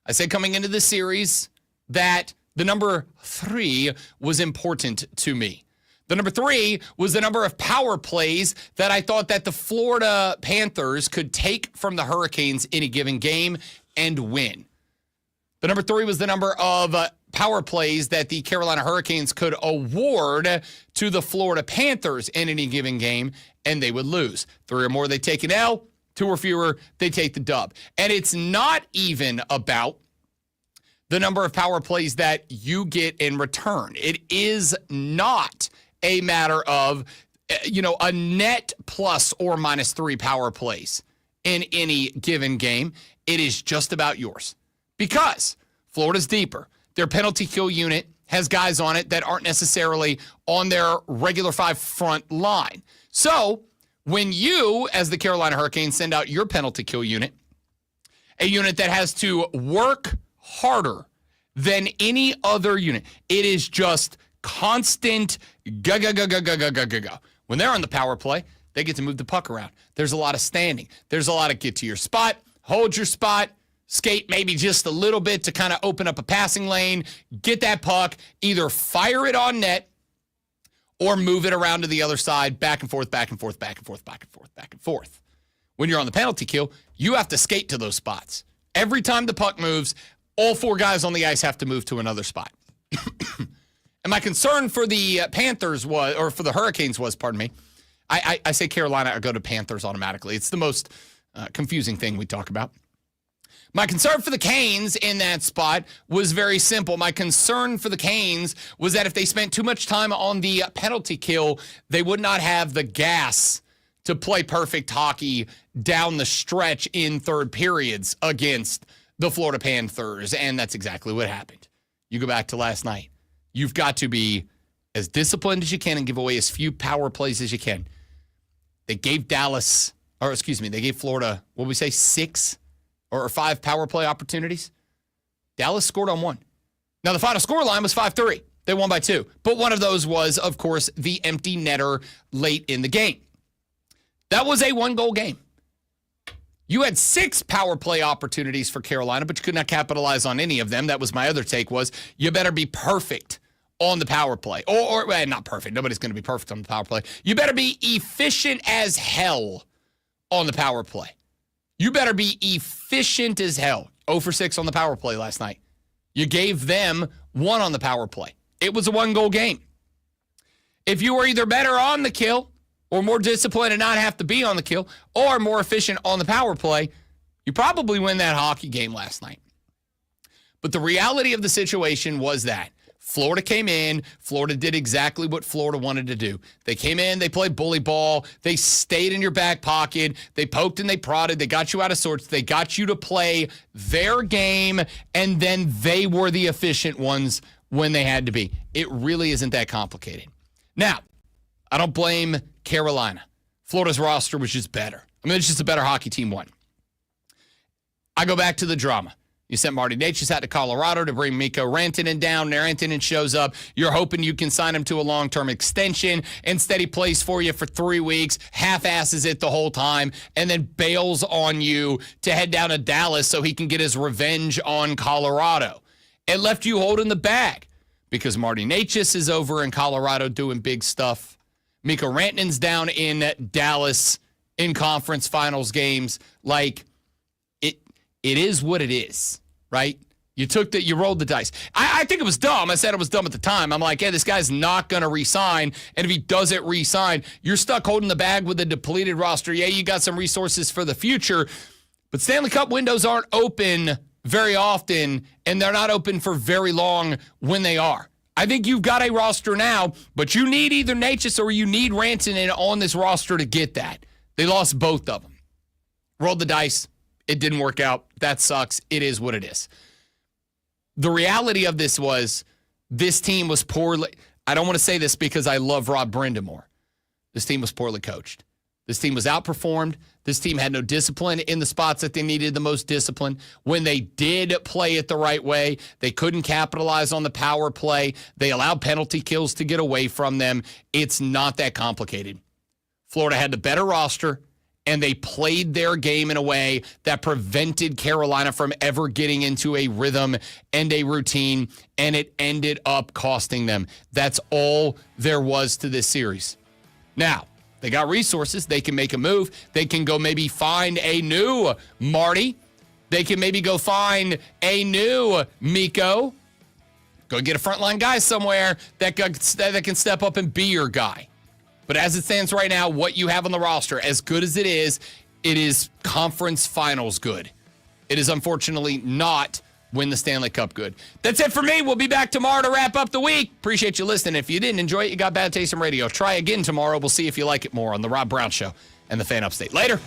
I said coming into the series that the number 3 was important to me. The number 3 was the number of power plays that I thought that the Florida Panthers could take from the Hurricanes in a given game and win. The number 3 was the number of power plays that the Carolina Hurricanes could award to the Florida Panthers in any given game, and they would lose. 3 or more, they take an L. 2 or fewer, they take the dub. And it's not even about the number of power plays that you get in return. It is not a matter of, a net plus or minus 3 power plays in any given game. It is just about yours. Because Florida's deeper. Their penalty kill unit has guys on it that aren't necessarily on their regular 5 front line. So when you, as the Carolina Hurricanes, send out your penalty kill unit, a unit that has to work harder than any other unit, it is just constant go. When they're on the power play, they get to move the puck around. There's a lot of standing. There's a lot of get to your spot, hold your spot, skate maybe just a little bit to kind of open up a passing lane, get that puck, either fire it on net or move it around to the other side, back and forth. When you're on the penalty kill, you have to skate to those spots. Every time the puck moves, all 4 guys on the ice have to move to another spot. And my concern for the Panthers was, or for the Hurricanes was, pardon me, I say Carolina, I go to Panthers automatically. It's the most confusing thing we talk about. My concern for the Canes in that spot was very simple. My concern for the Canes was that if they spent too much time on the penalty kill, they would not have the gas to play perfect hockey down the stretch in third periods against the Florida Panthers, and that's exactly what happened. You go back to last night. You've got to be as disciplined as you can and give away as few power plays as you can. They gave Florida, what did we say, 6 or 5 power play opportunities? Dallas scored on 1. Now, the final score line was 5-3. They won by 2. But one of those was, of course, the empty netter late in the game. That was a 1-goal game. You had 6 power play opportunities for Carolina, but you could not capitalize on any of them. That was my other take, was you better be perfect on the power play. Or not perfect. Nobody's going to be perfect on the power play. You better be efficient as hell on the power play. You better be efficient as hell. 0 for 6 on the power play last night. You gave them 1 on the power play. It was a 1-goal game. If you were either better on the kill or more disciplined and not have to be on the kill, or more efficient on the power play, you probably win that hockey game last night. But the reality of the situation was that Florida came in. Florida did exactly what Florida wanted to do. They came in. They played bully ball. They stayed in your back pocket. They poked and they prodded. They got you out of sorts. They got you to play their game, and then they were the efficient ones when they had to be. It really isn't that complicated. Now, I don't blame Carolina. Florida's roster was just better. I mean, it's just a better hockey team won. I go back to the drama. You sent Marty Necas out to Colorado to bring Mikko Rantanen down. Rantanen shows up. You're hoping you can sign him to a long-term extension. Instead, he plays for you for 3 weeks, half-asses it the whole time, and then bails on you to head down to Dallas so he can get his revenge on Colorado. It left you holding the bag because Marty Necas is over in Colorado doing big stuff. Mikko Rantanen's down in Dallas in conference finals games. Like, it is what it is, right? You rolled the dice. I think it was dumb. I said it was dumb at the time. I'm like, yeah, this guy's not going to re-sign. And if he doesn't re-sign, you're stuck holding the bag with a depleted roster. Yeah, you got some resources for the future, but Stanley Cup windows aren't open very often, and they're not open for very long when they are. I think you've got a roster now, but you need either Necas or you need Rantanen on this roster to get that. They lost both of them. Rolled the dice. It didn't work out. That sucks. It is what it is. The reality of this was this team was poorly. I don't want to say this because I love Rob Brindamore. This team was poorly coached. This team was outperformed. This team had no discipline in the spots that they needed the most discipline. When they did play it the right way, they couldn't capitalize on the power play. They allowed penalty kills to get away from them. It's not that complicated. Florida had the better roster, and they played their game in a way that prevented Carolina from ever getting into a rhythm and a routine, and it ended up costing them. That's all there was to this series. Now, they got resources. They can make a move. They can go maybe find a new Marty. They can maybe go find a new Mikko. Go get a frontline guy somewhere that can step up and be your guy. But as it stands right now, what you have on the roster, as good as it is conference finals good. It is unfortunately not win the Stanley Cup good. That's it for me. We'll be back tomorrow to wrap up the week. Appreciate you listening. If you didn't enjoy it, you got bad taste in radio. Try again tomorrow. We'll see if you like it more on The Rob Brown Show and The Fan Upstate. Later.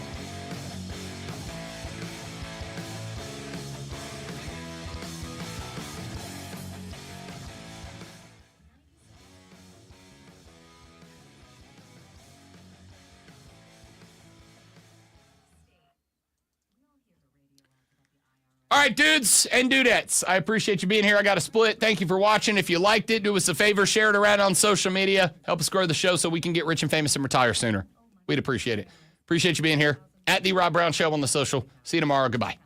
All right, dudes and dudettes, I appreciate you being here. I got a split. Thank you for watching. If you liked it, do us a favor, share it around on social media. Help us grow the show so we can get rich and famous and retire sooner. We'd appreciate it. Appreciate you being here. At The Rob Brown Show on the social. See you tomorrow. Goodbye.